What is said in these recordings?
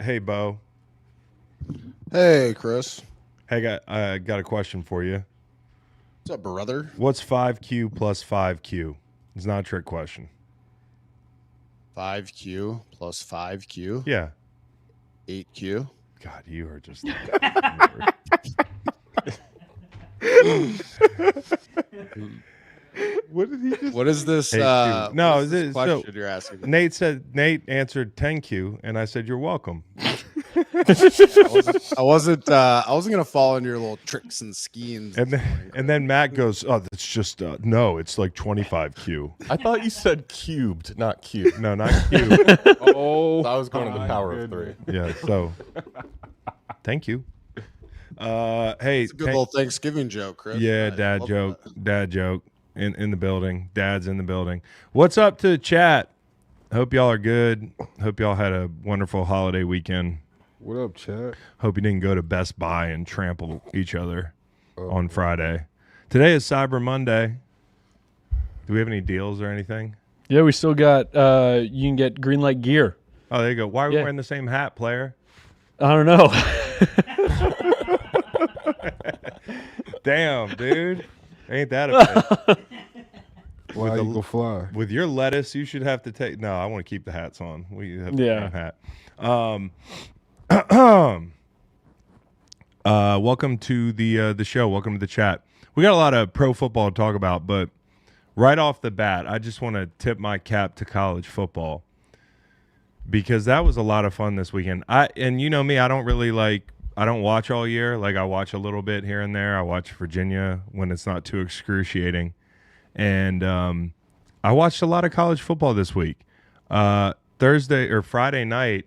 Hey, Beau. Hey, Chris. Hey, I got a question for you. What's up, brother? What's 5Q plus 5Q? It's not a trick question. 5Q plus 5Q? Yeah. 8Q? God, you are just... What did he just? What is this? No, what is this question you're asking me? Nate answered 10Q, and I said, you're welcome. I wasn't gonna fall into your little tricks and schemes. And then Matt goes, oh, that's just, no, it's like 25Q. I thought you said cubed, not cube. No, not Q. Oh, I was going to the power of 3. Yeah, so thank you. Hey, it's a good little Thanksgiving joke, Chris. Yeah, dad joke in the building. Dad's in the building. What's up to the chat? Hope y'all are good. Hope y'all had a wonderful holiday weekend. What up, chat? Hope you didn't go to Best Buy and trample each other on Friday. Today is Cyber Monday. Do we have any deals or anything? Yeah, we still got, you can get green light gear. Oh, there you go. Why are we wearing the same hat, player? I don't know. Damn, dude. Ain't that a bit? Why you go fly? With your lettuce, you should have to take... No, I want to keep the hats on. We have the same hat. Welcome to the show. Welcome to the chat. We got a lot of pro football to talk about, but right off the bat, I just want to tip my cap to college football because that was a lot of fun this weekend. And you know me, I don't watch all year. Like I watch a little bit here and there. I watch Virginia when it's not too excruciating. And I watched a lot of college football this week. Thursday or Friday night,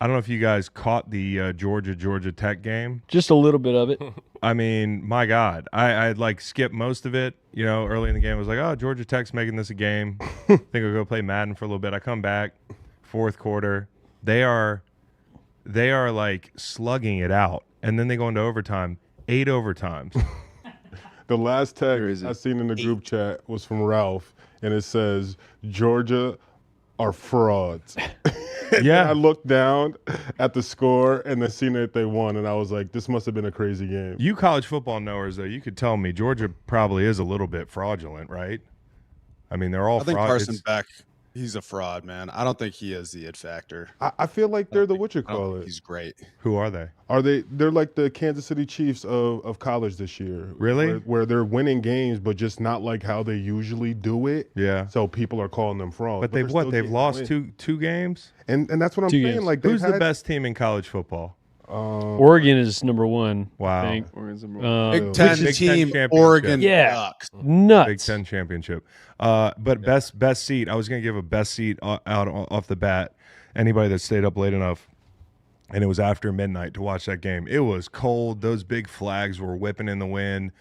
I don't know if you guys caught the Georgia Tech game. Just a little bit of it. I mean, my God. I like skipped most of it. You know, early in the game, I was like, oh, Georgia Tech's making this a game. Think I'll go play Madden for a little bit. I come back, fourth quarter. They are like slugging it out. And then they go into overtime. 8 overtimes. The last text I seen in the group chat was from Ralph, and it says, Georgia are frauds. Yeah. I looked down at the score and then seen that they won, and I was like, this must have been a crazy game. You college football knowers, though, you could tell me Georgia probably is a little bit fraudulent, right? I mean, they're all I think frauds. Carson Beck, he's a fraud, man. I don't think he is the it factor. I feel like they're the whatchamacallit. He's great. Who are they? They're like the Kansas City Chiefs of college this year. Really? Where they're winning games, but just not like how they usually do it. Yeah. So people are calling them frauds. But they've lost two games? And that's what I'm saying. Like, who's the best team in college football? Oregon is number one. Wow. I think. Oregon's number one. Big Ten team, Oregon. Yeah. Ducks. Nuts. Big Ten championship. But best seat, I was going to give a best seat out off the bat. Anybody that stayed up late enough, and it was after midnight to watch that game. It was cold. Those big flags were whipping in the wind.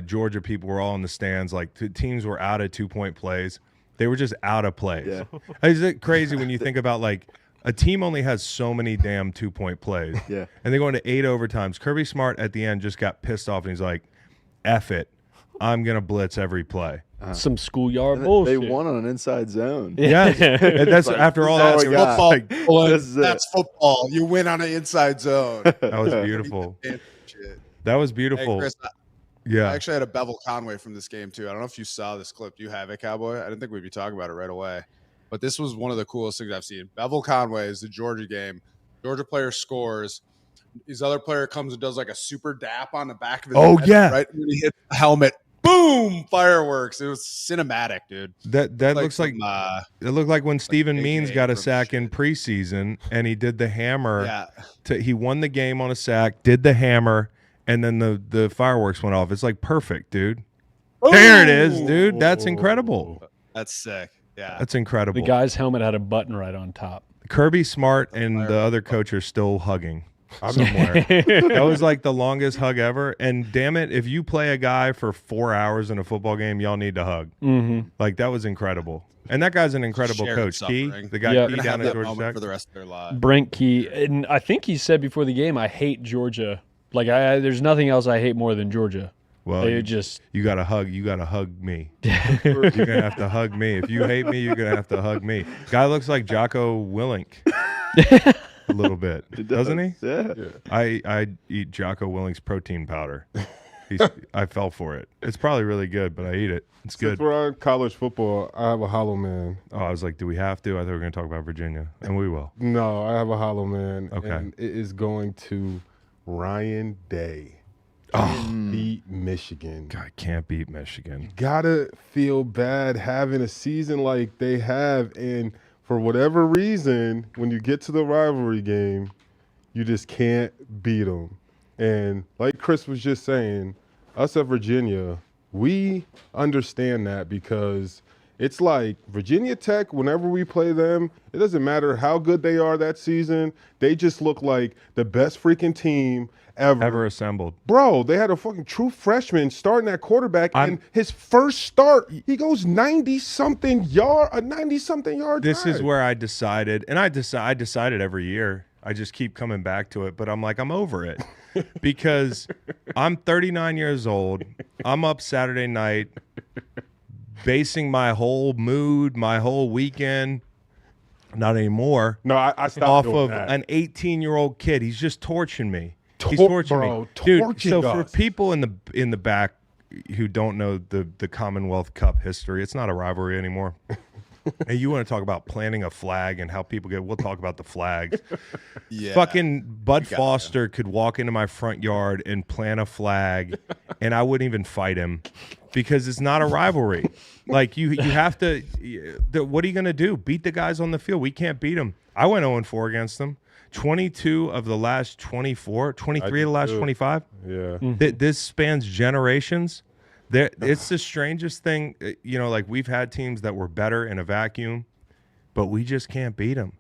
Georgia people were all in the stands. Like teams were out of 2-point plays. They were just out of plays. Yeah. Is it crazy when you think about like a team only has so many damn 2-point plays. Yeah. And they go into 8 overtimes. Kirby Smart at the end just got pissed off and he's like, F it. I'm going to blitz every play. Some schoolyard They bullshit. won on an inside zone. Yes. And that's Like, after all that's that. Football. Like, That's football. You win on an inside zone. that was beautiful. That was beautiful. Hey, Chris, Yeah. I actually had a Bevel Conway from this game, too. I don't know if you saw this clip. Do you have it, Cowboy? I didn't think we'd be talking about it right away. But this was one of the coolest things I've seen. Bevel Conway is the Georgia game. Georgia player scores. His other player comes and does like a super dap on the back of his head. Yeah. Right when he hits the helmet. Boom! Fireworks. It was cinematic, dude. That looks like it looked like when Stephen Means got a sack in preseason and he did the hammer. Yeah. He won the game on a sack, did the hammer, and then the fireworks went off. It's like perfect, dude. Ooh. There it is, dude. That's incredible. That's sick. Yeah. That's incredible. The guy's helmet had a button right on top. Kirby Smart and the other coach are still hugging somewhere. That was like the longest hug ever. And damn it, if you play a guy for 4 hours in a football game, y'all need to hug. Mm-hmm. Like that was incredible. And that guy's an incredible coach. Key, the guy Key down at Georgia Tech for the rest of their lives. Brent Key, and I think he said before the game, "I hate Georgia. Like there's nothing else I hate more than Georgia." Well, you got to hug. You got to hug me. You're gonna have to hug me. If you hate me, you're gonna have to hug me. Guy looks like Jocko Willink. a little bit, doesn't he? Yeah. I eat Jocko Willing's protein powder. I fell for it. It's probably really good, but I eat it. It's good. Since we're on college football, I have a hollow man. Oh, I was like, do we have to? I thought we were going to talk about Virginia, and we will. No, I have a hollow man. Okay. And it is going to Ryan Day. Beat Michigan. God, can't beat Michigan. Gotta feel bad having a season like they have, and for whatever reason, when you get to the rivalry game, you just can't beat them. And like Chris was just saying, us at Virginia, we understand that because it's like Virginia Tech, whenever we play them, it doesn't matter how good they are that season, they just look like the best freaking team ever assembled. Bro, they had a fucking true freshman starting at quarterback, and his first start, he goes 90-something yard This drive. is where I decided, and I decided every year. I just keep coming back to it, but I'm like, I'm over it because I'm 39 years old. I'm up Saturday night basing my whole mood, my whole weekend, not anymore. No, I stopped off doing of that. an 18-year-old kid. He's just torching me. He's torching me, dude. So for people in the back who don't know the Commonwealth Cup history, it's not a rivalry anymore. And you want to talk about planting a flag and how people get? We'll talk about the flags. Yeah. Fucking Bud Foster could walk into my front yard and plant a flag, and I wouldn't even fight him because it's not a rivalry. Like you have to. What are you gonna do? Beat the guys on the field? We can't beat them. I went 0-4 against them. 22 of the last 24, 23 of the last 25. Yeah. This spans generations. It's the strangest thing, like we've had teams that were better in a vacuum, but we just can't beat them.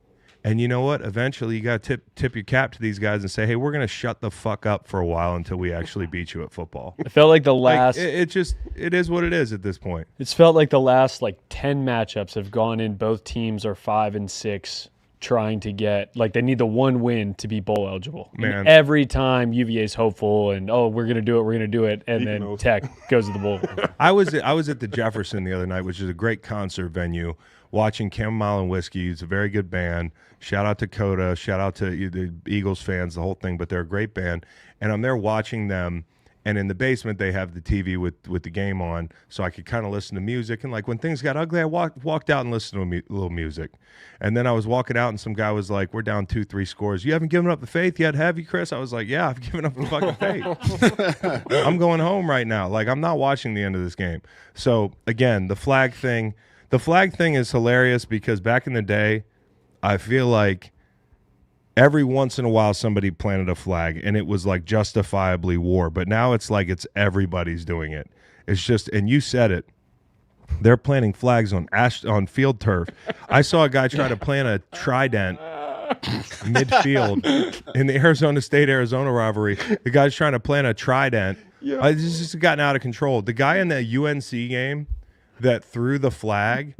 And you know what? Eventually you got to tip your cap to these guys and say, hey, we're going to shut the fuck up for a while until we actually beat you at football. It felt like the last it is what it is at this point. It's felt like the last 10 matchups have gone in. Both teams are 5 and 6 trying to get, they need the one win to be bowl eligible. Man. And every time UVA's hopeful and, we're going to do it. And then Tech goes to the bowl. I was at the Jefferson the other night, which is a great concert venue, watching Chamomile and Whiskey. It's a very good band. Shout out to Coda. Shout out to the Eagles fans, the whole thing. But they're a great band. And I'm there watching them. And in the basement, they have the TV with the game on, so I could kind of listen to music. And when things got ugly, I walked out and listened to a little music. And then I was walking out, and some guy was like, "We're down 2-3 scores. You haven't given up the faith yet, have you, Chris?" I was like, "Yeah, I've given up the fucking faith. I'm going home right now. I'm not watching the end of this game." So again, the flag thing is hilarious because back in the day, I feel like every once in a while somebody planted a flag and it was justifiably war, but now it's everybody's doing it. It's just, and you said it, they're planting flags on field turf. I saw a guy try to plant a trident midfield in the Arizona State-Arizona rivalry. The guy's trying to plant a trident. Yeah. This has gotten out of control. The guy in the UNC game that threw the flag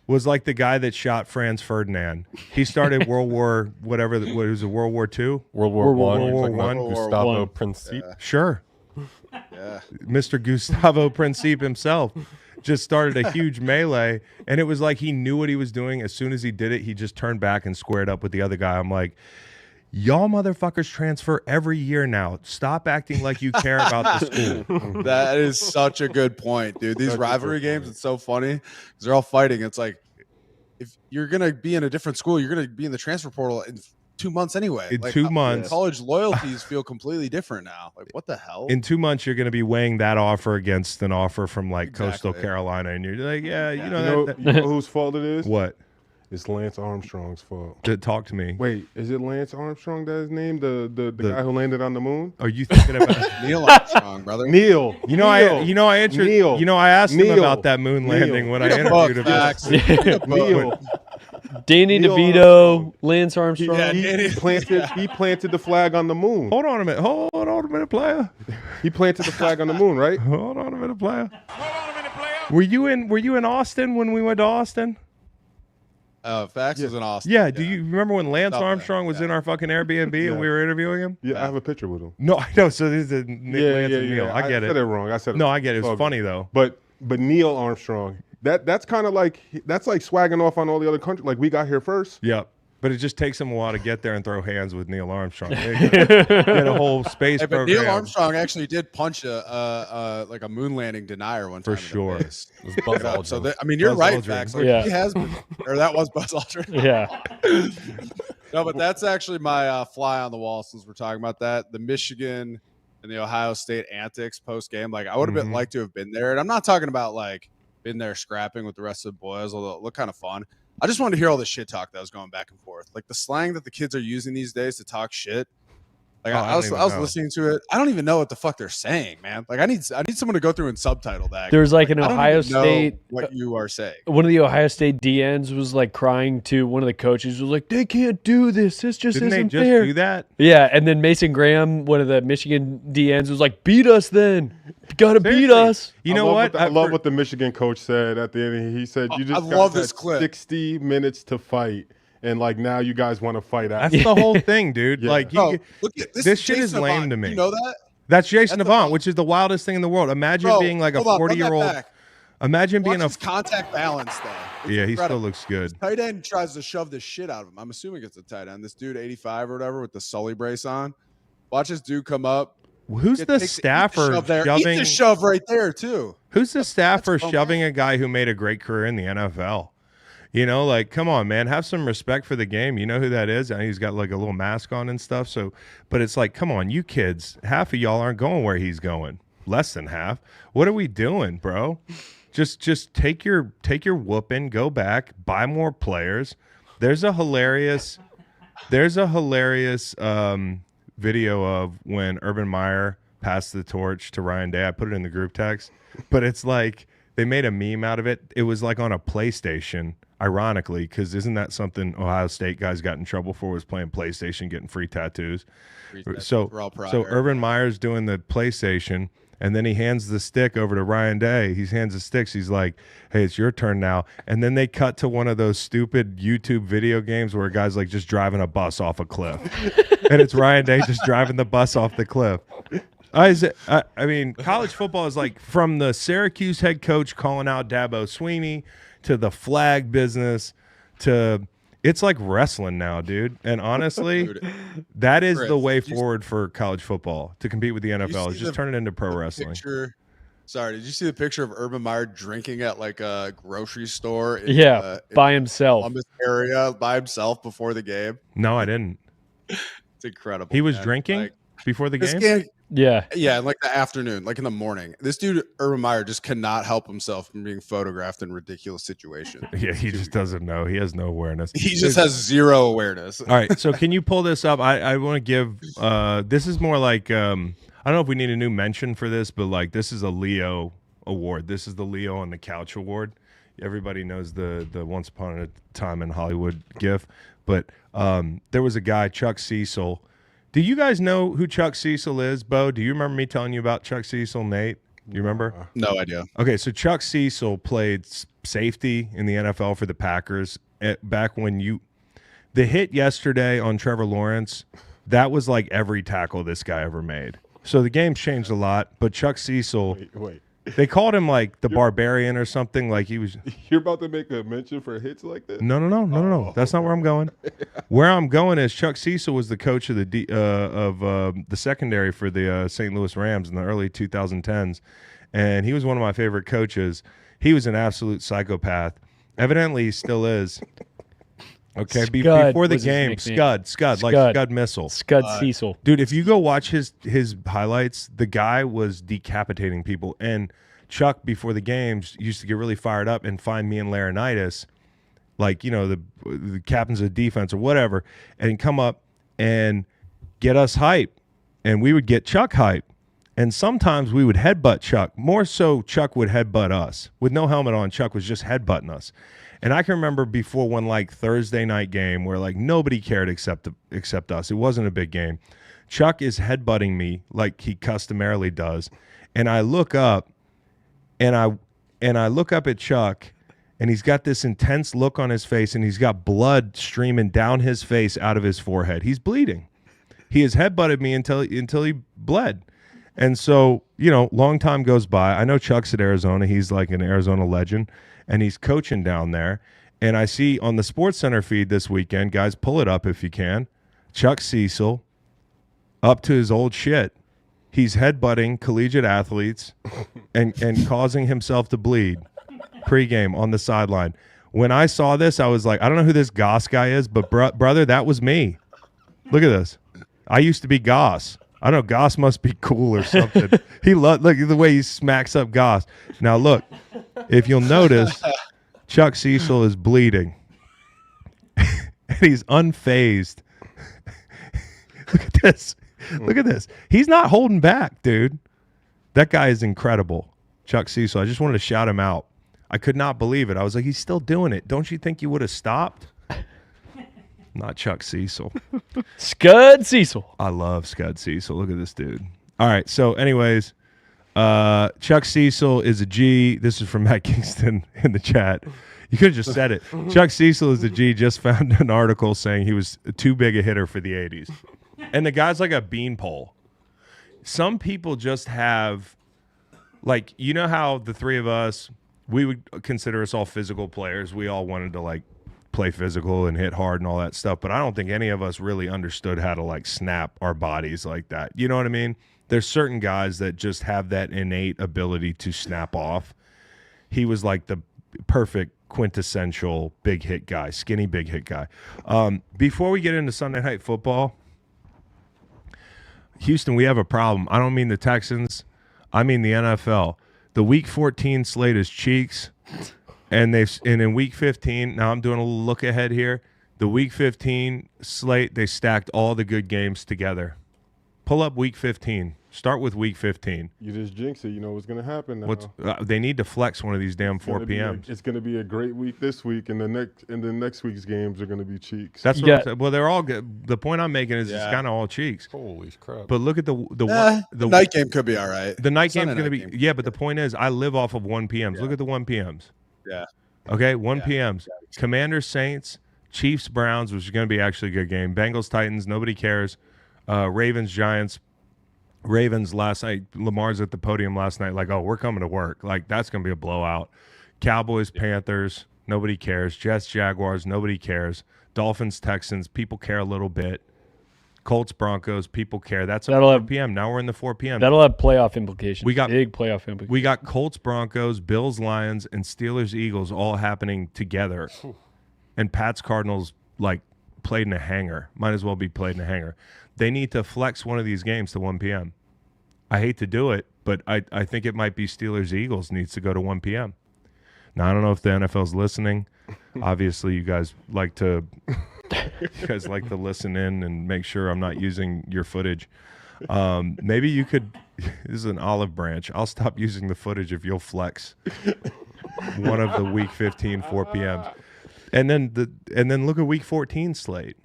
was like the guy that shot Franz Ferdinand. He started World War whatever. What was it? World War II? World War One. World War I. Gustavo Principe. Yeah. Sure. Yeah. Mr. Gustavo Principe himself just started a huge melee, and it was like he knew what he was doing. As soon as he did it, he just turned back and squared up with the other guy. I'm like, y'all motherfuckers transfer every year now. Stop acting like you care about the school. That is such a good point, dude. These rivalry games, it's so funny because they're all fighting. It's like, if you're going to be in a different school, you're going to be in the transfer portal in 2 months anyway. In 2 months. College loyalties feel completely different now. What the hell? In 2 months, you're going to be weighing that offer against an offer from Coastal Carolina, and you're like, yeah, you know whose fault it is? What? It's Lance Armstrong's fault. Talk to me. Wait, is it Lance Armstrong that is named? The guy who landed on the moon? Are you thinking about Neil Armstrong, brother? Neil. I asked him about that moon landing when I interviewed him. Neil. Danny DeVito, Lance Armstrong. Yeah, He planted the flag on the moon. Hold on a minute, player. He planted the flag on the moon, right? Hold on a minute, player. Were you in Austin when we went to Austin? Fax was in Austin. Yeah, do you remember when Lance Armstrong was in our fucking Airbnb and we were interviewing him? Yeah, I have a picture with him. No, I know. So this is Nick, Lance, and Neil. I get it. I said it wrong. No, I get it. It was funny though. But Neil Armstrong, that's kind of like swagging off on all the other countries. Like we got here first. Yep. But it just takes him a while to get there and throw hands with Neil Armstrong. They get a whole space but program. Neil Armstrong actually did punch a moon landing denier one time. For sure. In the face. It was Buzz Aldrin. So I mean, you're Buzz right, Aldrin. Max. Like, Yeah. he has been, or that was Buzz Aldrin. Yeah. No, but that's actually my fly on the wall since we're talking about that. The Michigan and the Ohio State antics post game. Like, I would have been liked to have been there. And I'm not talking about like been there scrapping with the rest of the boys, although it looked kind of fun. I just wanted to hear all the shit talk that was going back and forth. Like the slang that the kids are using these days to talk shit. Like I was listening to it. I don't even know what the fuck they're saying, man. Like I need someone to go through and subtitle that. There's like an I don't Ohio even know State what you are saying. One of the Ohio State DNs was like crying to one of the coaches. Was like, they can't do this. This just Didn't they isn't just fair. do that? Yeah, and then Mason Graham, one of the Michigan DNs, was like, beat us then. You gotta beat Seriously. us. You know what? I love what the Michigan coach said at the end. He said, "You just love got this clip. 60 minutes to fight, and like now you guys want to fight after." That's the whole thing, dude. Yeah. Like, Bro, look at this shit Jason is lame Avant. to me. You know that? that's Jason That's Avant, the- which is the wildest thing in the world. Imagine Bro, being like a hold on, run that 40-year-old. back. Imagine Watch being a his contact balance though. It's yeah. He still incredible. looks good. Tight end tries to shove the shit out of him. I'm assuming it's a tight end. This dude, 85 or whatever, with the Sully brace on. Watch this dude come up. Who's the staffer Eat the shoving? shove right there too. Who's the staffer that's shoving a guy who made a great career in the NFL? You know, like, come on, man, have some respect for the game. You know who that is? And he's got like a little mask on and stuff. So, but it's like, come on, you kids, half of y'all aren't going where he's going. Less than half. What are we doing, bro? Just take your whooping, go back, buy more players. There's a hilarious video of when Urban Meyer passed the torch to Ryan Day. I put it in the group text, but it's like they made a meme out of it. It was like on a PlayStation, ironically, because isn't that something Ohio State guys got in trouble for, was playing PlayStation, getting free tattoos. So Urban Meyer's doing the PlayStation, and then he hands the stick over to Ryan Day. He hands the sticks. He's like, hey, it's your turn now. And then they cut to one of those stupid YouTube video games where a guy's like just driving a bus off a cliff. And it's Ryan Day just driving the bus off the cliff. I mean, college football is like from the Syracuse head coach calling out Dabo Swinney to the flag business to it's like wrestling now, dude. And honestly, that is the way forward for college football to compete with the NFL. Is just turn it into pro wrestling. Sorry, did you see the picture of Urban Meyer drinking at like a grocery store? In, by himself. Columbus area by himself before the game. No, I didn't. It's incredible. He was drinking before the game? Yeah, in like the afternoon, like in the morning. This dude, Urban Meyer, just cannot help himself from being photographed in ridiculous situations. Yeah, he just doesn't know. He has no awareness. He just has zero awareness. All right, so can you pull this up? I want to give this is more like I don't know if we need a new mention for this, but like this is a Leo award. This is the Leo on the Couch award. Everybody knows the Once Upon a Time in Hollywood gif, but there was a guy, Chuck Cecil. Do you guys know who Chuck Cecil is, Beau? Do you remember me telling you about Chuck Cecil, Nate? You remember? No idea. Okay, so Chuck Cecil played safety in the NFL for the Packers back when the hit yesterday on Trevor Lawrence, that was like every tackle this guy ever made. So the game's changed a lot, but Chuck Cecil, Wait. they called him like the Barbarian or something. Like he was. You're about to make a mention for hits like this? No. That's not where I'm going. Where I'm going is Chuck Cecil was the coach of the secondary for the St. Louis Rams in the early 2010s, and he was one of my favorite coaches. He was an absolute psychopath. Evidently, he still is. Okay, before the game, Scud Missile. Scud Cecil. Dude, if you go watch his highlights, the guy was decapitating people. And Chuck, before the games, used to get really fired up and find me and Laurinaitis, like, you know, the captains of defense or whatever, and come up and get us hype. And we would get Chuck hype. And sometimes we would headbutt Chuck. More so, Chuck would headbutt us. With no helmet on, Chuck was just headbutting us. And I can remember before one like Thursday night game where like nobody cared except us. It wasn't a big game. Chuck is headbutting me like he customarily does, and I look up, and I look up at Chuck, and he's got this intense look on his face, and he's got blood streaming down his face out of his forehead. He's bleeding. He has headbutted me until he bled. And so, you know, long time goes by. I know Chuck's at Arizona. He's like an Arizona legend. And he's coaching down there. And I see on the SportsCenter feed this weekend, guys, pull it up if you can, Chuck Cecil up to his old shit. He's headbutting collegiate athletes and causing himself to bleed pregame on the sideline. When I saw this, I was like, I don't know who this Goss guy is, but brother, that was me. Look at this. I used to be Goss. I don't know. Goss must be cool or something. Look at the way he smacks up Goss. Now, look, if you'll notice, Chuck Cecil is bleeding. And he's unfazed. Look at this. Look at this. He's not holding back, dude. That guy is incredible. Chuck Cecil. I just wanted to shout him out. I could not believe it. I was like, he's still doing it. Don't you think you would have stopped? Not Chuck Cecil. Scud Cecil. I love Scud Cecil. Look at this dude. All right. So, anyways, Chuck Cecil is a G. This is from Matt Kingston in the chat. You could have just said it. Chuck Cecil is a G. Just found an article saying he was too big a hitter for the 80s. And the guy's like a beanpole. Some people just have, like, you know how the three of us, we would consider us all physical players. We all wanted to, like, play physical and hit hard and all that stuff. But I don't think any of us really understood how to, like, snap our bodies like that. You know what I mean? There's certain guys that just have that innate ability to snap off. He was like the perfect quintessential big hit guy, skinny big hit guy. Before we get into Sunday Night Football, Houston, we have a problem. I don't mean the Texans. I mean the NFL. The Week 14 slate is cheeks, and in Week 15, now I'm doing a little look ahead here. The Week 15 slate, they stacked all the good games together. Pull up Week 15. Start with Week 15. You just jinxed it. You know what's going to happen now. They need to flex one of these damn 4 p.m. It's going to be a great week this week, and the next week's games are going to be cheeks. That's what I'm saying. Well, they're all good. The point I'm making is it's kind of all cheeks. Holy crap! But look at the night game could be all right. The night game's going to be game. But the point is, I live off of 1 p.m.s. Yeah. Look at the 1 p.m.s. Yeah. Okay, 1 p.m.s. Commanders Saints, Chiefs Browns, which is going to be actually a good game. Bengals Titans, nobody cares. Ravens Giants. Ravens last night, Lamar's at the podium last night like, oh, we're coming to work. Like, that's going to be a blowout. Cowboys, Panthers, nobody cares. Jets, Jaguars, nobody cares. Dolphins, Texans, people care a little bit. Colts, Broncos, people care. That's at 4 p.m. Now we're in the 4 p.m. That'll have playoff implications. We got big playoff implications. We got Colts, Broncos, Bills, Lions, and Steelers, Eagles all happening together. And Pats, Cardinals, like, played in a hangar. Might as well be played in a hangar. They need to flex one of these games to 1 p.m. I hate to do it, but I think it might be Steelers-Eagles needs to go to 1 p.m. Now, I don't know if the NFL's listening. Obviously, you guys like to listen in and make sure I'm not using your footage. Maybe you could – this is an olive branch. I'll stop using the footage if you'll flex one of the Week 15 4 p.m.s. And then look at Week 14 slate.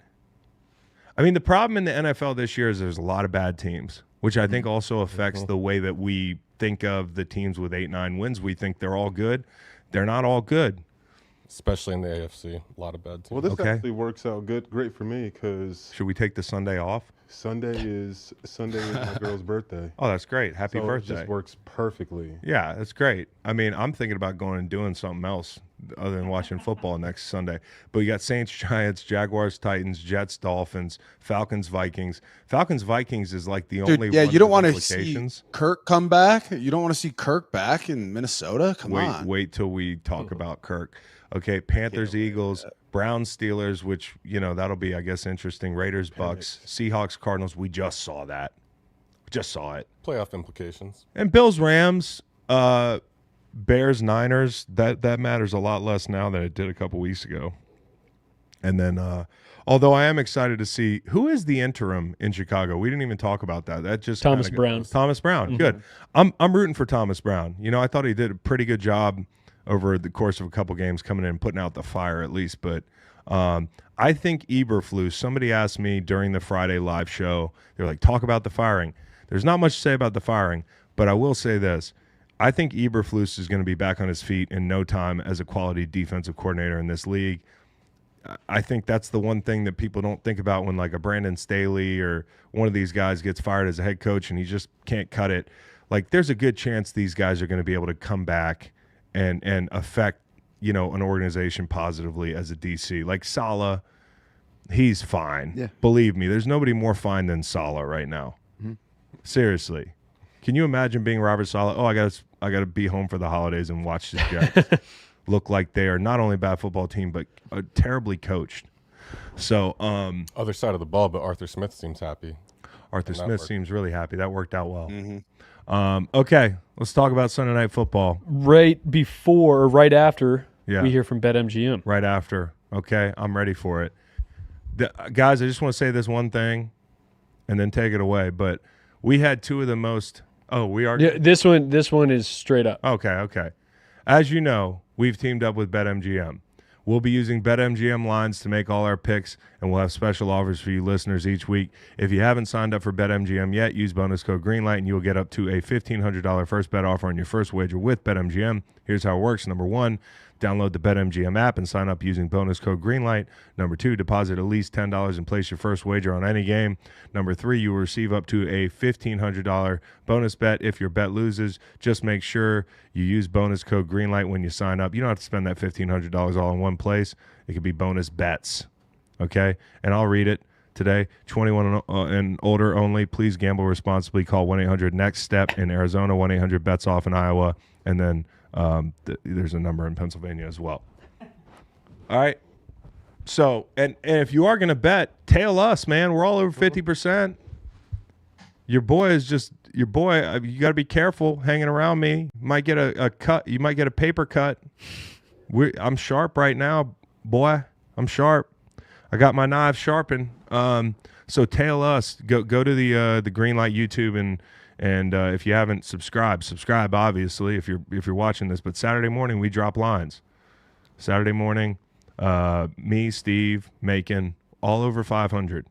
I mean, the problem in the NFL this year is there's a lot of bad teams, which I think also affects the way that we think of the teams with 8-9 wins. We think they're all good. They're not all good. Especially in the AFC. A lot of bad teams. Well, this actually works out great for me because should we take the Sunday off? Sunday is my girl's birthday. Oh, that's great. Happy birthday. It just works perfectly. Yeah, that's great. I mean, I'm thinking about going and doing something else other than watching football next Sunday. But you got Saints, Giants, Jaguars, Titans, Jets, Dolphins, Falcons, Vikings. Falcons, Vikings is like the only one. You don't want to see Kirk come back. You don't want to see Kirk back in Minnesota. Come on. Wait till we talk about Kirk. Okay, Panthers, Eagles, Browns, Steelers, which, you know, that'll be, I guess, interesting. Raiders, Bucks, Seahawks, Cardinals. We just saw that. Just saw it. Playoff implications. And Bills, Rams, Bears, Niners. That matters a lot less now than it did a couple weeks ago. And then, although I am excited to see who is the interim in Chicago. We didn't even talk about that. That just Thomas Brown. Thomas Brown. Good. I'm rooting for Thomas Brown. You know, I thought he did a pretty good job over the course of a couple games coming in and putting out the fire at least. But I think Eberflus, somebody asked me during the Friday live show, they're like, talk about the firing. There's not much to say about the firing, but I will say this. I think Eberflus is going to be back on his feet in no time as a quality defensive coordinator in this league. I think that's the one thing that people don't think about when like a Brandon Staley or one of these guys gets fired as a head coach and he just can't cut it. Like there's a good chance these guys are going to be able to come back and affect an organization positively as a DC. Like Saleh, he's fine. Yeah. Believe me, there's nobody more fine than Saleh right now. Mm-hmm. Seriously. Can you imagine being Robert Saleh? Oh, I gotta be home for the holidays and watch the Jets look like they are not only a bad football team, but terribly coached. So other side of the ball, but Arthur Smith seems happy. Arthur Smith seems really happy. That worked out well. Mm-hmm. Okay, let's talk about Sunday Night Football. Right before or right after Yeah. we hear from BetMGM. Right after. Okay, I'm ready for it. Guys, I just want to say this one thing and then take it away. But we had two of the most – we are – Yeah, this one is straight up. Okay. As you know, we've teamed up with BetMGM. We'll be using BetMGM lines to make all our picks, and we'll have special offers for you listeners each week. If you haven't signed up for BetMGM yet, use bonus code GREENLIGHT, and you'll get up to a $1,500 first bet offer on your first wager with BetMGM. Here's how it works. Number 1, download the BetMGM app and sign up using bonus code GREENLIGHT. Number 2, deposit at least $10 and place your first wager on any game. Number 3, you will receive up to a $1,500 bonus bet if your bet loses. Just make sure you use bonus code GREENLIGHT when you sign up. You don't have to spend that $1,500 all in one place. It could be bonus bets, okay? And I'll read it today. 21 and older only. Please gamble responsibly. Call 1-800-NEXT-STEP in Arizona, 1-800-BETS-OFF in Iowa, and then there's a number in Pennsylvania as well. All right. So, and if you are going to bet, tail us, man. We're all over 50%. Your boy is just your boy. You got to be careful hanging around me. You might get a cut. You might get a paper cut. I'm sharp right now, boy. I'm sharp. I got my knives sharpened. So tail us. Go to the Greenlight YouTube and if you haven't subscribe obviously if you're watching this. But Saturday morning we drop lines. Saturday morning, me, Steve, Macon, all over 500.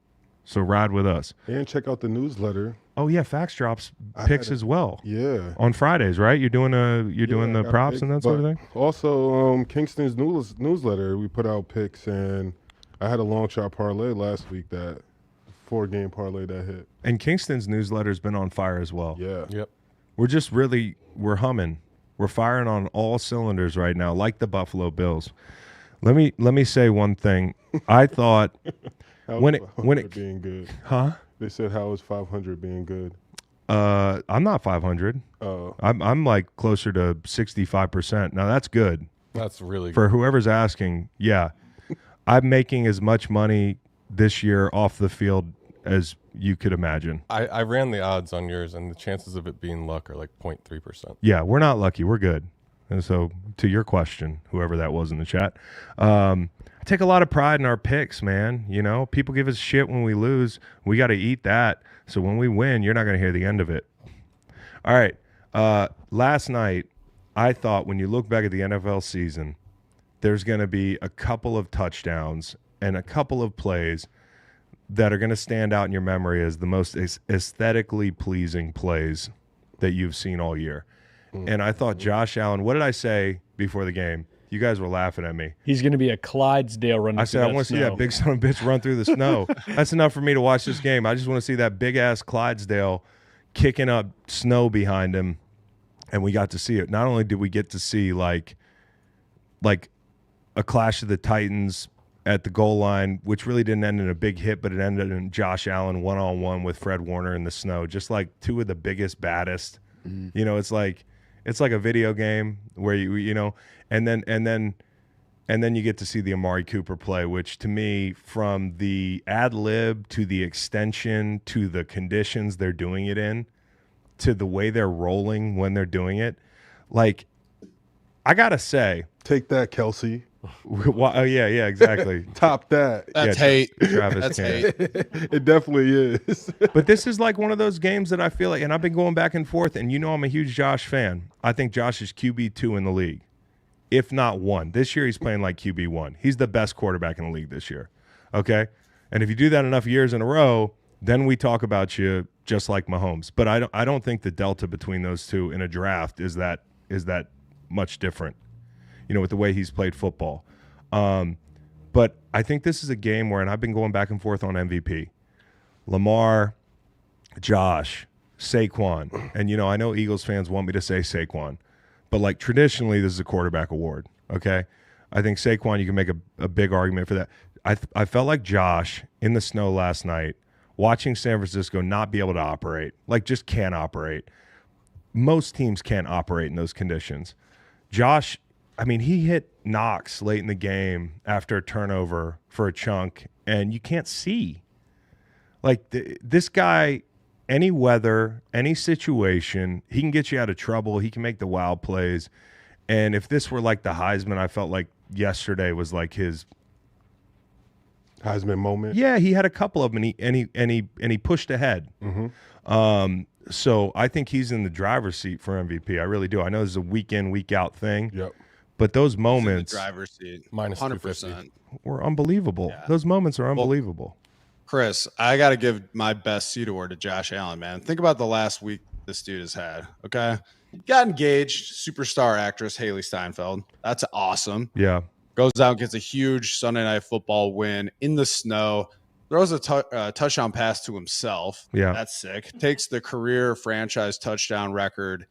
So ride with us. And check out the newsletter. Oh yeah, Fax drops picks as well. Yeah. On Fridays, right? You're doing the props and that sort of thing. Also, Kingston's newsletter, we put out picks, and I had a long shot parlay last week, that 4-game parlay that hit. And Kingston's newsletter's been on fire as well. Yeah. Yep. We're humming. We're firing on all cylinders right now, like the Buffalo Bills. Let me say one thing. I thought when it being good. Huh? They said how is 500 being good? I'm not 500. Oh. I'm like closer to 65%. Now that's good. That's really good. For whoever's asking. Yeah. I'm making as much money this year off the field as you could imagine. I ran the odds on yours, and the chances of it being luck are like 0.3%. Yeah, we're not lucky. We're good. And so to your question, whoever that was in the chat, I take a lot of pride in our picks, man. You know, people give us shit when we lose. We got to eat that. So when we win, you're not going to hear the end of it. All right. Last night, I thought when you look back at the NFL season, there's going to be a couple of touchdowns and a couple of plays that are going to stand out in your memory as the most aesthetically pleasing plays that you've seen all year. And I thought Josh Allen, what did I say before the game? You guys were laughing at me. He's going to be a Clydesdale running I said, I want to see that big son of a bitch run through the snow. That's enough for me to watch this game. I just want to see that big-ass Clydesdale kicking up snow behind him, and we got to see it. Not only did we get to see, like a clash of the Titans at the goal line, which really didn't end in a big hit, but it ended in Josh Allen one-on-one with Fred Warner in the snow, just like two of the biggest, baddest. Mm-hmm. You know, it's like a video game where you know, and then you get to see the Amari Cooper play, which to me, from the ad lib to the extension to the conditions they're doing it in, to the way they're rolling when they're doing it, like, I gotta say, take that, Kelsey. Oh yeah, exactly. Top that. That's hate. Travis That's Kane. hate. It definitely is. But this is like one of those games that I feel like, and I've been going back and forth, and you know I'm a huge Josh fan. I think Josh is QB2 in the league, if not 1. This year he's playing like QB1. He's the best quarterback in the league this year. Okay? And if you do that enough years in a row, then we talk about you just like Mahomes. But I don't think the delta between those two in a draft is that much different, you know, with the way he's played football. But I think this is a game where, and I've been going back and forth on MVP, Lamar, Josh, Saquon. And, you know, I know Eagles fans want me to say Saquon, but like traditionally this is a quarterback award. Okay, I think Saquon, you can make a big argument for that. I felt like Josh in the snow last night, watching San Francisco not be able to operate, like just can't operate. Most teams can't operate in those conditions. Josh, I mean, he hit Knox late in the game after a turnover for a chunk, and you can't see. Like, this guy, any weather, any situation, he can get you out of trouble. He can make the wild plays. And if this were like the Heisman, I felt like yesterday was like his Heisman moment. Yeah, he had a couple of them, and he pushed ahead. So I think he's in the driver's seat for MVP. I really do. I know this is a week in, week out thing. Yep. But those moments, driver's seat, minus 100%, were unbelievable. Yeah. Those moments are unbelievable. Chris, I got to give my best seat award to Josh Allen, man. Think about the last week this dude has had. Okay, got engaged, superstar actress Haley Steinfeld. That's awesome. Yeah. Goes out, gets a huge Sunday Night Football win in the snow. Throws a touchdown pass to himself. Yeah. That's sick. Takes the career franchise touchdown record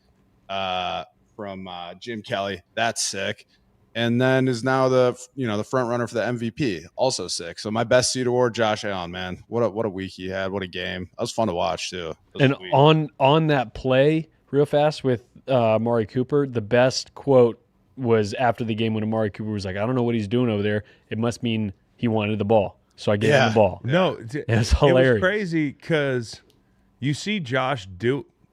from Jim Kelly. That's sick. And then is now the front runner for the MVP. Also sick. So my best seat award, Josh Allen, man. What a week he had. What a game. That was fun to watch too. And on that play, real fast with Amari Cooper, the best quote was after the game when Amari Cooper was like, I don't know what he's doing over there. It must mean he wanted the ball. So I gave him the ball. No, it's hilarious. It was crazy because you see Josh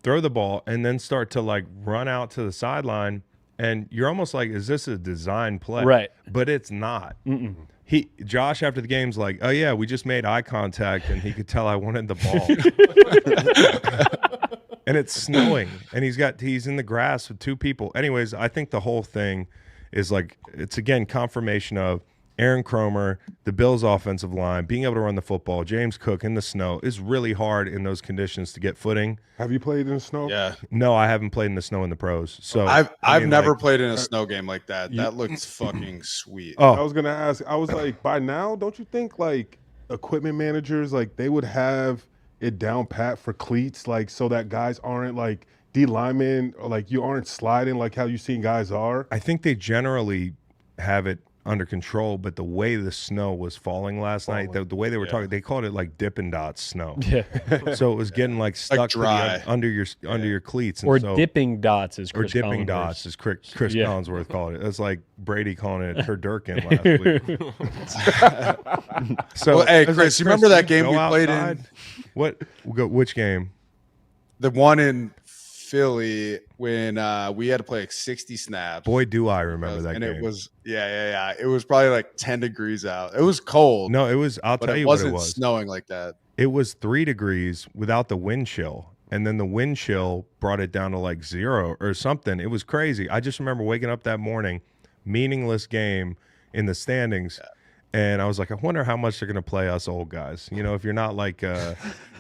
throw the ball and then start to like run out to the sideline, and you're almost like, is this a design play? Right. But it's not. Josh after the game's like, oh yeah, we just made eye contact, and he could tell I wanted the ball. And it's snowing, and he's in the grass with two people. Anyways, I think the whole thing is like, it's again confirmation of Aaron Cromer, the Bills' offensive line, being able to run the football. James Cook in the snow is really hard in those conditions to get footing. Have you played in the snow? Yeah. No, I haven't played in the snow in the pros. So I've never played in a snow game like that. That looks fucking sweet. Oh, I was gonna ask. I was like, by now, don't you think like equipment managers like they would have it down pat for cleats, like so that guys aren't like D linemen, or like you aren't sliding like how you seen guys are? I think they generally have it under control, but the way the snow was falling last night, the way they were talking, they called it like Dippin' Dots snow. Yeah. So it was getting like stuck like dry under your cleats. And or so, dipping dots is Chris dipping Collinsworth. dots is Chris Collinsworth called it. It's like Brady calling it Turdurkin last week. So well, hey, Chris, you remember that game we played in? Which game? The one in Philly when we had to play like 60 snaps. Boy, do I remember that and game. It was it was probably like 10 degrees out. It was cold. No, it was. I'll tell you what it was. It wasn't snowing like that. It was 3 degrees without the wind chill, and then the wind chill brought it down to like 0 or something. It was crazy. I just remember waking up that morning, meaningless game in the standings. Yeah. And I was like, I wonder how much they're going to play us old guys. You know, if you're not like a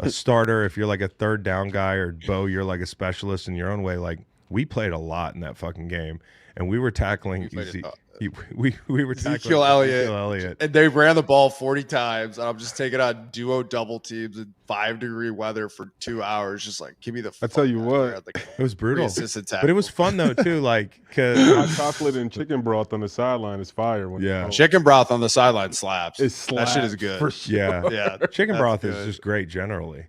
starter, if you're like a third down guy, or Beau, you're like a specialist in your own way. Like, we played a lot in that fucking game, and we were tackling we were tackling Ezekiel Elliott, and they ran the ball 40 times. And I'm just taking on duo double teams in 5-degree weather for 2 hours. Just like, give me the. I tell you what, it was brutal, but it was fun though too. Like, cause hot chocolate and chicken broth on the sideline is fire. Chicken broth on the sideline slaps. It slaps. That shit is good. For sure. Yeah. Chicken broth is just great generally.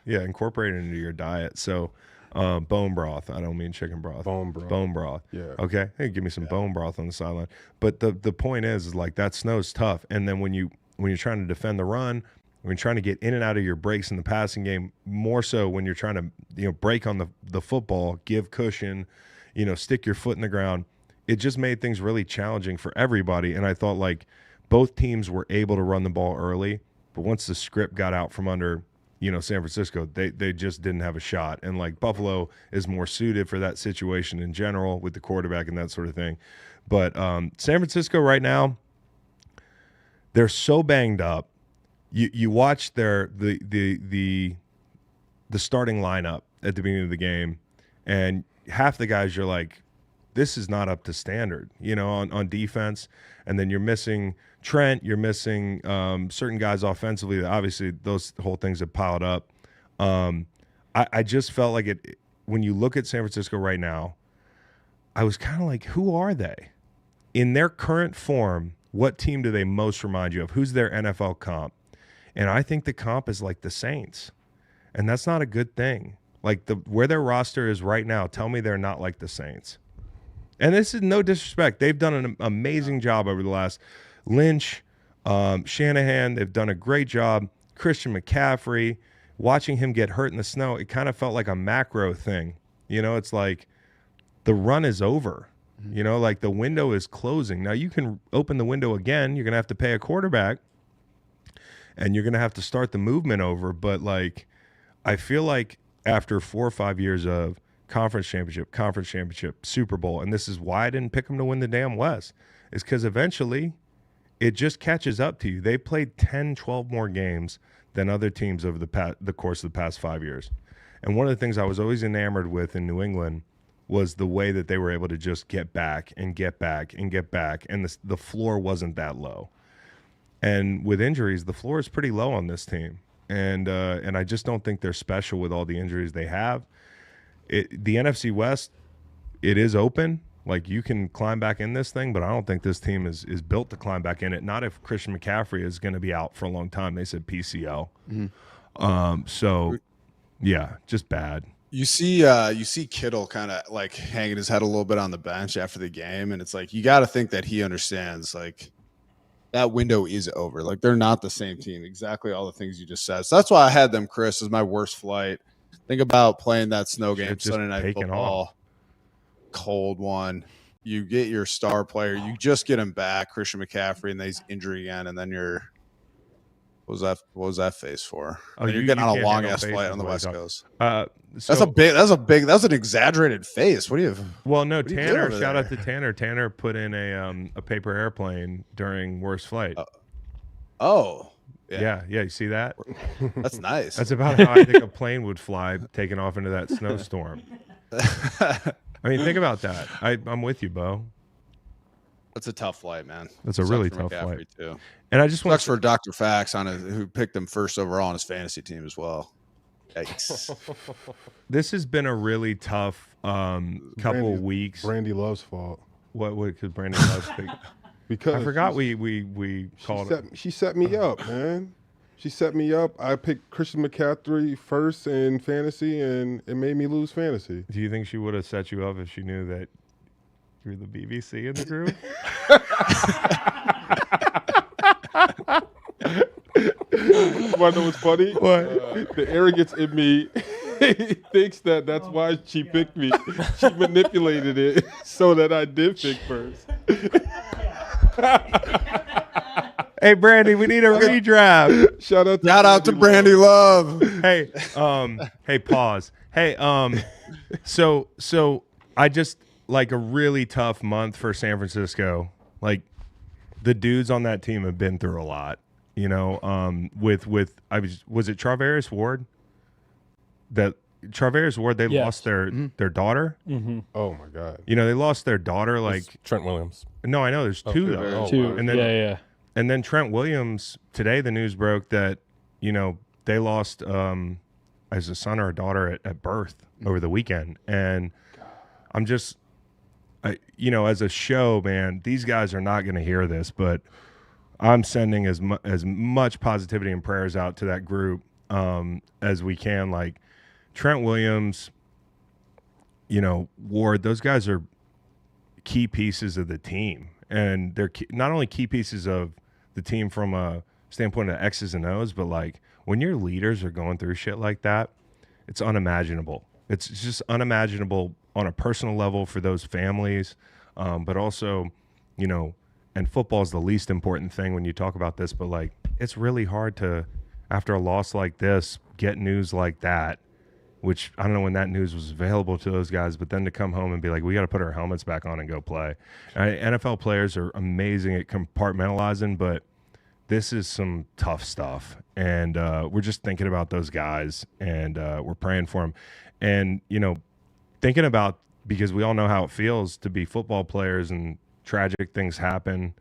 Yeah, incorporate it into your diet. So. Bone broth. I don't mean chicken broth. Bone broth. Yeah. Okay. Hey, give me some bone broth on the sideline. But the point is like that snow's tough. And then when you're trying to defend the run, when you're trying to get in and out of your breaks in the passing game, more so when you're trying to break on the football, give cushion, stick your foot in the ground. It just made things really challenging for everybody. And I thought like both teams were able to run the ball early, but once the script got out from under San Francisco, they just didn't have a shot. And like Buffalo is more suited for that situation in general with the quarterback and that sort of thing. But San Francisco right now, they're so banged up. You watch the starting lineup at the beginning of the game, and half the guys you're like, this is not up to standard, on defense. And then you're missing Trent, you're missing certain guys offensively. Obviously, those whole things have piled up. I just felt like when you look at San Francisco right now, I was kind of like, who are they? In their current form, what team do they most remind you of? Who's their NFL comp? And I think the comp is like the Saints. And that's not a good thing. Like where their roster is right now, tell me they're not like the Saints. And this is no disrespect. They've done an amazing job over the last Lynch, Shanahan. They've done a great job. Christian McCaffrey, watching him get hurt in the snow, it kind of felt like a macro thing. You know, it's like the run is over. You know, like the window is closing. Now you can open the window again. You're going to have to pay a quarterback and you're going to have to start the movement over. But like, I feel like after 4 or 5 years of conference championship, Super Bowl, and this is why I didn't pick them to win the damn West, is because eventually it just catches up to you. They played 10, 12 more games than other teams over the course of the past 5 years. And one of the things I was always enamored with in New England was the way that they were able to just get back and get back and get back, and the floor wasn't that low. And with injuries, the floor is pretty low on this team, and I just don't think they're special with all the injuries they have. The NFC West, it is open. Like, you can climb back in this thing, but I don't think this team is built to climb back in it. Not if Christian McCaffrey is going to be out for a long time. They said PCL. So, yeah, just bad. You see Kittle kind of like hanging his head a little bit on the bench after the game, and it's like you got to think that he understands like that window is over. Like, they're not the same team. Exactly all the things you just said. So that's why I had them, Chris, as my worst flight. Think about playing that snow game Sunday Night Football, cold one. You get your star player, you just get him back, Christian McCaffrey, and then he's injured again, and then you're. What was that face for? Oh, you're getting on a long ass flight on the West Coast. So, that's an exaggerated face. What do you? Well, no, Tanner. Shout out to Tanner. Tanner put in a paper airplane during worst flight. Yeah. You see that? That's nice. That's about how I think a plane would fly, taking off into that snowstorm. I mean, think about that. I'm with you, Beau. That's a tough flight, man. That's a really tough flight too. And I just want for Dr. Fax who picked him first overall on his fantasy team as well. Yikes. This has been a really tough couple of weeks. Brandy Love's fault. What? Because Brandy Love's pick. Because I forgot we called it. She set me up, man. She set me up. I picked Christian McCaffrey first in fantasy, and it made me lose fantasy. Do you think she would have set you up if she knew that you're the BBC in the group? Want to know what's funny? What? The arrogance in me thinks that's why she picked me. She manipulated it so that I did pick first. Hey, Brandy, we need a redraft. Shout out to Brandy Love. Hey, pause. Hey, so I just like a really tough month for San Francisco. Like, the dudes on that team have been through a lot. You know, was it Charvarius Ward? They lost their daughter. Mm-hmm. Oh my God! You know, they lost their daughter. Like Trent Williams. No, I know there's two though. Two. And then, yeah. And then Trent Williams, today the news broke that, you know, they lost as a son or a daughter at birth over the weekend. And I'm just, as a show, man, these guys are not going to hear this, but I'm sending as much positivity and prayers out to that group as we can. Like Trent Williams, Ward, those guys are key pieces of the team. And they're not only key pieces of the team from a standpoint of X's and O's, but like when your leaders are going through shit like that, it's unimaginable. It's just unimaginable on a personal level for those families, but also, and football is the least important thing when you talk about this, but like it's really hard to, after a loss like this, get news like that, which I don't know when that news was available to those guys, but then to come home and be like, we got to put our helmets back on and go play. NFL players are amazing at compartmentalizing, but this is some tough stuff. And we're just thinking about those guys, and we're praying for them. And, thinking about, because we all know how it feels to be football players and tragic things happen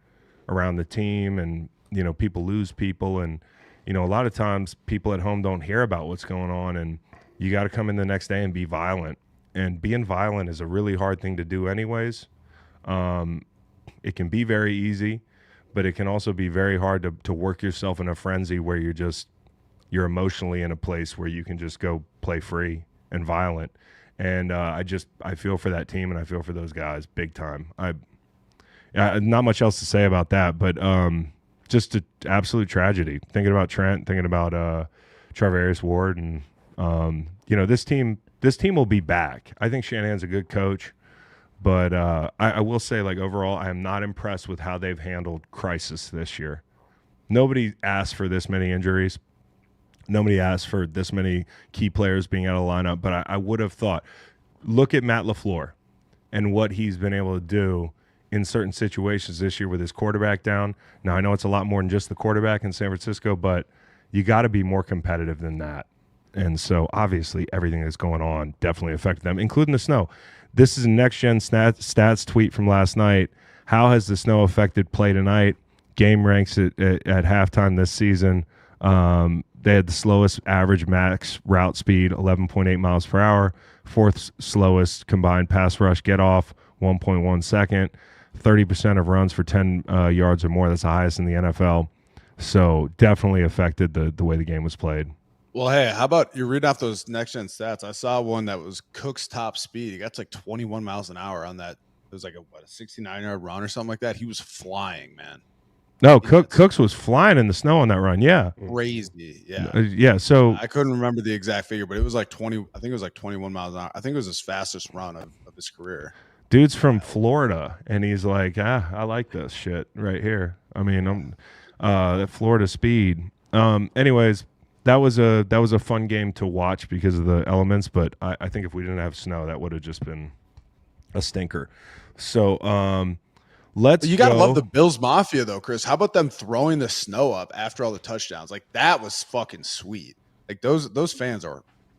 around the team, and, people lose people. And, a lot of times people at home don't hear about what's going on, and you got to come in the next day and be violent. and being violent is a really hard thing to do anyways. It can be very easy, but it can also be very hard to work yourself in a frenzy where you're emotionally in a place where you can just go play free and violent. And I feel for that team, and I feel for those guys big time. Not much else to say about that, but just an absolute tragedy. Thinking about Trent, thinking about Charvarius Ward, and this team will be back. I think Shanahan's a good coach, but I will say, like, overall, I am not impressed with how they've handled crisis this year. Nobody asked for this many injuries. Nobody asked for this many key players being out of the lineup, but I would have thought, look at Matt LaFleur and what he's been able to do in certain situations this year with his quarterback down. Now, I know it's a lot more than just the quarterback in San Francisco, but you got to be more competitive than that. And so, obviously, everything that's going on definitely affected them, including the snow. This is a next-gen stats tweet from last night. How has the snow affected play tonight? Game ranks at halftime this season. They had the slowest average max route speed, 11.8 miles per hour. Fourth slowest combined pass rush get off, 1.1 second. 30% of runs for 10 yards or more. That's the highest in the NFL. So definitely affected the way the game was played. Well, hey, how about you read off those next-gen stats? I saw one that was Cook's top speed. He got to like 21 miles an hour on that. It was like a 69-yard run or something like that. He was flying, man. No, Cooks was flying in the snow on that run. Yeah, crazy. Yeah, yeah. So I couldn't remember the exact figure, but it was like 20. I think it was like 21 miles an hour. I think it was his fastest run of his career. Dude's from Florida, and he's like, I like this shit right here. I mean, that Florida speed. Anyways, that was a fun game to watch because of the elements. But I think if we didn't have snow, that would have just been a stinker. So you gotta love the Bills Mafia though, Chris. How about them throwing the snow up after all the touchdowns? Like, that was fucking sweet. Like, those fans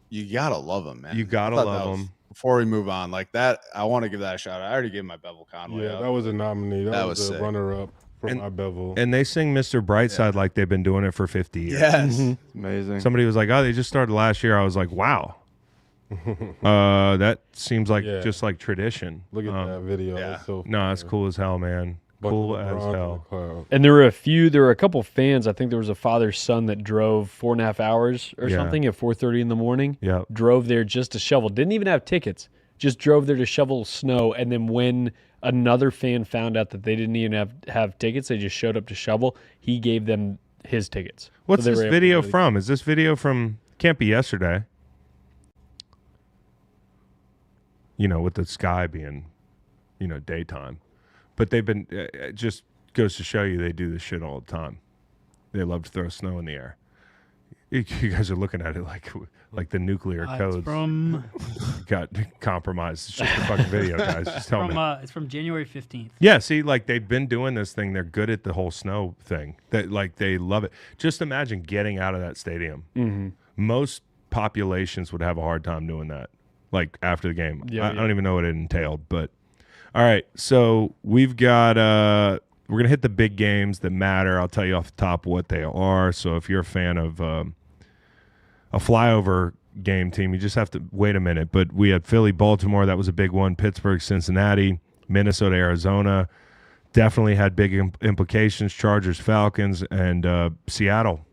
you gotta love them, man. You gotta love them. Before we move on, like that, I want to give that a shout out. I already gave my Bevel Conway. Yeah, that was a nominee. That was a runner-up for my Bevel. And they sing Mr. Brightside like they've been doing it for 50 years. Yes. Mm-hmm. Amazing. Somebody was like, oh, they just started last year. I was like, wow. That seems like just like tradition. Look at that video. Yeah. It's cool as hell, man. Cool as hell. And there were a couple fans. I think there was a father-son that drove 4.5 hours or something at 4:30 in the morning. Yeah. Drove there just to shovel. Didn't even have tickets. Just drove there to shovel snow. And then when another fan found out that they didn't even have tickets, they just showed up to shovel, he gave them his tickets. What's this video from? Is this video from, can't be yesterday. With the sky being, daytime. But they've been, it just goes to show you they do this shit all the time. They love to throw snow in the air. You guys are looking at it like the nuclear codes got compromised. It's just a fucking video, guys. Just tell me. It's from January 15th. Yeah, see, like, they've been doing this thing. They're good at the whole snow thing. They love it. Just imagine getting out of that stadium. Mm-hmm. Most populations would have a hard time doing that, like, after the game. I don't even know what it entailed, but all right, so we've got we're going to hit the big games that matter. I'll tell you off the top what they are. So if you're a fan of a flyover game team, you just have to wait a minute. But we had Philly, Baltimore. That was a big one. Pittsburgh, Cincinnati, Minnesota, Arizona. Definitely had big implications. Chargers, Falcons, and Seattle.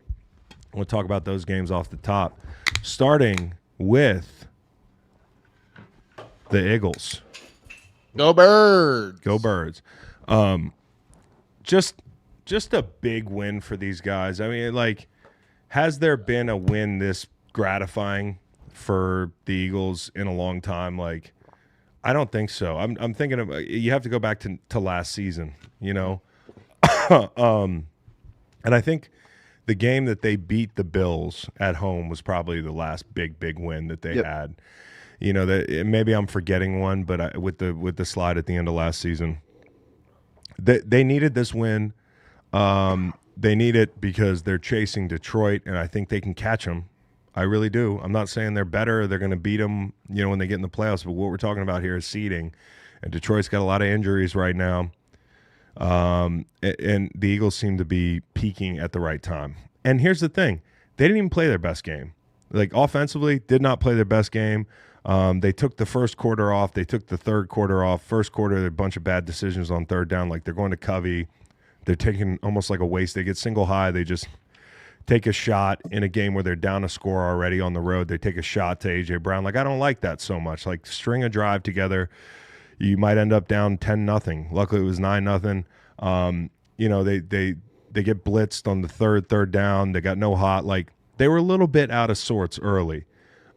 We'll talk about those games off the top. Starting with the Eagles. Go Birds. Go Birds. Just a big win for these guys. I mean, like, has there been a win this gratifying for the Eagles in a long time? Like, I don't think so. I'm thinking of, you have to go back to last season, And I think the game that they beat the Bills at home was probably the last big win that they had. That maybe I'm forgetting one, but with the slide at the end of last season, they needed this win. They need it because they're chasing Detroit, and I think they can catch them. I really do. I'm not saying they're better. They're going to beat them, when they get in the playoffs. But what we're talking about here is seeding, and Detroit's got a lot of injuries right now. And the Eagles seem to be peaking at the right time. And here's the thing: they didn't even play their best game. Like offensively, did not play their best game. They took the first quarter off. They took the third quarter off. First quarter, a bunch of bad decisions on third down. Like they're going to Covey. They're taking almost like a waste. They get single high. They just take a shot in a game where they're down a score already on the road. They take a shot to A.J. Brown. Like, I don't like that so much. Like, string a drive together. You might end up down 10-0. Luckily, it was 9-0. They get blitzed on the third down. They got no hot. Like, they were a little bit out of sorts early.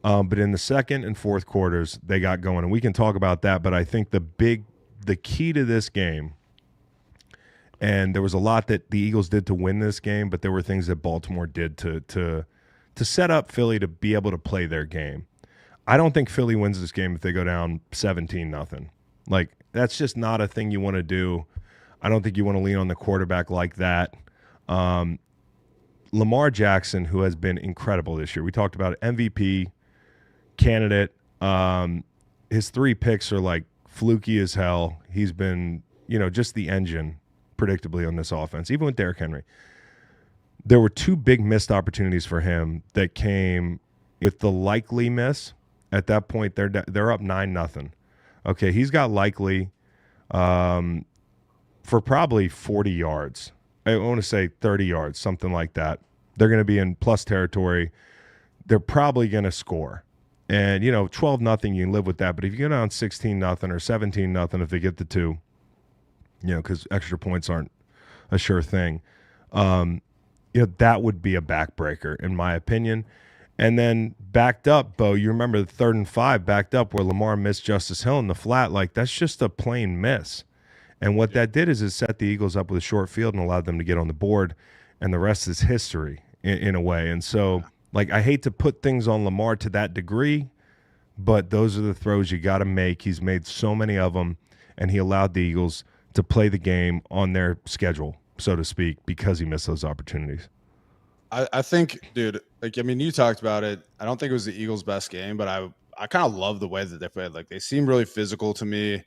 But in the second and fourth quarters, they got going. And we can talk about that. But I think the key to this game, and there was a lot that the Eagles did to win this game, but there were things that Baltimore did to set up Philly to be able to play their game. I don't think Philly wins this game if they go down 17-0. Like, that's just not a thing you want to do. I don't think you want to lean on the quarterback like that. Lamar Jackson, who has been incredible this year. We talked about MVP candidate. His 3 picks are like fluky as hell. He's been, just the engine predictably on this offense, even with Derrick Henry. There were 2 big missed opportunities for him that came with the likely miss. At that point, they're up 9-0. Okay, he's got likely for probably 40 yards. I want to say 30 yards, something like that. They're going to be in plus territory. They're probably going to score. And, 12-0, you can live with that. But if you go down 16-0 or 17-0 if they get the 2, because extra points aren't a sure thing, that would be a backbreaker, in my opinion. And then backed up, Beau, you remember the 3rd and 5 backed up where Lamar missed Justice Hill in the flat. Like, that's just a plain miss. And what that did is it set the Eagles up with a short field and allowed them to get on the board, and the rest is history in a way. And so, like, I hate to put things on Lamar to that degree, but those are the throws you got to make. He's made so many of them, and he allowed the Eagles to play the game on their schedule, so to speak, because he missed those opportunities. I think, dude, you talked about it. I don't think it was the Eagles' best game, but I kind of love the way that they played. Like, they seem really physical to me.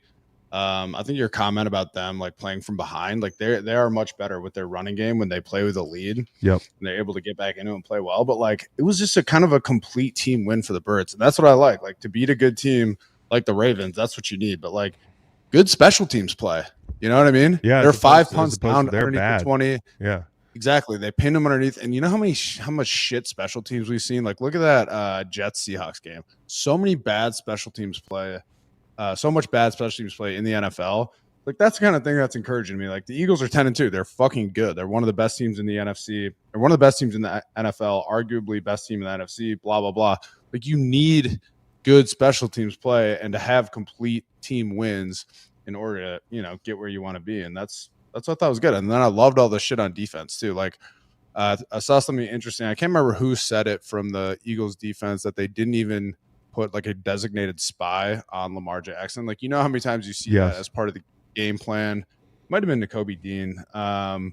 I think your comment about them, like, playing from behind, like, they are much better with their running game when they play with a lead. Yep. And they're able to get back into it and play well. But, like, it was just a kind of a complete team win for the Birds. And that's what I like. Like, to beat a good team like the Ravens, that's what you need. But, like, good special teams play. You know what I mean? Yeah. They're 5 punts down underneath bad. the 20. Yeah. Exactly. They pinned them underneath. And you know how much shit special teams we've seen? Like, look at that Jets Seahawks game. So many bad special teams play. So much bad special teams play in the NFL. Like, that's the kind of thing that's encouraging me. Like, the Eagles are 10-2. They're fucking good. They're one of the best teams in the NFC. They're one of the best teams in the NFL, arguably best team in the NFC, blah, blah, blah. Like, you need good special teams play and to have complete team wins in order to, get where you want to be. And that's what I thought was good. And then I loved all the shit on defense too. Like, I saw something interesting. I can't remember who said it from the Eagles defense that they didn't even put like a designated spy on Lamar Jackson. Like, how many times you see that as part of the game plan? Might have been Nakobe Dean. It was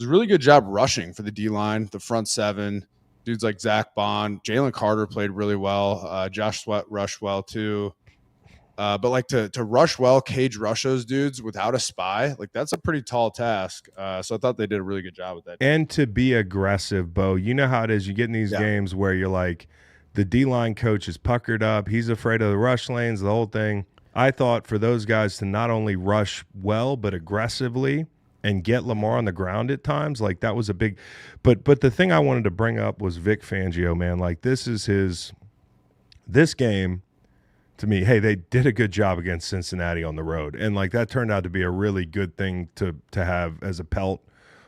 a really good job rushing for the D-line, the front 7. Dudes like Zach Bond, Jalen Carter played really well. Josh Sweat rushed well too. But like to rush well, cage rush those dudes without a spy, like, that's a pretty tall task. So I thought they did a really good job with that. And to be aggressive, Beau, you know how it is. You get in these games where you're like, the D-line coach is puckered up. He's afraid of the rush lanes, the whole thing. I thought for those guys to not only rush well, but aggressively and get Lamar on the ground at times, like, that was a big – but the thing I wanted to bring up was Vic Fangio, man. Like, this game – to me, hey, they did a good job against Cincinnati on the road. And, like, that turned out to be a really good thing to have as a pelt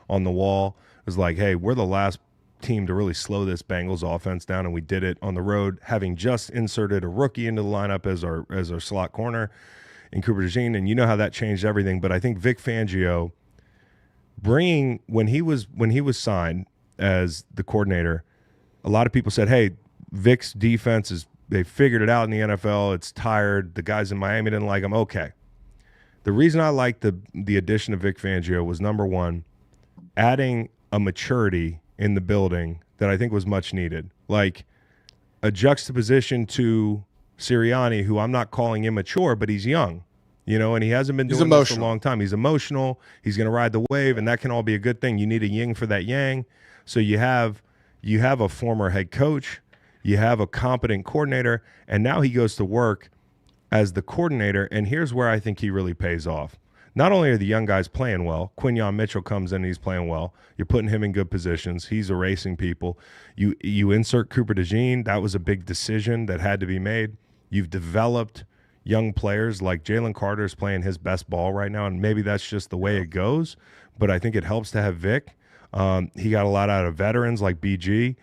on the wall. It was like, hey, we're the last team to really slow this Bengals offense down, and we did it on the road, having just inserted a rookie into the lineup as our slot corner in Cooper DeJean. And you know how that changed everything. But I think Vic Fangio when he was signed as the coordinator, a lot of people said, hey, Vic's defense they figured it out in the NFL. It's tired. The guys in Miami didn't like him. Okay. The reason I liked the addition of Vic Fangio was, number one, adding a maturity in the building that I think was much needed. Like, a juxtaposition to Sirianni, who I'm not calling immature, but he's young, and he hasn't been doing this for a long time. He's emotional. He's going to ride the wave, and that can all be a good thing. You need a yin for that yang. So you have a former head coach. You have a competent coordinator, and now he goes to work as the coordinator, and here's where I think he really pays off. Not only are the young guys playing well, Quinyon Mitchell comes in and he's playing well. You're putting him in good positions. He's erasing people. You insert Cooper DeJean. That was a big decision that had to be made. You've developed young players like Jalen Carter's playing his best ball right now, and maybe that's just the way it goes, but I think it helps to have Vic. He got a lot out of veterans like BG.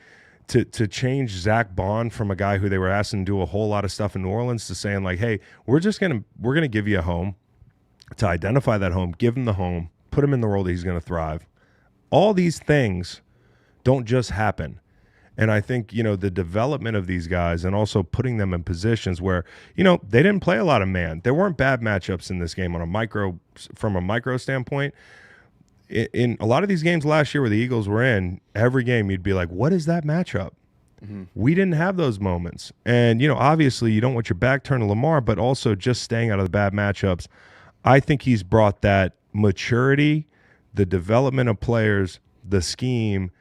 To change Zach Bond from a guy who they were asking to do a whole lot of stuff in New Orleans to saying like, hey, we're gonna give you a home, to identify that home, give him the home, put him in the role that he's going to thrive. All these things don't just happen. And I think, the development of these guys and also putting them in positions where, they didn't play a lot of man. There weren't bad matchups in this game from a micro standpoint. In a lot of these games last year where the Eagles were in, every game you'd be like, what is that matchup? Mm-hmm. We didn't have those moments. And, obviously you don't want your back turned to Lamar, but also just staying out of the bad matchups. I think he's brought that maturity, the development of players, the scheme,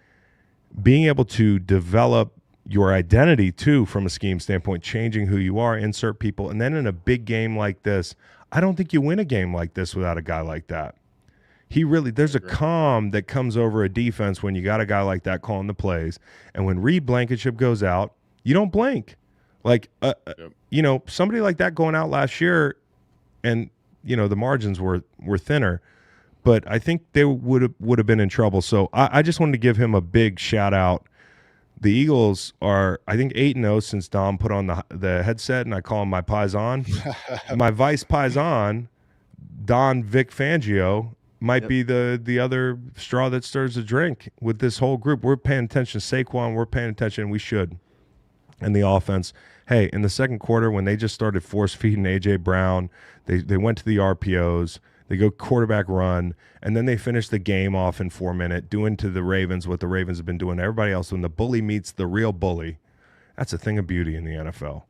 being able to develop your identity too from a scheme standpoint, changing who you are, insert people. And then in a big game like this, I don't think you win a game like this without a guy like that. There's a calm that comes over a defense when you got a guy like that calling the plays. And when Reed Blankenship goes out, you don't blink. Like, somebody like that going out last year and, the margins were thinner, but I think they would have been in trouble. So I just wanted to give him a big shout out. The Eagles are, I think, 8-0 since Dom put on the headset, and I call him my Paisan. My vice Paisan, Don Vic Fangio, might be the other straw that stirs the drink with this whole group. We're paying attention to Saquon. We're paying attention, and we should. And the offense. Hey, in the second quarter, when they just started force-feeding A.J. Brown, they went to the RPOs, they go quarterback run, and then they finish the game off in 4 minutes, doing to the Ravens what the Ravens have been doing to everybody else. When the bully meets the real bully, that's a thing of beauty in the NFL.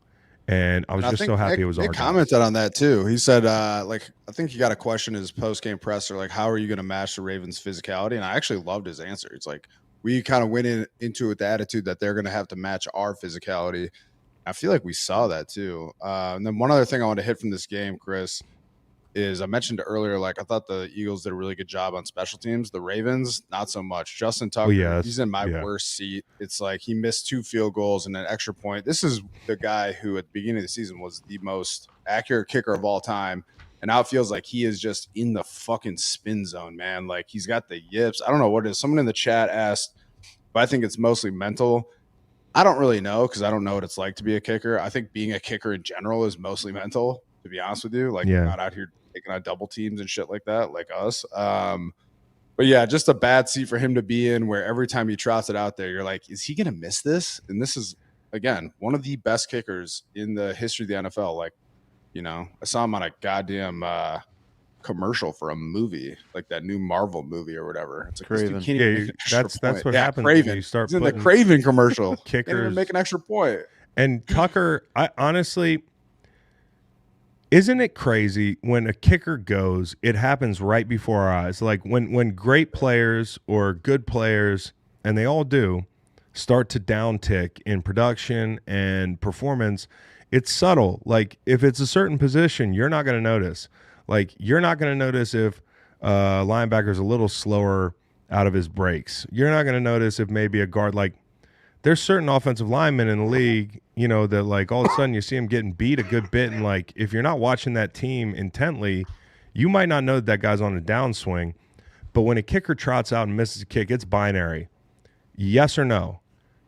And I was just so happy it was our commented on that, too. He said, I think he got a question in his post-game presser, like, how are you going to match the Ravens' physicality? And I actually loved his answer. It's like, we kind of went into it with the attitude that they're going to have to match our physicality. I feel like we saw that too. And then one other thing I want to hit from this game, Chris, is I mentioned earlier, like I thought the Eagles did a really good job on special teams. The Ravens, not so much. Justin Tucker, he's in my worst seat. It's like he missed 2 field goals and an extra point. This is the guy who at the beginning of the season was the most accurate kicker of all time. And now it feels like he is just in the fucking spin zone, man. Like he's got the yips. I don't know what it is. Someone in the chat asked, but I think it's mostly mental. I don't really know because I don't know what it's like to be a kicker. I think being a kicker in general is mostly mental, to be honest with you. Like you're not out here taking on double teams and shit like that, like us. But yeah, just a bad seat for him to be in where every time he trots it out there, you're like, is he going to miss this? And this is, again, one of the best kickers in the history of the NFL. Like, I saw him on a goddamn commercial for a movie, like that new Marvel movie or whatever. It's like, Craven. That's what happens Craven. when you start in the Craven commercial. Kickers make an extra point. And Tucker, I honestly, isn't it crazy when a kicker goes, it happens right before our eyes. Like when great players or good players, and they all do, start to downtick in production and performance, it's subtle. Like if it's a certain position, you're not going to notice. Like, you're not going to notice if linebacker's a little slower out of his breaks. You're not going to notice if maybe a guard, like, there's certain offensive linemen in the league, that, like, all of a sudden you see them getting beat a good bit. And, like, if you're not watching that team intently, you might not know that guy's on a downswing. But when a kicker trots out and misses a kick, it's binary. Yes or no.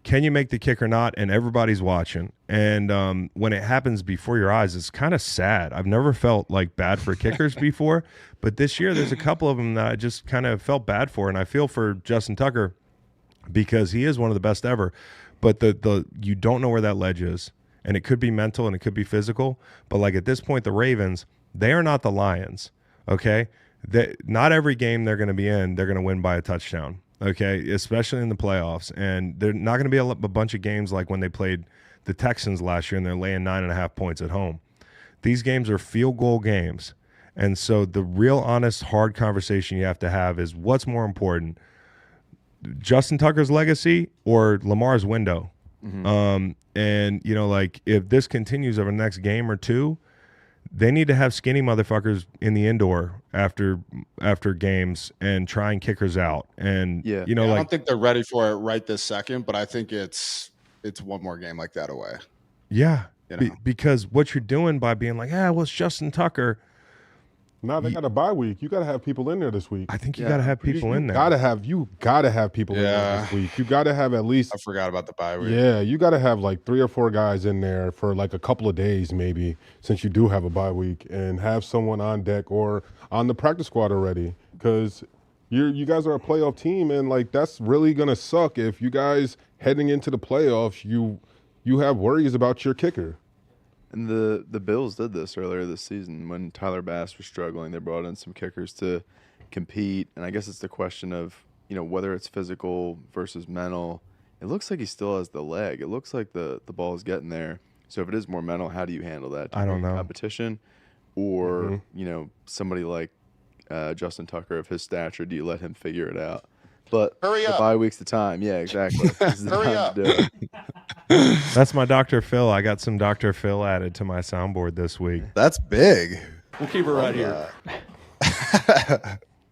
Can you make the kick or not? And everybody's watching. And when it happens before your eyes, it's kind of sad. I've never felt like bad for kickers before, but this year there's a couple of them that I just kind of felt bad for. And I feel for Justin Tucker because he is one of the best ever. But the you don't know where that ledge is. And it could be mental and it could be physical. But like at this point, the Ravens, they are not the Lions. Okay. Not every game they're going to be in, they're going to win by a touchdown. Okay, especially in the playoffs. And they're not going to be a bunch of games like when they played the Texans last year and they're laying 9.5 points at home. These games are field goal games. And so the real honest, hard conversation you have to have is what's more important, Justin Tucker's legacy or Lamar's window? And, you know, like if this continues over the next game or two, they need to have skinny motherfuckers in the indoor after games and trying kickers out. And, you know, I like, don't think they're ready for it right this second, but I think it's one more game like that away. Yeah. You know? Because what you're doing by being like, well, it's Justin Tucker. No, they got a bye week. You got to have people in there this week. I think you got to have people in there. You got to have people in there this week. You got to have at least. I forgot about the bye week. Yeah, you got to have like 3 or 4 guys in there for like a couple of days maybe, since you do have a bye week, and have someone on deck or on the practice squad already, because you guys are a playoff team, and like that's really gonna suck if you guys heading into the playoffs you have worries about your kicker. And the Bills did this earlier this season when Tyler Bass was struggling. They brought in some kickers to compete, and I guess it's the question of, you know, whether it's physical versus mental. It looks like he still has the leg. It looks like the ball is getting there. So if it is more mental, how do you handle that? I don't know. Competition, or you know, somebody like Justin Tucker of his stature, do you let him figure it out? But Hurry up. The bye week's the time. Yeah, exactly. This is the Hurry time up. to do it. That's my Dr. Phil. I got some Dr. Phil added to my soundboard this week. That's big. We'll keep it right here.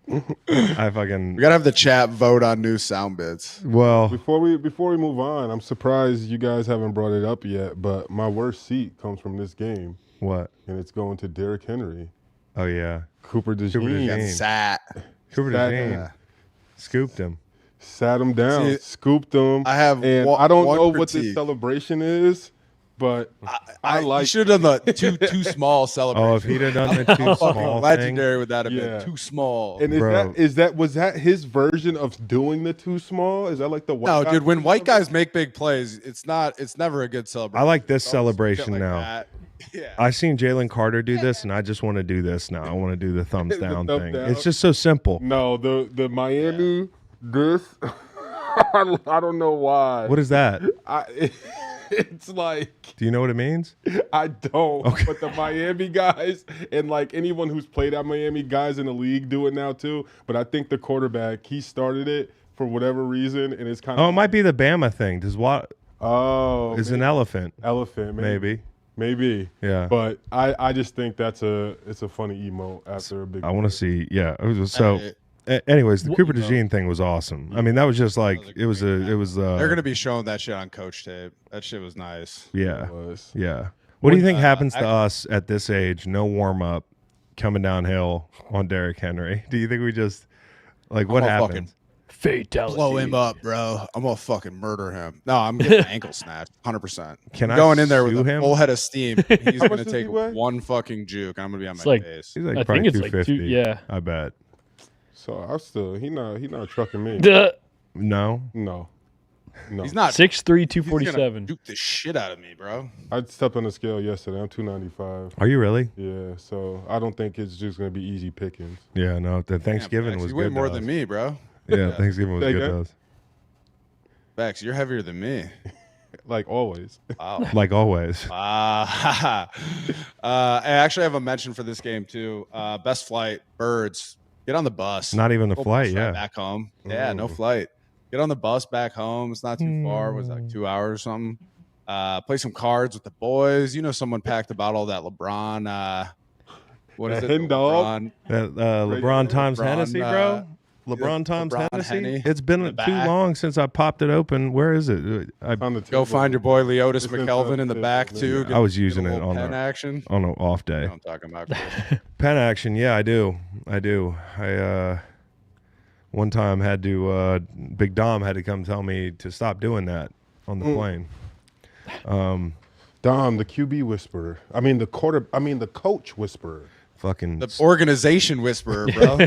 We We gotta have the chat vote on new sound bits. Well, Before we move on, I'm surprised you guys haven't brought it up yet, but my worst seat comes from this game, what? and it's going to Derrick Henry. Oh, yeah. Cooper DeJean. DeJean Sat. Cooper Sat- DeJean scooped him. sat him down, See, scooped him. I have and one- I don't one know what this critique. celebration is, but I You like. should have done the too small celebration. Oh, if he'd have done the too small thing. Legendary would that have Yeah. been too small. And Bro. was that his version of doing the too small? Is that like the white No, guy dude, when thing? white guys make big plays, it's never a good celebration. I like this It's always celebration shit like now. that. Yeah. I seen Jalen Carter do this, and I just want to do this now. I want to do the thumbs The down thumb thing. down. It's just so simple. No, the Miami this. I don't know why. What is that? It's like Do you know what it means? I don't. But the Miami guys and like anyone who's played at Miami guys in the league do it now too. But I think the quarterback, he started it for whatever reason, and it's kind of Oh, it might be the Bama thing. Does what is an maybe. elephant? Elephant Maybe. Maybe. Yeah. But I just think it's a funny emote after a big I want to see. Yeah. So, anyways, the Cooper DeJean thing was awesome. I mean, that was just like it was. They're gonna be showing that shit on coach tape. That shit was nice. Yeah. was. Yeah. What do you think happens to us at this age? No warm up, coming downhill on Derrick Henry. Do you think we just like what gonna happens? Fatality. Blow him up, bro. I'm gonna fucking murder him. No, I'm getting my ankle snatched, 100%. Can I going in there with sue a him? full head of steam. He's much gonna does take he weigh? one fucking juke, and I'm gonna be on It's my like- face. He's like I probably think it's like 250. yeah. I bet. So I still he not trucking me. Duh. No. No. He's not 6'3", he's gonna 247. Duke the shit out of me, bro. I stepped on the scale yesterday. I'm 295. Are you really? Yeah, so I don't think it's just gonna be easy pickings. Yeah. No. The Thanksgiving Damn, Bex, was you good. weigh more to than us. me, bro. Yeah. Thanksgiving was Say good again? to us. Bex, you're heavier than me. Like always. Wow. Like always. I actually have a mention for this game too. Best flight, birds. Get on the bus. Not even a Go flight. bus ride Yeah. back home. Yeah, no Ooh. flight. Get on the bus back home. It's not too far. Was it like 2 hours or something? Play some cards with the boys. You know, someone packed a bottle of that LeBron. What is That it? hen dog? LeBron. That LeBron times LeBron, Hennessy, bro. LeBron times LeBron Hennessy. Henny It's in been the too back. long since I popped it open. Where is it? On the Go table. find your boy Leotis It's inside McKelvin in the the back table, too. yeah. Get- I was get a using it little on pen a action. on an off You know day. what I'm talking about. Chris. Pen action, yeah, I do. I one time had to Big Dom had to come tell me to stop doing that on the plane. Dom, the QB whisperer. The coach whisperer. Fucking The organization whisperer, bro.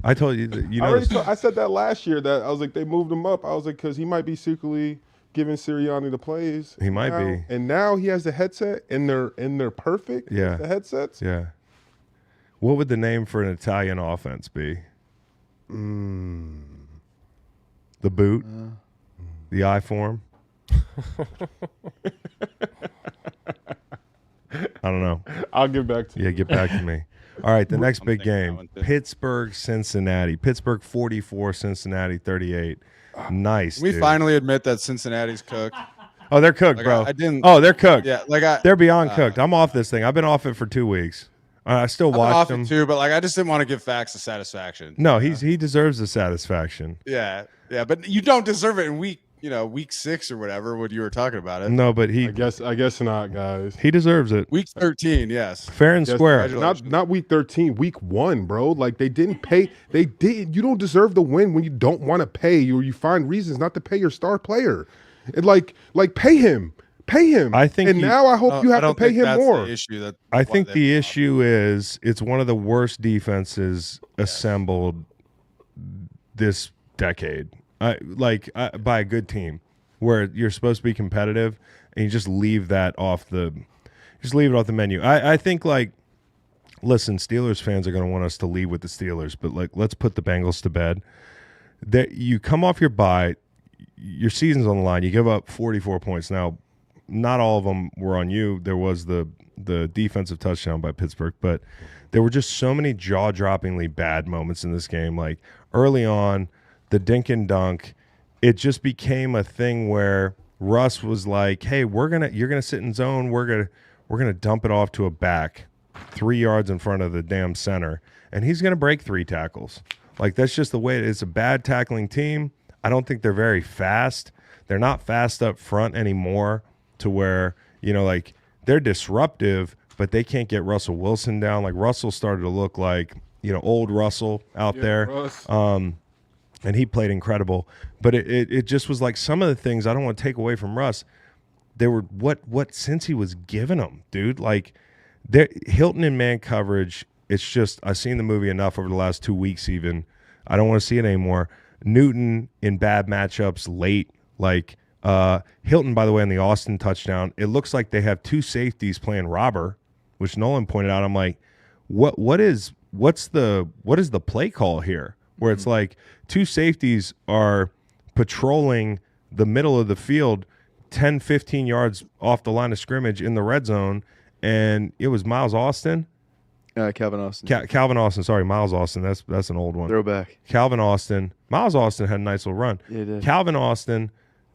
I told you that, you know I said that last year that I was like they moved him up. I was like because he might be secretly giving Sirianni the plays. He might now, be. And now he has the headset and they're perfect. Yeah. The headsets. yeah. What would the name for an Italian offense be? The boot? The I form? I don't know. I'll get back to you. Yeah, get back to me. All right, the next big thinking that game, one too. Pittsburgh, Cincinnati. Pittsburgh 44, Cincinnati 38. Nice. We dude. finally admit that Cincinnati's cooked. Oh, they're cooked, Like, bro. I didn't. Oh, they're cooked. Yeah, they're beyond cooked. I'm off this thing. I've been off it for 2 weeks. I still I've been watch off them it too, but like I just didn't want to give facts the satisfaction. No, he deserves the satisfaction. Yeah, but you don't deserve it in week 6 or whatever when you were talking about it. No, but I guess not, guys. he deserves it. Week 13, yes. Fair and square. Not week 13, week 1, bro. Like they didn't pay. They did. You don't deserve the win when you don't want to pay or you find reasons not to pay your star player. And like pay him. Pay him. I think now I hope you have to pay him more. I think the issue is it's one of the worst defenses assembled this decade. By a good team, where you're supposed to be competitive, and you just leave that off the menu. I think listen, Steelers fans are going to want us to lead with the Steelers, but let's put the Bengals to bed. That you come off your bye, your season's on the line. You give up 44 points. Now, not all of them were on you. There was the defensive touchdown by Pittsburgh, but there were just so many jaw-droppingly bad moments in this game. Like early on, the dink and dunk, it just became a thing where Russ was like, "Hey, you're gonna sit in zone. We're gonna dump it off to a back 3 yards in front of the damn center, and he's gonna break 3 tackles." Like that's just the way it is. It's a bad tackling team. I don't think they're very fast. They're not fast up front anymore to where, they're disruptive, but they can't get Russell Wilson down. Like Russell started to look like, old Russell out there. And he played incredible. But it just was like some of the things I don't want to take away from Russ. They were what since he was giving them, dude. Like Hilton in man coverage, it's just I've seen the movie enough over the last 2 weeks even. I don't want to see it anymore. Newton in bad matchups late, Hilton, by the way, on the Austin touchdown, it looks like they have 2 safeties playing robber, which Nolan pointed out. I'm like, what is the play call here? Where it's like 2 safeties are patrolling the middle of the field 10, 15 yards off the line of scrimmage in the red zone, and it was Miles Austin. Calvin Austin. Calvin Austin, sorry, Miles Austin. That's an old one. Throwback. Calvin Austin. Miles Austin had a nice little run. Yeah, he did. Calvin Austin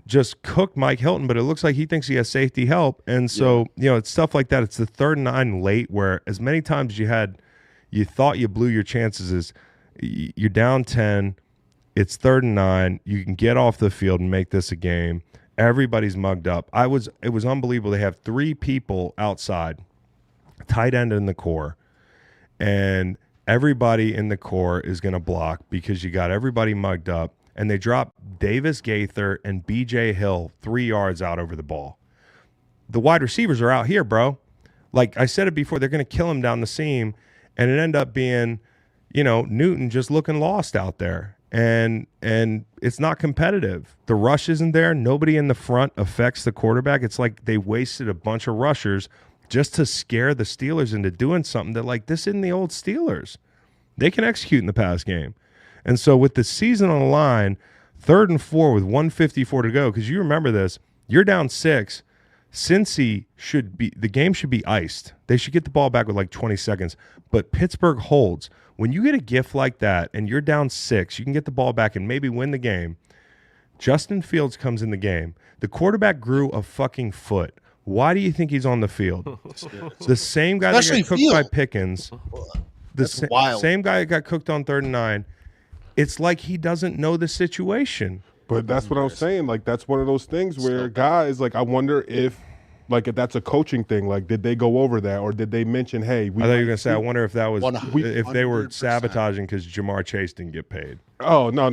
just cooked Mike Hilton, but it looks like he thinks he has safety help. And so, it's stuff like that. It's the 3rd and 9 late where as many times you thought you blew your chances is you're down 10, it's 3rd and 9, you can get off the field and make this a game. Everybody's mugged up. It was unbelievable. They have 3 people outside, tight end in the core, and everybody in the core is going to block because you got everybody mugged up, and they drop Davis Gaither and B.J. Hill 3 yards out over the ball. The wide receivers are out here, bro. Like I said it before, they're going to kill him down the seam, and it ended up being, Newton just looking lost out there. And it's not competitive. The rush isn't there. Nobody in the front affects the quarterback. It's like they wasted a bunch of rushers just to scare the Steelers into doing something that, this isn't the old Steelers. They can execute in the pass game. And so with the season on the line, 3rd and 4 with 1:54 to go, because you remember this, you're down 6. Cincy the game should be iced. They should get the ball back with 20 seconds. But Pittsburgh holds. When you get a gift like that and you're down 6, you can get the ball back and maybe win the game. Justin Fields comes in the game. The quarterback grew a fucking foot. Why do you think he's on the field? The same guy that got cooked by Pickens, same guy that got cooked on 3rd and 9, it's like he doesn't know the situation. But that's what I'm saying. That's one of those things where guys, I wonder if that's a coaching thing. Did they go over that, or did they mention, hey, I thought you were gonna say, I wonder if that was if they were sabotaging because Jamar Chase didn't get paid. Oh no.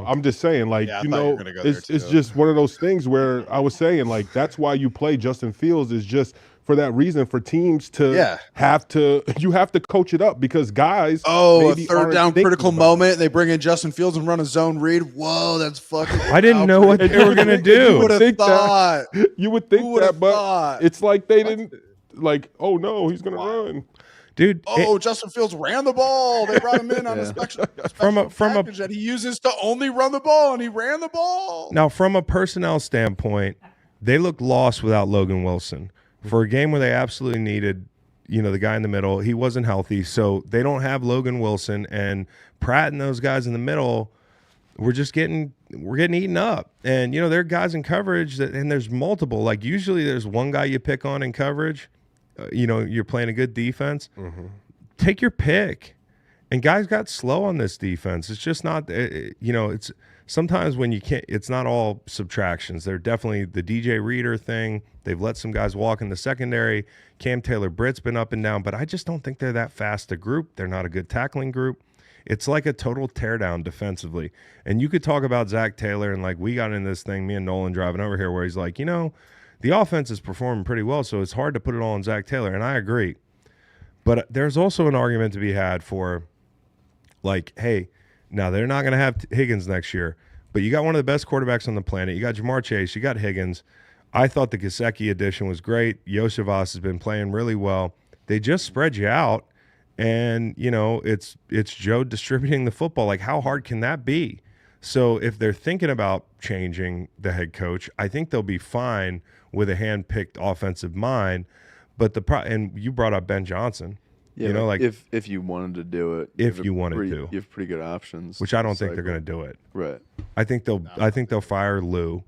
I'm just saying, it's just one of those things where I was saying, that's why you play Justin Fields is just for that reason, for teams to you have to coach it up because guys. Oh, a 3rd down critical moment. They bring in Justin Fields and run a zone read. Whoa, that's fucking. I didn't know what they were gonna do. You would have thought. You would think that, but it's like they didn't. Oh no, he's gonna run. Dude, Justin Fields ran the ball. They brought him in on a special package that he uses to only run the ball, and he ran the ball. Now, from a personnel standpoint, they looked lost without Logan Wilson. For a game where they absolutely needed, the guy in the middle, he wasn't healthy, so they don't have Logan Wilson, and Pratt and those guys in the middle we're getting eaten up. And, there are guys in coverage and there's multiple. Like usually there's one guy you pick on in coverage. You're playing a good defense. Mm-hmm. Take your pick. And guys got slow on this defense. It's just not, it's sometimes when you can't, it's not all subtractions. They're definitely the DJ Reader thing. They've let some guys walk in the secondary. Cam Taylor-Britt's been up and down, but I just don't think they're that fast a group. They're not a good tackling group. It's like a total teardown defensively. And you could talk about Zach Taylor, and like we got in this thing, me and Nolan driving over here, where he's like, the offense is performing pretty well, so it's hard to put it all on Zach Taylor, and I agree. But there's also an argument to be had for, like, hey, now they're not going to have Higgins next year, but you got one of the best quarterbacks on the planet. You got Jamar Chase, you got Higgins. I thought the Gesicki addition was great. Josevas has been playing really well. They just spread you out. And, it's Joe distributing the football. Like, how hard can that be? So if they're thinking about changing the head coach, I think they'll be fine with a hand-picked offensive mind. But and you brought up Ben Johnson. Yeah, if you wanted to do it. You have pretty good options. Which I don't think they're going to do it. Right. I think they'll fire Lou,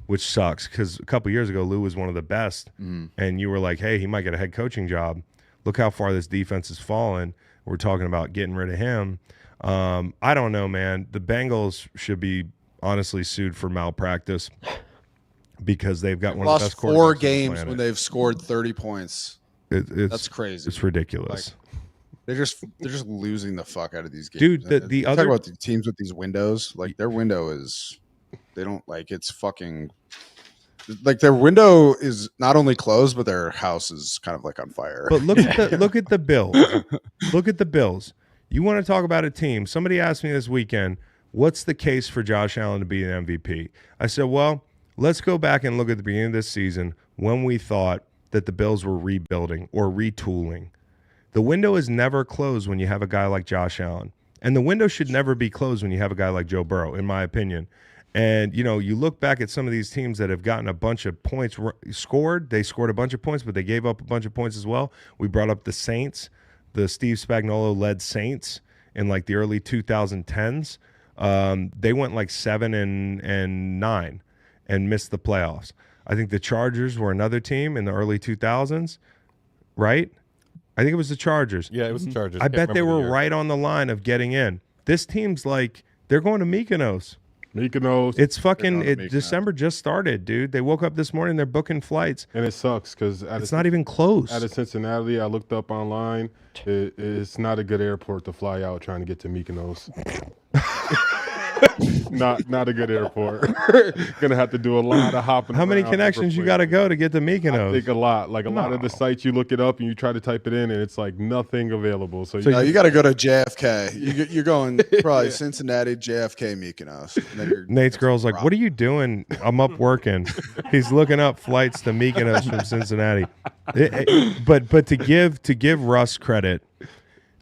which sucks because a couple years ago Lou was one of the best. Mm. And you were like, hey, he might get a head coaching job. Look how far this defense has fallen. We're talking about getting rid of him. I don't know, man. The Bengals should be honestly sued for malpractice because they've got one of the best quarterbacks. Lost 4 games when they've scored 30 points. That's crazy. It's ridiculous. They're just losing the fuck out of these games. Dude, the other talk about the teams with these windows, like their window is, they don't like it's fucking. Like their window is not only closed, but their house is kind of like on fire. But look at the Bills. Look at the Bills. You want to talk about a team? Somebody asked me this weekend, what's the case for Josh Allen to be an MVP? I said, well, let's go back and look at the beginning of this season when we thought that the Bills were rebuilding or retooling. The window is never closed when you have a guy like Josh Allen. And the window should never be closed when you have a guy like Joe Burrow, in my opinion. And, you look back at some of these teams that have gotten a bunch of points scored. They scored a bunch of points, but they gave up a bunch of points as well. We brought up the Saints, the Steve Spagnuolo-led Saints in like the early 2010s. They went like 7-9 and missed the playoffs. I think the Chargers were another team in the early 2000s, right? I think it was the Chargers. Yeah, it was the Chargers. I bet they were right on the line of getting in. This team's like, they're going to Mykonos. It's fucking December just started, dude. They woke up this morning, they're booking flights. And it sucks because it's not even close. Out of Cincinnati, I looked up online. It's not a good airport to fly out trying to get to Mykonos. Not a good airport. Gonna have to do a lot of hopping. How many connections you got to go to get to Mykonos? I think a lot. Like a lot of the sites, you look it up and you try to type it in, and it's like nothing available. So you got to go to JFK. You're going probably Cincinnati, JFK, Mykonos. Nate's girl's like, "What are you doing?" I'm up working. He's looking up flights to Mykonos from Cincinnati. But to give Russ credit.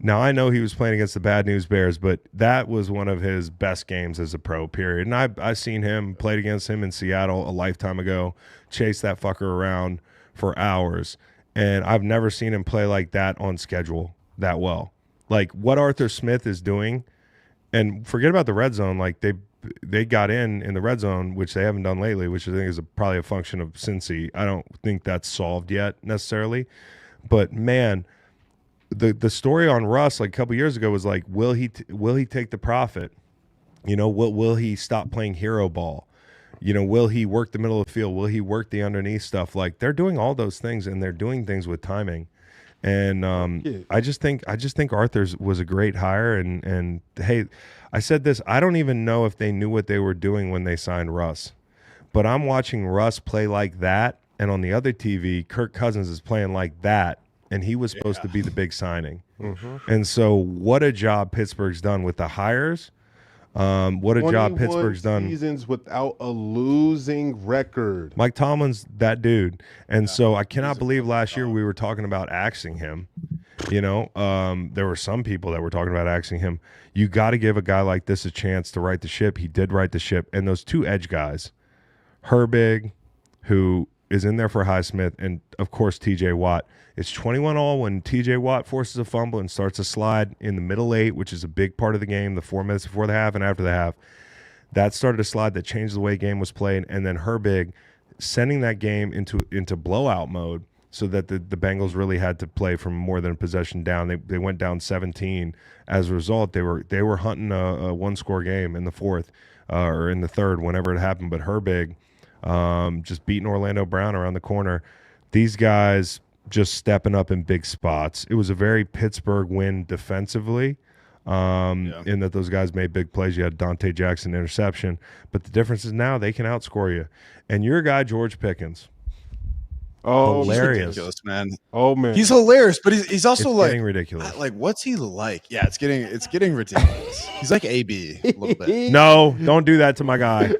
Now, I know he was playing against the Bad News Bears, but that was one of his best games as a pro, period. And I've seen him, played against him in Seattle a lifetime ago, chase that fucker around for hours. And I've never seen him play like that on schedule that well. Like, what Arthur Smith is doing, and forget about the red zone, like they got in the red zone, which they haven't done lately, which I think is probably a function of Cincy. I don't think that's solved yet necessarily. But, man, the story on Russ like a couple years ago was like, will he take the profit? Will he stop playing hero ball? Will he work the middle of the field? Will he work the underneath stuff? Like, they're doing all those things, and they're doing things with timing. And I just think Arthur's was a great hire. And hey, I said this, I don't even know if they knew what they were doing when they signed Russ. But I'm watching Russ play like that, and on the other TV, Kirk Cousins is playing like that. And he was supposed to be the big signing. Mm-hmm. And so what a job Pittsburgh's done with the hires. What a job Pittsburgh's done. Seasons without a losing record. Mike Tomlin's that dude. And so I cannot believe last year we were talking about axing him. There were some people that were talking about axing him. You got to give a guy like this a chance to right the ship. He did right the ship. And those two edge guys, Herbig, who is in there for Highsmith, and, of course, T.J. Watt. It's 21-all when T.J. Watt forces a fumble and starts a slide in the middle 8, which is a big part of the game, the 4 minutes before the half and after the half. that started to slide. That changed the way the game was played. And then Herbig sending that game into blowout mode so that the Bengals really had to play from more than a possession down. They went down 17. As a result, they were hunting a one-score game in the fourth or in the third, whenever it happened. But Herbig just beating Orlando Brown around the corner. These guys just stepping up in big spots. It was a very Pittsburgh win defensively. In that those guys made big plays. You had Dante Jackson interception, but the difference is now they can outscore you. And your guy George Pickens, hilarious, he's ridiculous, man. Oh man, he's hilarious, but he's also getting ridiculous. Like, what's he like? Yeah, it's getting ridiculous. He's like AB a little bit. No, don't do that to my guy.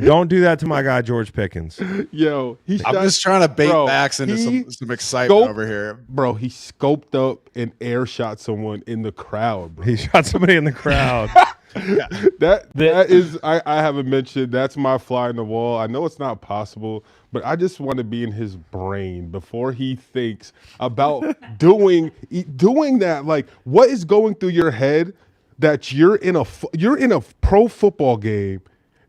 Don't do that to my guy George Pickens. Yo, I'm just trying to bait backs into some excitement over here. Bro, he scoped up and air shot someone in the crowd, bro. He shot somebody in the crowd. That is, I haven't mentioned, that's my fly in the wall. I know it's not possible, but I just want to be in his brain before he thinks about doing that. Like, what is going through your head that you're in a pro football game,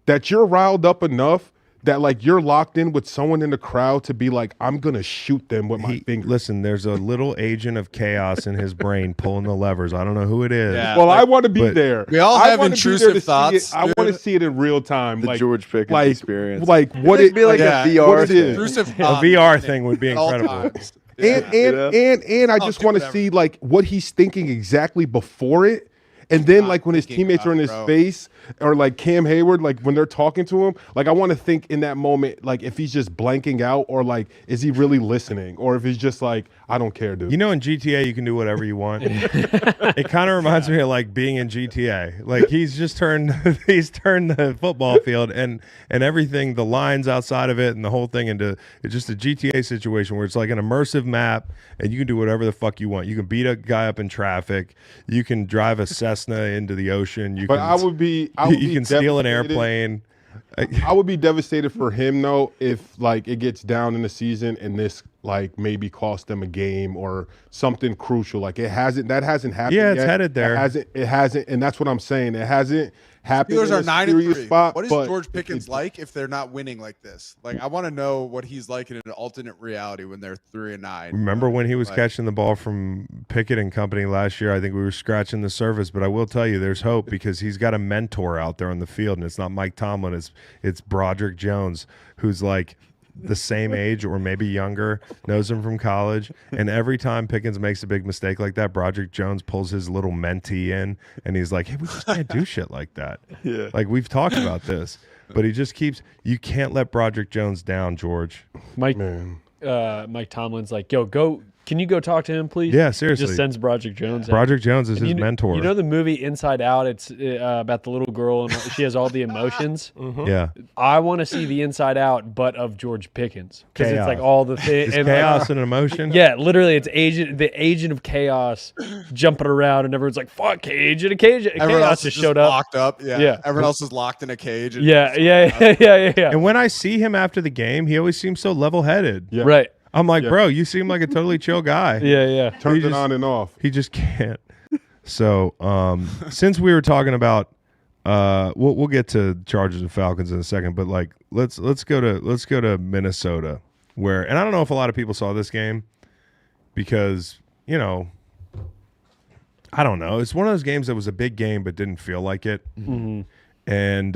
that you're riled up enough that, like, you're locked in with someone in the crowd to be like, I'm going to shoot them with my finger. Listen, there's a little agent of chaos in his brain pulling the levers. I don't know who it is. Yeah, well, I want to be there. We all have intrusive thoughts. I want to see it in real time. The George Pickens experience. Like, what it be like a VR thing. Intrusive A VR thing would be incredible. And I just want to see, like, what he's thinking exactly before it. And then, like, when his teammates are in his face, or like Cam Hayward, like when they're talking to him, like, I want to think in that moment, like, if he's just blanking out, or like, is he really listening, or if he's just like, I don't care, dude. You know, in GTA, you can do whatever you want. It kind of reminds me of like being in GTA. Like, he's turned the football field and everything, the lines outside of it, and the whole thing into just a GTA situation where it's like an immersive map, and you can do whatever the fuck you want. You can beat a guy up in traffic. You can drive a Cessna into the ocean. You can steal an airplane. I would be devastated for him though if, like, it gets down in the season and this, like, maybe cost them a game or something crucial. Like, that hasn't happened. Yeah, it's yet. headed there. It hasn't, and that's what I'm saying. It hasn't happened. Steelers are 9-3. What is George Pickens like if they're not winning like this? Like, I want to know what he's like in an alternate reality when they're 3-9. Remember when he was catching the ball from Pickett and company last year? I think we were scratching the surface, but I will tell you there's hope because he's got a mentor out there on the field, and it's not Mike Tomlin. It's Broderick Jones, who's like the same age or maybe younger, knows him from college. And every time Pickens makes a big mistake like that, Broderick Jones pulls his little mentee in, and he's like, hey, we just can't do shit like that. Yeah. Like, we've talked about this. But he just keeps – you can't let Broderick Jones down, George. Mike Tomlin's like, yo, go – can you go talk to him, please? Yeah, seriously. Just sends Broderick Jones out. Broderick Jones is his mentor. You know the movie Inside Out? It's about the little girl, and she has all the emotions. Mm-hmm. Yeah. I want to see the Inside Out, but of George Pickens. Because it's like all the things. Is chaos and emotion? Yeah, literally, it's the agent of chaos jumping around, and everyone's like, fuck, agent of chaos. Everyone else just is showed up. Locked up. Yeah. Everyone else is locked in a cage. Yeah. And when I see him after the game, he always seems so level-headed. Yeah. Right. I'm like, bro, you seem like a totally chill guy. Yeah. Turns it on and off. He just can't. So, since we were talking about, we'll get to Chargers and Falcons in a second, but like, let's go to Minnesota, and I don't know if a lot of people saw this game because, you know, I don't know. It's one of those games that was a big game but didn't feel like it. Mm-hmm. And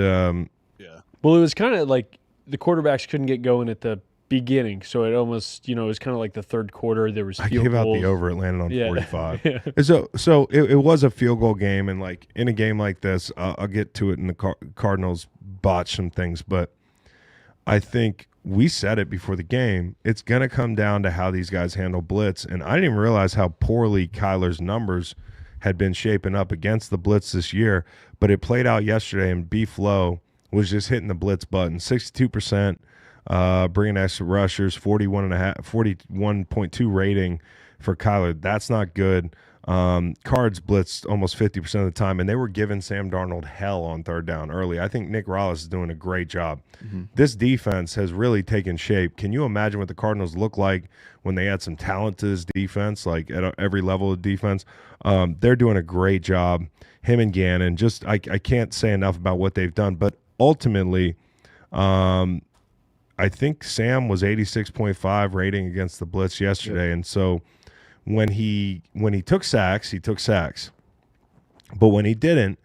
well, it was kind of like the quarterbacks couldn't get going at the beginning, so it almost, it was kind of like the third quarter. There was I field gave out goals. the over. It landed on 45. Yeah. So it was a field goal game, and like in a game like this, I'll get to it. And the Cardinals botched some things, but I think we said it before the game. It's going to come down to how these guys handle blitz, and I didn't even realize how poorly Kyler's numbers had been shaping up against the blitz this year. But it played out yesterday, and B-Flow was just hitting the blitz button, 62%. Bringing extra rushers, 41.2 rating for Kyler. That's not good. Cards blitzed almost 50% of the time, and they were giving Sam Darnold hell on third down early. I think Nick Rallis is doing a great job. This defense has really taken shape. Can you imagine what the Cardinals look like when they add some talent to this defense, like at every level of defense? They're doing a great job. Him and Gannon, just I can't say enough about what they've done. But ultimately, I think Sam was 86.5 rating against the blitz yesterday, and so when he took sacks, he took sacks. But when he didn't,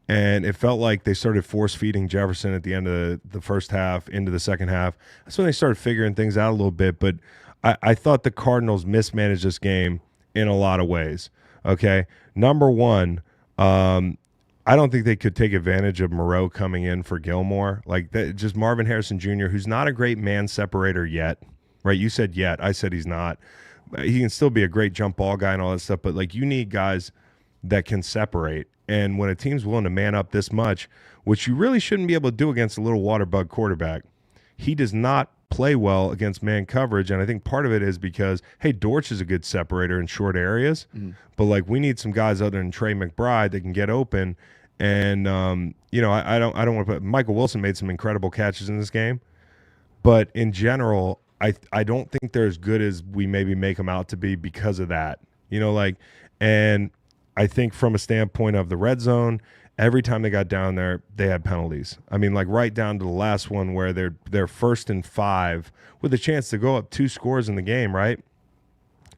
and it felt like they started force-feeding Jefferson at the end of the first half into the second half, that's when they started figuring things out a little bit. But I thought the Cardinals mismanaged this game in a lot of ways. Okay, number one, I don't think they could take advantage of Moreau coming in for Gilmore. Like that, just Marvin Harrison Jr., who's not a great man separator yet, right? You said yet. I said he's not. He can still be a great jump ball guy and all that stuff, but like you need guys that can separate. And when a team's willing to man up this much, which you really shouldn't be able to do against a little water bug quarterback, he does not play well against man coverage. And I think part of it is because, hey, Dortch is a good separator in short areas, but like we need some guys other than Trey McBride that can get open. And I don't want to put Michael Wilson made some incredible catches in this game, but in general, I don't think they're as good as we maybe make them out to be because of that. And I think from a standpoint of the red zone, every time they got down there, they had penalties. I mean, like right down to the last one where they're 1st and 5 with a chance to go up 2 scores in the game, right?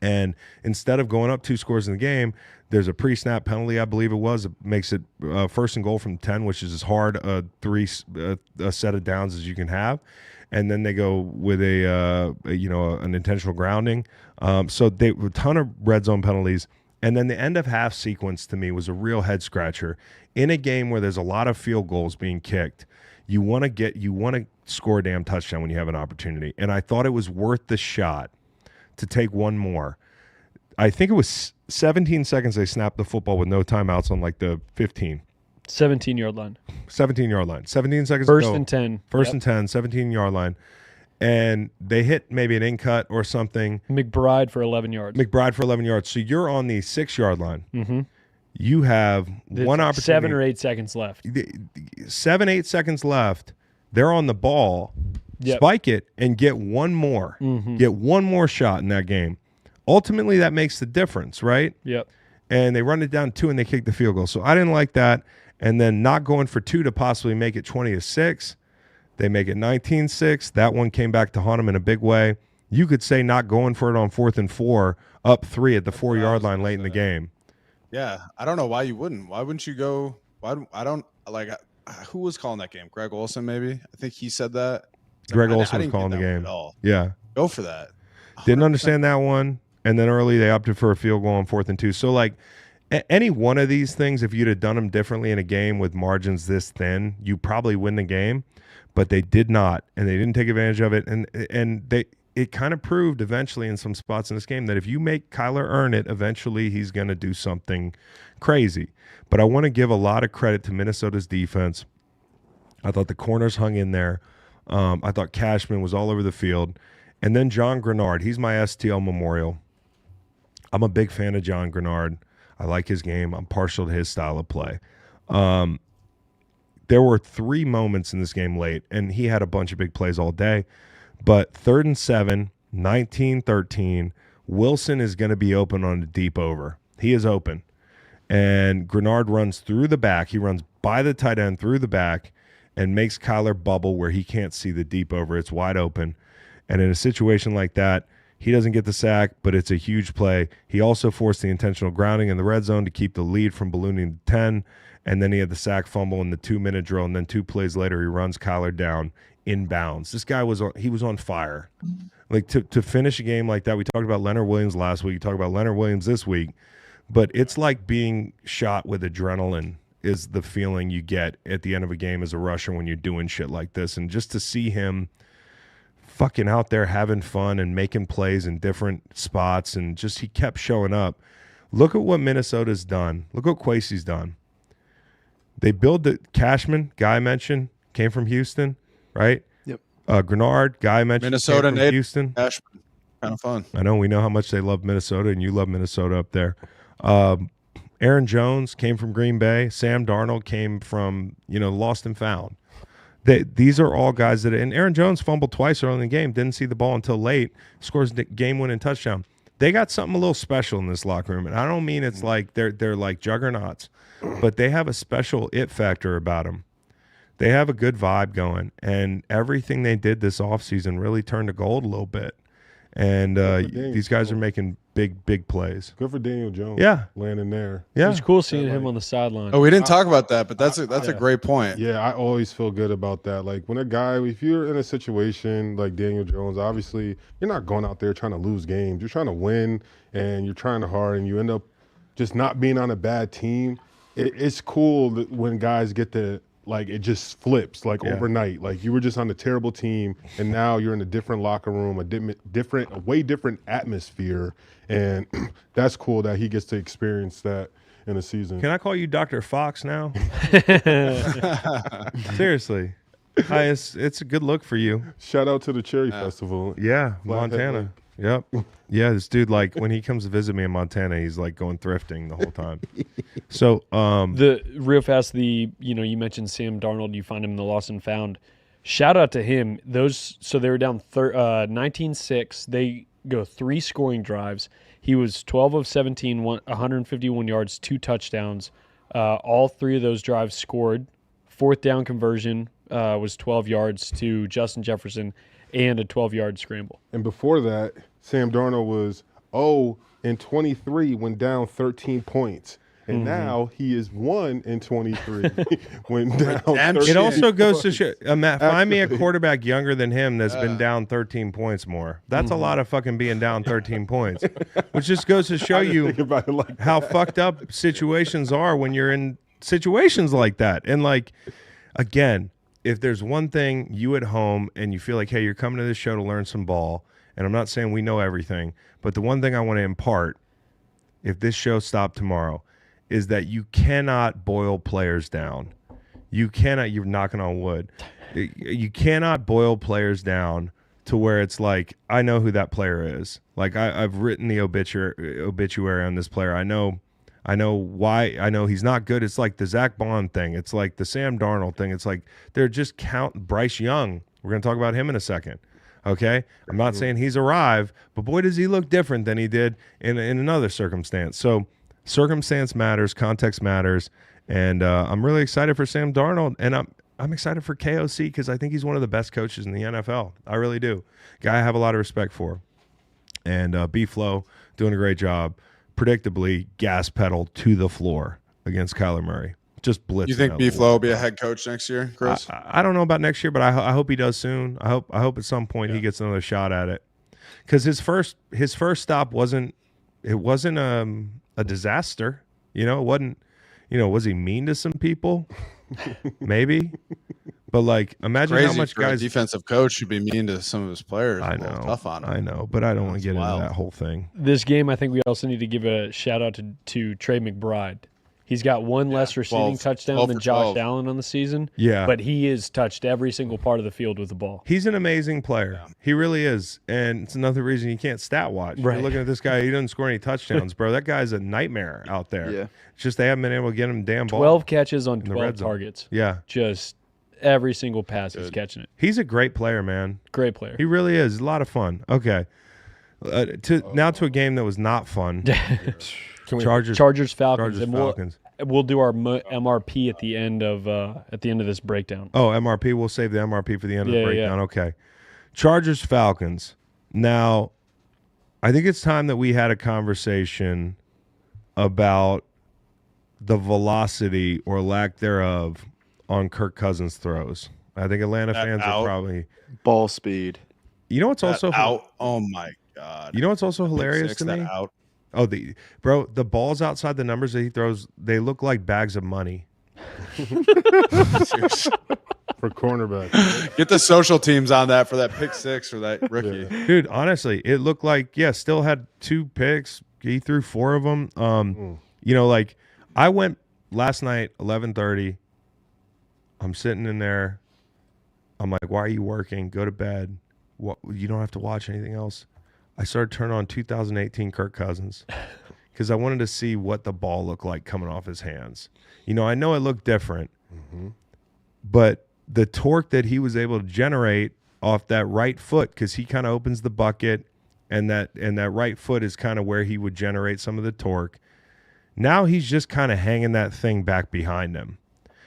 And instead of going up 2 scores in the game, there's a pre-snap penalty, I believe it was. It makes it 1st and goal from 10, which is as hard a set of downs as you can have. And then they go with an intentional grounding. So they a ton of red zone penalties. And then the end of half sequence to me was a real head scratcher. In a game where there's a lot of field goals being kicked, you want to score a damn touchdown when you have an opportunity. And I thought it was worth the shot to take one more. I think it was 17 seconds they snapped the football with no timeouts on like the 15. 17-yard line. 17-yard line. 17 seconds First to go. and 10. First and 10, 17-yard line. And they hit maybe an in-cut or something. McBride for 11 yards. So you're on the 6-yard line. Mm-hmm. You have one opportunity. 7 or 8 seconds left. 7, 8 seconds left. They're on the ball. Yep. Spike it and get one more. Mm-hmm. Get one more shot in that game. Ultimately, that makes the difference, right? Yep. And they run it down 2 and they kick the field goal. So I didn't like that. And then not going for 2 to possibly make it 20-6. They make it 19-6. That one came back to haunt them in a big way. You could say not going for it on 4th and 4, up 3 at the 4-yard line late in the game. Yeah, I don't know why you wouldn't. Why wouldn't you go? Who was calling that game? Greg Olson, maybe? I think he said that. Greg Olson was calling the game. At all. Yeah. Go for that. 100%. Didn't understand that one. And then early they opted for a field goal on 4th and 2. So, like, any one of these things, if you'd have done them differently in a game with margins this thin, you probably win the game. But they did not, and they didn't take advantage of it. And it kind of proved eventually in some spots in this game that if you make Kyler earn it, eventually he's going to do something crazy. But I want to give a lot of credit to Minnesota's defense. I thought the corners hung in there. I thought Cashman was all over the field. And then John Grenard, he's my STL memorial. I'm a big fan of John Grenard. I like his game. I'm partial to his style of play. There were 3 moments in this game late, and he had a bunch of big plays all day. But 3rd and 7, 19-13, Wilson is going to be open on a deep over. He is open. And Grenard runs through the back. He runs by the tight end through the back and makes Kyler bubble where he can't see the deep over. It's wide open. And in a situation like that, he doesn't get the sack, but it's a huge play. He also forced the intentional grounding in the red zone to keep the lead from ballooning to 10. And then he had the sack fumble in the 2-minute drill, and then 2 plays later he runs Kyler down in bounds. This guy was on fire. Like to finish a game like that, we talked about Leonard Williams last week, you talk about Leonard Williams this week, but it's like being shot with adrenaline is the feeling you get at the end of a game as a rusher when you're doing shit like this. And just to see him fucking out there having fun and making plays in different spots, and just he kept showing up. Look at what Minnesota's done. Look what Kwesi's done. They build the Cashman, guy I mentioned, came from Houston, right? Yep. Grenard, guy I mentioned, Minnesota, came from Houston. Cashman. Kind of fun. I know. We know how much they love Minnesota, and you love Minnesota up there. Aaron Jones came from Green Bay. Sam Darnold came from, lost and found. These are all guys that – and Aaron Jones fumbled twice early in the game, didn't see the ball until late, scores the game-winning touchdown. They got something a little special in this locker room, and I don't mean it's like they're like juggernauts, but they have a special it factor about them. They have a good vibe going, and everything they did this offseason really turned to gold a little bit. And these guys are making big plays. Good for Daniel Jones. Yeah. Landing there. Yeah. It's cool seeing him on the sideline. Oh, we didn't talk about that, but that's a great point. Yeah, I always feel good about that. Like when a guy, if you're in a situation like Daniel Jones, obviously you're not going out there trying to lose games. You're trying to win, and you're trying hard, and you end up just not being on a bad team. It's cool that when guys get to, like, it just flips overnight. Like you were just on a terrible team, and now you're in a different locker room, a way different atmosphere, and that's cool that he gets to experience that in a season. Can I call you Dr. Fox now? Seriously. Hi, it's a good look for you. Shout out to the Cherry Festival. Yeah, Montana. Yep. Yeah, this dude, like, when he comes to visit me in Montana, he's like going thrifting the whole time. So, you mentioned Sam Darnold. You find him in the lost and found. Shout out to him. So they were down 19-6. They go 3 scoring drives. He was 12 of 17, 151 yards, 2 touchdowns. All 3 of those drives scored. 4th down conversion was 12 yards to Justin Jefferson and a 12-yard scramble. And before that, Sam Darnold was 0-23 when down 13 points. And now he is 1-23 when down 13. It also goes to show, Matt, find me a quarterback younger than him that's been down 13 points more. That's a lot of fucking being down 13 points, which just goes to show you how fucked up situations are when you're in situations like that. And, like, again, if there's one thing you at home and you feel like, hey, you're coming to this show to learn some ball, and I'm not saying we know everything, but the one thing I want to impart, if this show stopped tomorrow, is that you cannot boil players down. You cannot, you're knocking on wood, you cannot boil players down to where it's like, I know who that player is. Like, I've written the obituary on this player. I know why. I know he's not good. It's like the Zach Bond thing. It's like the Sam Darnold thing. It's like they're just Bryce Young. We're going to talk about him in a second. Okay? I'm not saying he's arrived, but boy, does he look different than he did in another circumstance. So circumstance matters, context matters, and I'm really excited for Sam Darnold, and I'm excited for KOC because I think he's one of the best coaches in the NFL. I really do. Guy I have a lot of respect for. And B-Flow doing a great job. Predictably, gas pedal to the floor against Kyler Murray. Just blitzing. You think B-Flow will be a head coach next year, Chris? I don't know about next year, but I hope he does soon. I hope at some point he gets another shot at it. Because his first stop wasn't a disaster. It wasn't. Was he mean to some people? Maybe. But, like, imagine how much guys. A defensive coach should be mean to some of his players. I know, tough on him. I know, but I don't want to get into that whole thing. This game, I think we also need to give a shout out to Trey McBride. He's got one less receiving touchdown than Josh Allen on the season. Yeah, but he has touched every single part of the field with the ball. He's an amazing player. Yeah. He really is, and it's another reason you can't stat watch. Right. You're looking at this guy; he doesn't score any touchdowns, bro. That guy's a nightmare out there. Yeah, it's just they haven't been able to get him damn ball. 12 catches on 12 targets. Yeah, just. Every single pass he's catching it. He's a great player, man. Great player. He really is. A lot of fun. Okay. Now to a game that was not fun. Chargers Falcons. We'll do our MRP at the end of this breakdown. Oh, MRP. We'll save the MRP for the end of the breakdown. Yeah. Okay. Chargers Falcons. Now, I think it's time that we had a conversation about the velocity or lack thereof on Kirk Cousins' throws. I think Atlanta fans are probably ball speed. You know what's also out? Oh my god! You know what's also hilarious to me? Oh, the balls outside the numbers that he throws, they look like bags of money. For cornerback. Get the social teams on that for that pick six for that rookie. Yeah. Dude, honestly, it looked like still had 2 picks. He threw 4 of them. Like I went last night 11:30. I'm sitting in there. I'm like, why are you working? Go to bed. What? You don't have to watch anything else. I started turning on 2018 Kirk Cousins. because I wanted to see what the ball looked like coming off his hands. You know, I know it looked different, but the torque that he was able to generate off that right foot, because he kind of opens the bucket, and that right foot is kind of where he would generate some of the torque. Now he's just kind of hanging that thing back behind him.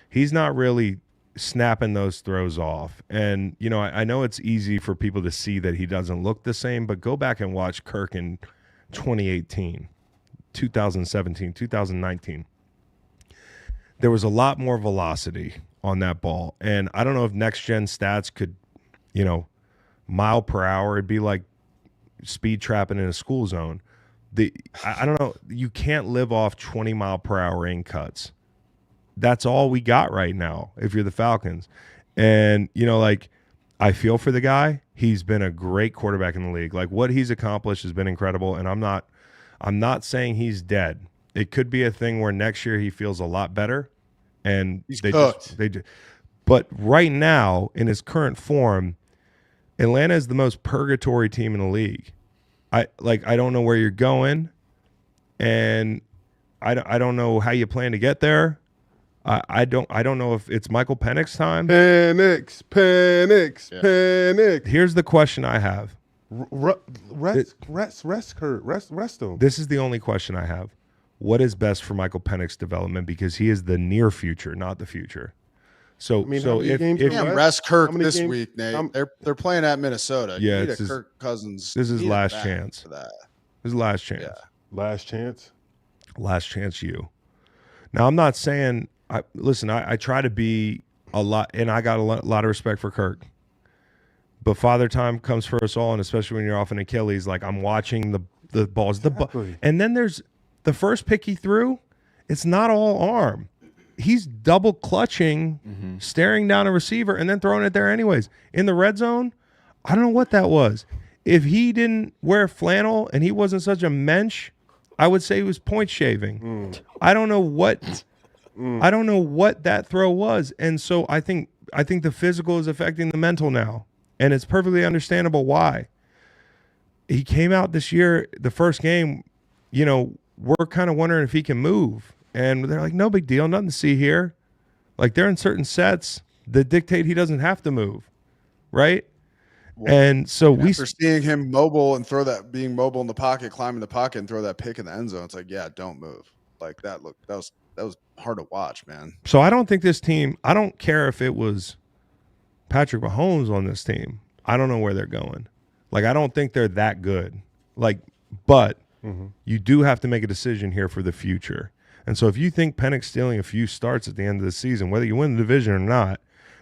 He's not really snapping those throws off. And, you know, I know it's easy for people to see that he doesn't look the same, but go back and watch Kirk in 2018, 2017, 2019. There was a lot more velocity on that ball. And I don't know if next-gen stats could, you know, mile per hour, it'd be like speed trapping in a school zone. I don't know. You can't live off 20 mile per hour in cuts. That's all we got right now if you're the Falcons. And, you know, like, I feel for the guy. He's been a great quarterback in the league. Like, what he's accomplished has been incredible, and I'm not saying he's dead. It could be a thing where next year he feels a lot better, and they do. But right now, in his current form, Atlanta is the most purgatory team in the league. I don't know where you're going, and I don't know how you plan to get there. I don't know if it's Michael Penix time. Penix. Here's the question I have. Rest him. This is the only question I have. What is best for Michael Penix's development? Because he is the near future, not the future. So, if rest Kirk this week, Nate, they're playing at Minnesota. Yeah, you need a Kirk Cousins. This is last chance. For that. This is last chance. Yeah. Last chance. Last chance. You. Now, I'm not saying. I try to be a lot, and I got a lot of respect for Kirk. But father time comes for us all, and especially when you're off an Achilles. Like, I'm watching the balls, exactly. And then there's the first pick he threw. It's not all arm. He's double clutching, staring down a receiver, and then throwing it there anyways. In the red zone, I don't know what that was. If he didn't wear flannel and he wasn't such a mensch, I would say he was point shaving. I don't know what that throw was. And so I think the physical is affecting the mental now. And it's perfectly understandable why. He came out this year, the first game, you know, we're kind of wondering if he can move. And they're like, no big deal, nothing to see here. Like, they're in certain sets that dictate he doesn't have to move, right? Well, and so after seeing him being mobile in the pocket, climbing the pocket, and throw that pick in the end zone, it's like, yeah, don't move. Like, that was hard to watch, man. So I don't think this team. I don't care if it was Patrick Mahomes on this team. I don't know where they're going. Like, I don't think they're that good. Like, but you do have to make a decision here for the future. And so if you think Penix stealing a few starts at the end of the season, whether you win the division or not,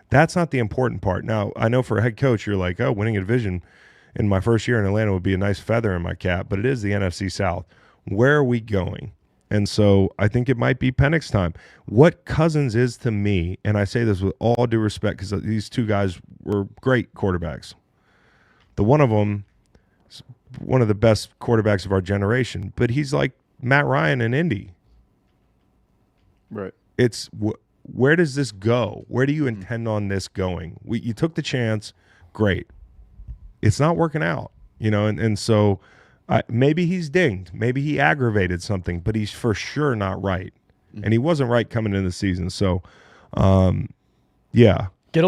that's not the important part. Now, I know for a head coach, you're like, oh, winning a division in my first year in Atlanta would be a nice feather in my cap, but it is the NFC South. Where are we going? And so I think it might be Penix time. What Cousins is to me, and I say this with all due respect because these two guys were great quarterbacks. The one of them is one of the best quarterbacks of our generation, but he's like Matt Ryan in Indy. Right. It's where does this go? Where do you intend on this going? You took the chance. Great. It's not working out, you know, and so maybe he's dinged. Maybe he aggravated something, but he's for sure not right. And he wasn't right coming into the season. So, yeah. Get a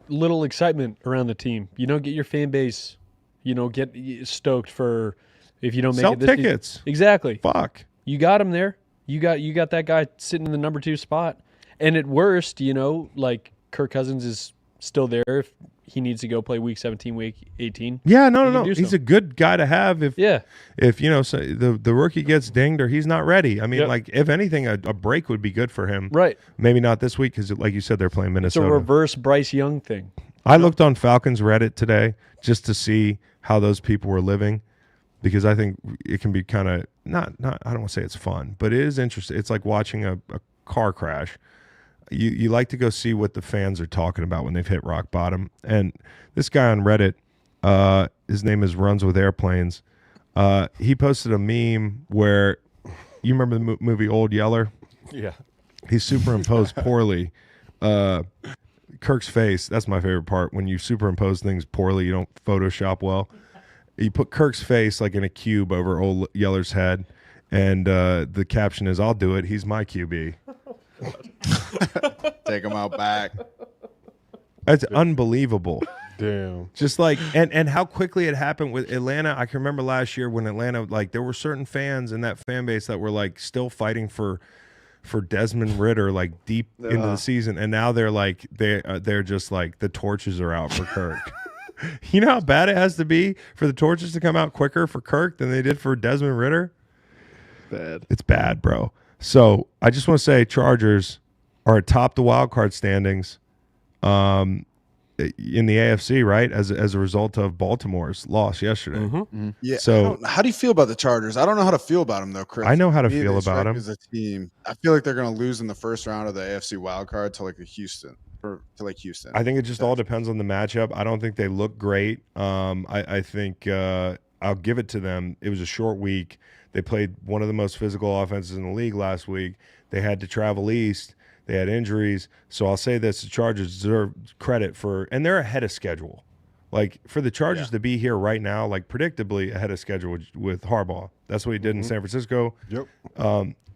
little excitement around the team. You know, get your fan base, you know, get stoked for if you don't make Sell it this tickets. Season. Exactly. Fuck. You got him there. You got that guy sitting in the number 2 spot. And at worst, you know, like Kirk Cousins is still there if he needs to go play week 17, week 18. Yeah, no. He's a good guy to have if you know, so the rookie gets dinged or he's not ready. I mean, like, if anything, a break would be good for him. Right. Maybe not this week because, like you said, they're playing Minnesota. It's a reverse Bryce Young thing. I looked on Falcons Reddit today just to see how those people were living because I think it can be kind of not I don't want to say it's fun, but it is interesting. It's like watching a car crash. You like to go see what the fans are talking about when they've hit rock bottom. And this guy on Reddit, his name is Runs with Airplanes. He posted a meme where, you remember the movie Old Yeller? Yeah. He superimposed poorly Kirk's face. That's my favorite part. When you superimpose things poorly, you don't Photoshop well. You put Kirk's face like in a cube over Old Yeller's head. And the caption is, "I'll do it. He's my QB." Take him out back. That's unbelievable. Damn. Just like and how quickly it happened with Atlanta. I can remember last year when Atlanta, like, there were certain fans in that fan base that were like still fighting for Desmond Ridder, like deep into the season, and now they're like they're just like the torches are out for Kirk. You know how bad it has to be for the torches to come out quicker for Kirk than they did for Desmond Ridder? Bad. It's bad, bro. So I just want to say Chargers are atop the wild card standings in the AFC, right? As a result of Baltimore's loss yesterday. Yeah. So how do you feel about the Chargers? I don't know how to feel about them though, Chris. I know how to Me, feel they about strike them. as a team. I feel like they're going to lose in the first round of the AFC wild card to Houston. I think it just all depends on the matchup. I don't think they look great. I think I'll give it to them. It was a short week. They played one of the most physical offenses in the league last week. They had to travel east. They had injuries. So I'll say this: the Chargers deserve credit for, and they're ahead of schedule. Like, for the Chargers to be here right now, like, predictably ahead of schedule with Harbaugh. That's what he did in San Francisco. Yep.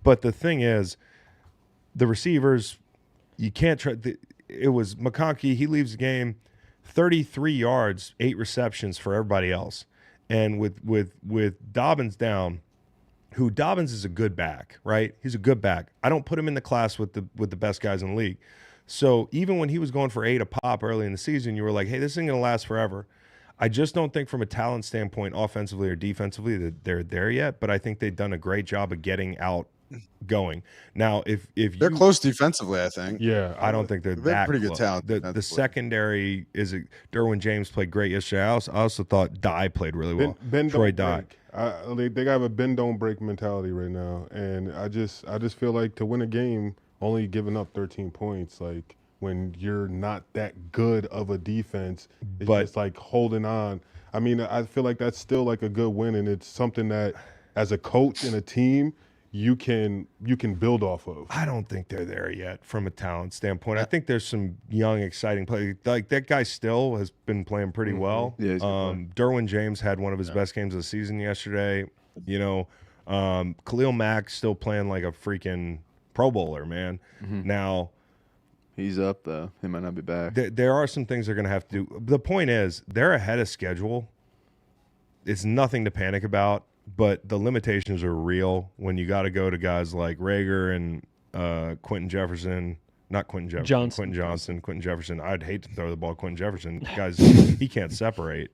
But the thing is, the receivers, you can't try. It was McConkey. He leaves the game 33 yards, 8 receptions for everybody else. And with Dobbins down, who Dobbins is a good back, right? He's a good back. I don't put him in the class with the best guys in the league. So even when he was going for 8 a pop early in the season, you were like, hey, this isn't going to last forever. I just don't think from a talent standpoint, offensively or defensively, that they're there yet. But I think they've done a great job of getting out going. Now, if they're close defensively, I think. Yeah. I don't think they're They're that pretty good close. talent The defensively. secondary is Derwin James played great yesterday. I also thought Dye played really well. Ben Troy don't Dye. break. They have a bend don't break mentality right now, and I just feel like to win a game, only giving up 13 points, like when you're not that good of a defense, it's But- just like holding on. I mean, I feel like that's still like a good win, and it's something that as a coach and a team, you can build off of. I don't think they're there yet from a talent standpoint. I think there's some young, exciting play. Like, that guy still has been playing pretty well. Yeah, he's a good player. Derwin James had one of his best games of the season yesterday. You know, Khalil Mack still playing like a freaking Pro Bowler, man. Now, He's up though. He might not be back. there are some things they're going to have to do. The point is, they're ahead of schedule. It's nothing to panic about. But the limitations are real when you got to go to guys like Rager and Quentin Jefferson. Not Quentin Jefferson. Johnson. Quentin Johnson. Quentin Jefferson. I'd hate to throw the ball at Quentin Jefferson. Guys, he can't separate.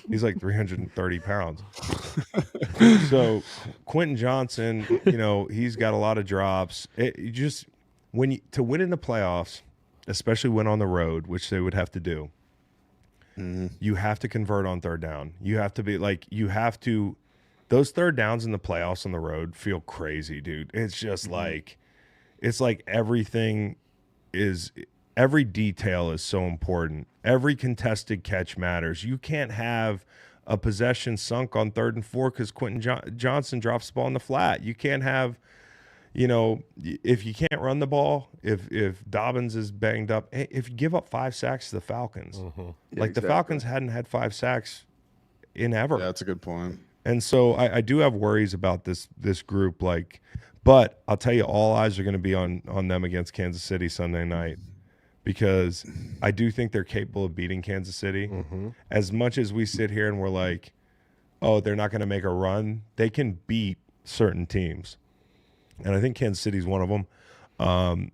He's like 330 pounds. So Quentin Johnson, you know, he's got a lot of drops. You just to win in the playoffs, especially when on the road, which they would have to do, you have to convert on third down. You have to be like those third downs in the playoffs on the road feel crazy, dude. It's just like, it's like every detail is so important. Every contested catch matters. You can't have a possession sunk on 3rd and 4 because Quentin Johnson drops the ball in the flat. You can't have, you know, if you can't run the ball, if Dobbins is banged up, if you give up 5 sacks to the Falcons, Yeah, the Falcons hadn't had 5 sacks in ever. Yeah, that's a good point. And so I do have worries about this group, but I'll tell you, all eyes are going to be on them against Kansas City Sunday night, because I do think they're capable of beating Kansas City. As much as we sit here and we're like, oh, they're not going to make a run, they can beat certain teams. And I think Kansas City's one of them.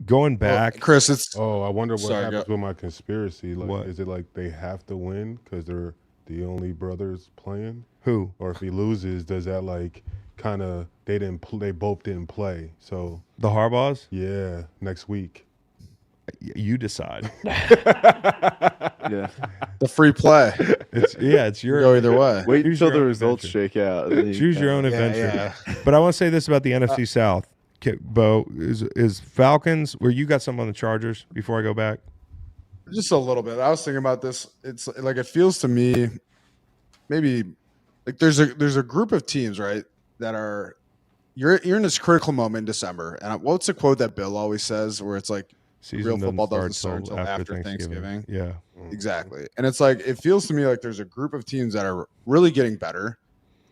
Going back, Chris, it's Oh, I wonder what Sorry, happens go- with my conspiracy. Like, What? is it like they have to win because they're the only brothers playing? who? Or if he loses, does that like kind of they both didn't play? So The Harbaughs? yeah, next week. You decide. Yeah. the free play. It's your Go either way. Wait Choose until your the own results adventure. shake out. and then Choose your own Yeah, adventure. yeah. But I want to say this about the NFC South. Okay, Beau, is Falcons, where you got something on the Chargers before I go back? Just a little bit. I was thinking about this. It's like it feels to me, maybe like there's a group of teams, right, that are you're in this critical moment in December. And what's the quote that Bill always says, where it's like real football doesn't start until after Thanksgiving. Yeah. Exactly. And it's like it feels to me like there's a group of teams that are really getting better,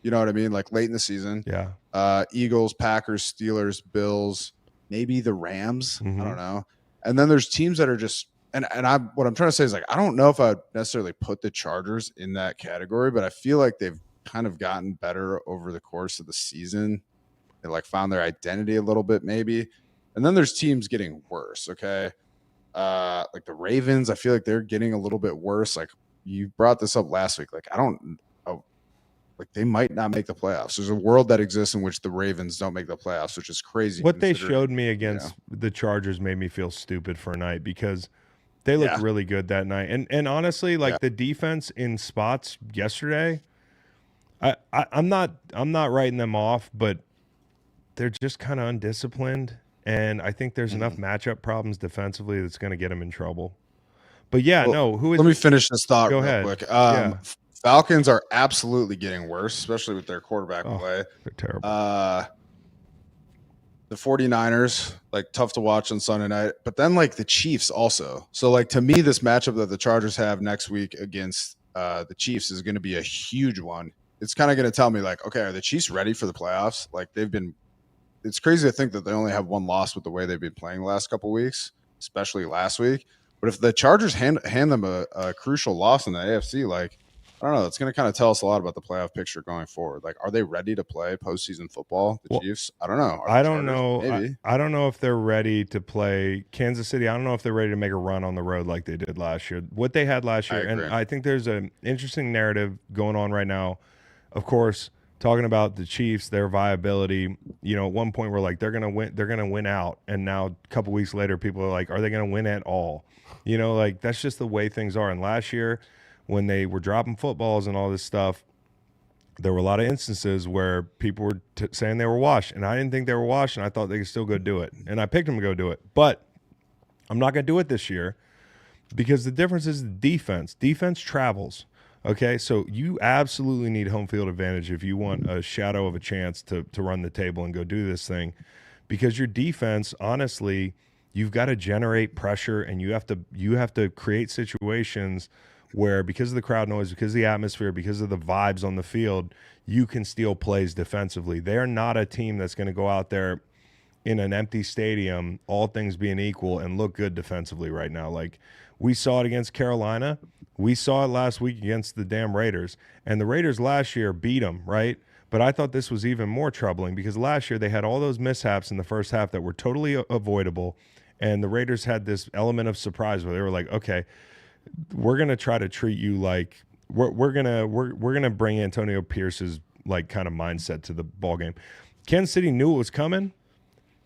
You know what I mean? Like late in the season. Yeah. Eagles, Packers, Steelers, Bills, maybe the Rams. Mhm. I don't know. And then there's teams that are just what I'm trying to say is like I don't know if I would necessarily put the Chargers in that category, but I feel like they've kind of gotten better over the course of the season. They like found their identity a little bit, maybe. And then there's teams getting worse. Okay. Like the Ravens, I feel like they're getting a little bit worse. Like you brought this up last week. Like like they might not make the playoffs. There's a world that exists in which the Ravens don't make the playoffs, which is crazy. What they showed me against the Chargers made me feel stupid for a night because they looked really good that night. And honestly, like the defense in spots yesterday, I'm not writing them off, but they're just kind of undisciplined. And I think there's enough matchup problems defensively that's going to get them in trouble. But let me finish this thought real quick. Falcons are absolutely getting worse, especially with their quarterback play. They're terrible. The 49ers, like tough to watch on Sunday night, but then like the Chiefs also. So like to me, this matchup that the Chargers have next week against the Chiefs is going to be a huge one. It's kind of going to tell me like, okay, are the Chiefs ready for the playoffs? Like it's crazy to think that they only have one loss with the way they've been playing the last couple of weeks, especially last week. But if the Chargers hand them a crucial loss in the AFC, like, I don't know, it's going to kind of tell us a lot about the playoff picture going forward. Like, are they ready to play postseason football? The Chiefs? I don't know. I don't know. Maybe. I don't know if they're ready to play Kansas City. I don't know if they're ready to make a run on the road like they did last year. What they had last year. And I think there's an interesting narrative going on right now. Of course, talking about the Chiefs, their viability, at one point we're like, they're going to win out. And now a couple weeks later, people are like, are they going to win at all? Like that's just the way things are. And last year when they were dropping footballs and all this stuff, there were a lot of instances where people were saying they were washed. And I didn't think they were washed, and I thought they could still go do it. And I picked them to go do it. But I'm not going to do it this year because the difference is the defense. Defense travels. Okay, so you absolutely need home field advantage if you want a shadow of a chance to run the table and go do this thing, because your defense, honestly, you've got to generate pressure and you have to create situations where, because of the crowd noise, because of the atmosphere, because of the vibes on the field, you can steal plays defensively. They're not a team that's going to go out there in an empty stadium, all things being equal, and look good defensively right now. Like we saw it against Carolina. We saw it last week against the damn Raiders. And the Raiders last year beat them, right? But I thought this was even more troubling because last year they had all those mishaps in the first half that were totally avoidable. And the Raiders had this element of surprise where they were like, okay, we're going to try to treat you like we're going to bring Antonio Pierce's like kind of mindset to the ball game. Kansas City knew it was coming.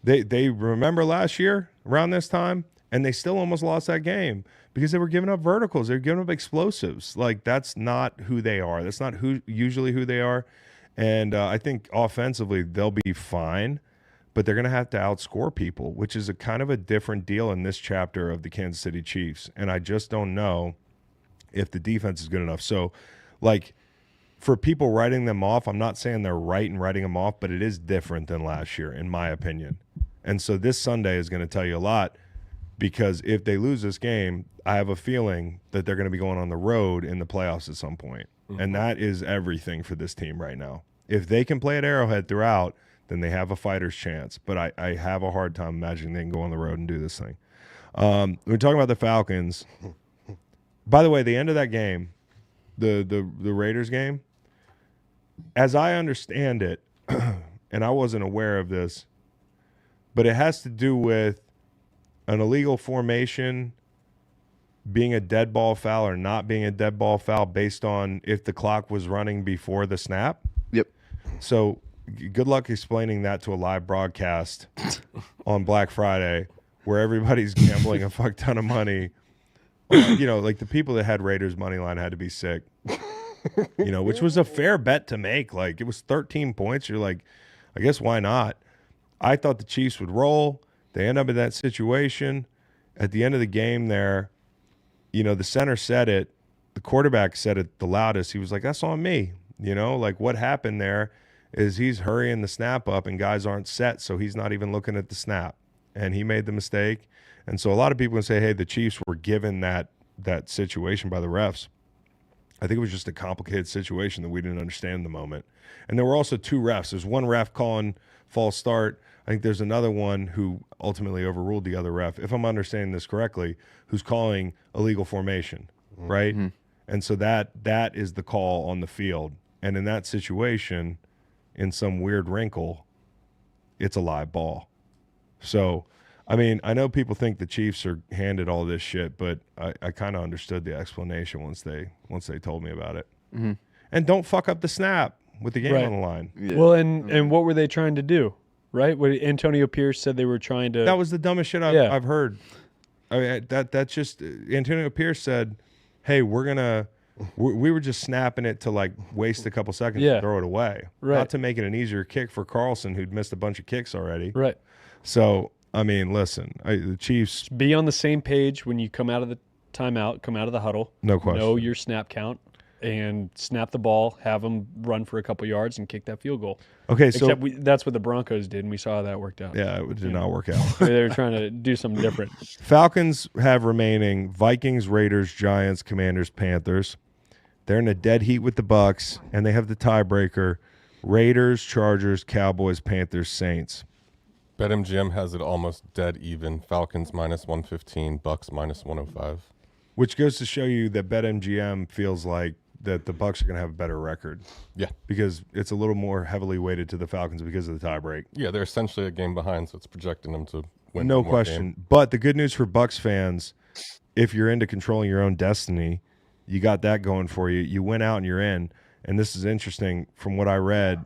They remember last year around this time, and they still almost lost that game because they were giving up verticals. They were giving up explosives. Like that's not who they are. That's not usually who they are. And I think offensively they'll be fine, but they're going to have to outscore people, which is a kind of a different deal in this chapter of the Kansas City Chiefs. And I just don't know if the defense is good enough. So, like, for people writing them off, I'm not saying they're right in writing them off, but it is different than last year, in my opinion. And so this Sunday is going to tell you a lot, because if they lose this game, I have a feeling that they're going to be going on the road in the playoffs at some point. Mm-hmm. And that is everything for this team right now. If they can play at Arrowhead throughout, then they have a fighter's chance. But I have a hard time imagining they can go on the road and do this thing. We're talking about the Falcons. By the way, the end of that game, the Raiders game, as I understand it, and I wasn't aware of this, but it has to do with an illegal formation being a dead ball foul or not being a dead ball foul based on if the clock was running before the snap. Yep. So good luck explaining that to a live broadcast on Black Friday where everybody's gambling a fuck ton of money. Like the people that had Raiders money line had to be sick, which was a fair bet to make. Like it was 13 points. You're like, I guess why not? I thought the Chiefs would roll. They end up in that situation. At the end of the game there, the center said it. The quarterback said it the loudest. He was like, that's on me. Like what happened there is he's hurrying the snap up and guys aren't set, so he's not even looking at the snap. And he made the mistake. And so a lot of people can say, hey, the Chiefs were given that situation by the refs. I think it was just a complicated situation that we didn't understand in the moment. And there were also 2 refs. There's one ref calling false start. I think there's another one who ultimately overruled the other ref, if I'm understanding this correctly, who's calling illegal formation, right? Mm-hmm. And so that is the call on the field. And in that situation, in some weird wrinkle, it's a live ball. So, I mean, I know people think the Chiefs are handed all this shit, but I kind of understood the explanation once they told me about it. Mm-hmm. And don't fuck up the snap with the game on the line. Yeah. Well, and what were they trying to do? Right? What Antonio Pierce said they were trying to. That was the dumbest shit I've heard. I mean, that's just Antonio Pierce said, "Hey, we were just snapping it to like waste a couple seconds and throw it away, not to make it an easier kick for Carlson, who'd missed a bunch of kicks already." Right. So, I mean, listen, the Chiefs be on the same page when you come out of the timeout, come out of the huddle. No question. Know your snap count. And snap the ball, have them run for a couple yards, and kick that field goal. Okay, Except that's what the Broncos did, and we saw how that worked out. Yeah, it did not work out. They were trying to do something different. Falcons have remaining Vikings, Raiders, Giants, Commanders, Panthers. They're in a dead heat with the Bucs, and they have the tiebreaker: Raiders, Chargers, Cowboys, Panthers, Saints. BetMGM has it almost dead even. Falcons -115, Bucs -105. Which goes to show you that BetMGM feels like that the Bucs are going to have a better record. Yeah. Because it's a little more heavily weighted to the Falcons because of the tiebreak. Yeah, they're essentially a game behind, so it's projecting them to win. No question. But the good news for Bucs fans, if you're into controlling your own destiny, you got that going for you. You went out and you're in. And this is interesting from what I read.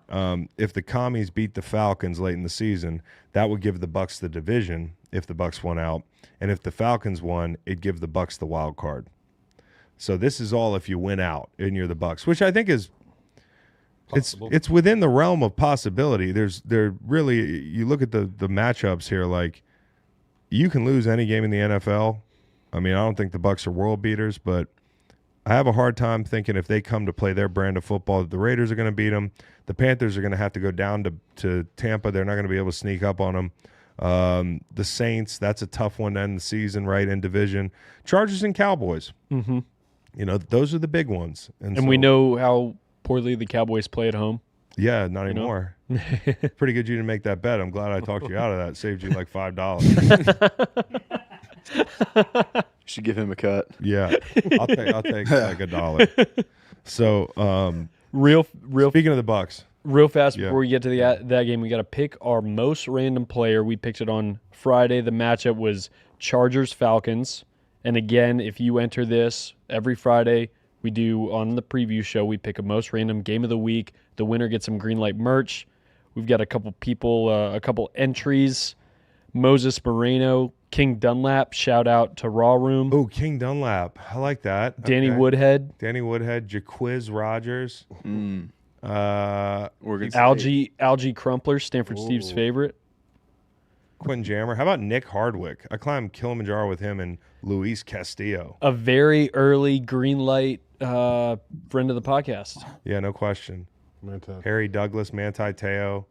If the Commies beat the Falcons late in the season, that would give the Bucs the division if the Bucs won out. And if the Falcons won, it'd give the Bucs the wild card. So this is all if you win out and you're the Bucs, which I think is it's within the realm of possibility. There really, you look at the matchups here, like you can lose any game in the NFL. I mean, I don't think the Bucs are world beaters, but I have a hard time thinking if they come to play their brand of football, the Raiders are going to beat them. The Panthers are going to have to go down to Tampa. They're not going to be able to sneak up on them. The Saints, that's a tough one to end the season, right, in division. Chargers and Cowboys. Mm-hmm. You know, those are the big ones. And so, we know how poorly the Cowboys play at home. Yeah, not anymore. Pretty good you to make that bet. I'm glad I talked you out of that. Saved you like $5. You should give him a cut. Yeah, I'll take like $1. So, speaking of the Bucs, real fast before we get to that game, we got to pick our most random player. We picked it on Friday. The matchup was Chargers-Falcons. And again, if you enter this every Friday, we do on the preview show, we pick a most random game of the week. The winner gets some Greenlight merch. We've got a couple people, a couple entries. Moses Moreno, King Dunlap, shout out to Raw Room. Oh, King Dunlap. I like that. Danny Woodhead. Jaquiz Rogers. Algie Crumpler, Stanford Steve's favorite. Quentin Jammer. How about Nick Hardwick? I climbed Kilimanjaro with him and Luis Castillo. A very early Greenlight friend of the podcast. Yeah, no question. Manti. Harry Douglas, Manti Te'o.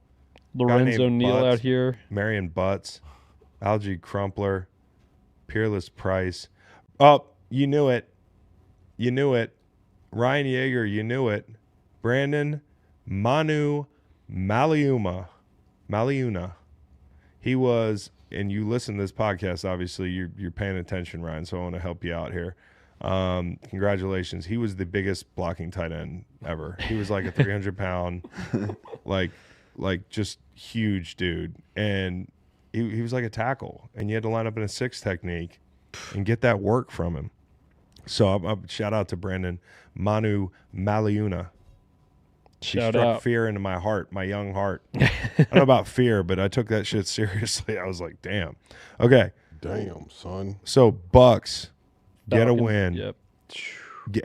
Lorenzo Neal out here. Marion Butts. Algie Crumpler. Peerless Price. Oh, you knew it. Ryan Yeager, you knew it. Brandon Manu Maliuna. He was, and you listen to this podcast, obviously you're paying attention, Ryan, so I want to help you out here. Congratulations. He was the biggest blocking tight end ever. He was like a 300-pound, like just huge dude. And he was like a tackle, and you had to line up in a 6 technique and get that work from him. So I shout out to Brandon Manu Maliuna. She struck fear into my heart, my young heart. I don't know about fear, but I took that shit seriously. I was like, damn. Okay. Damn, son. So Bucs get a win. Yep.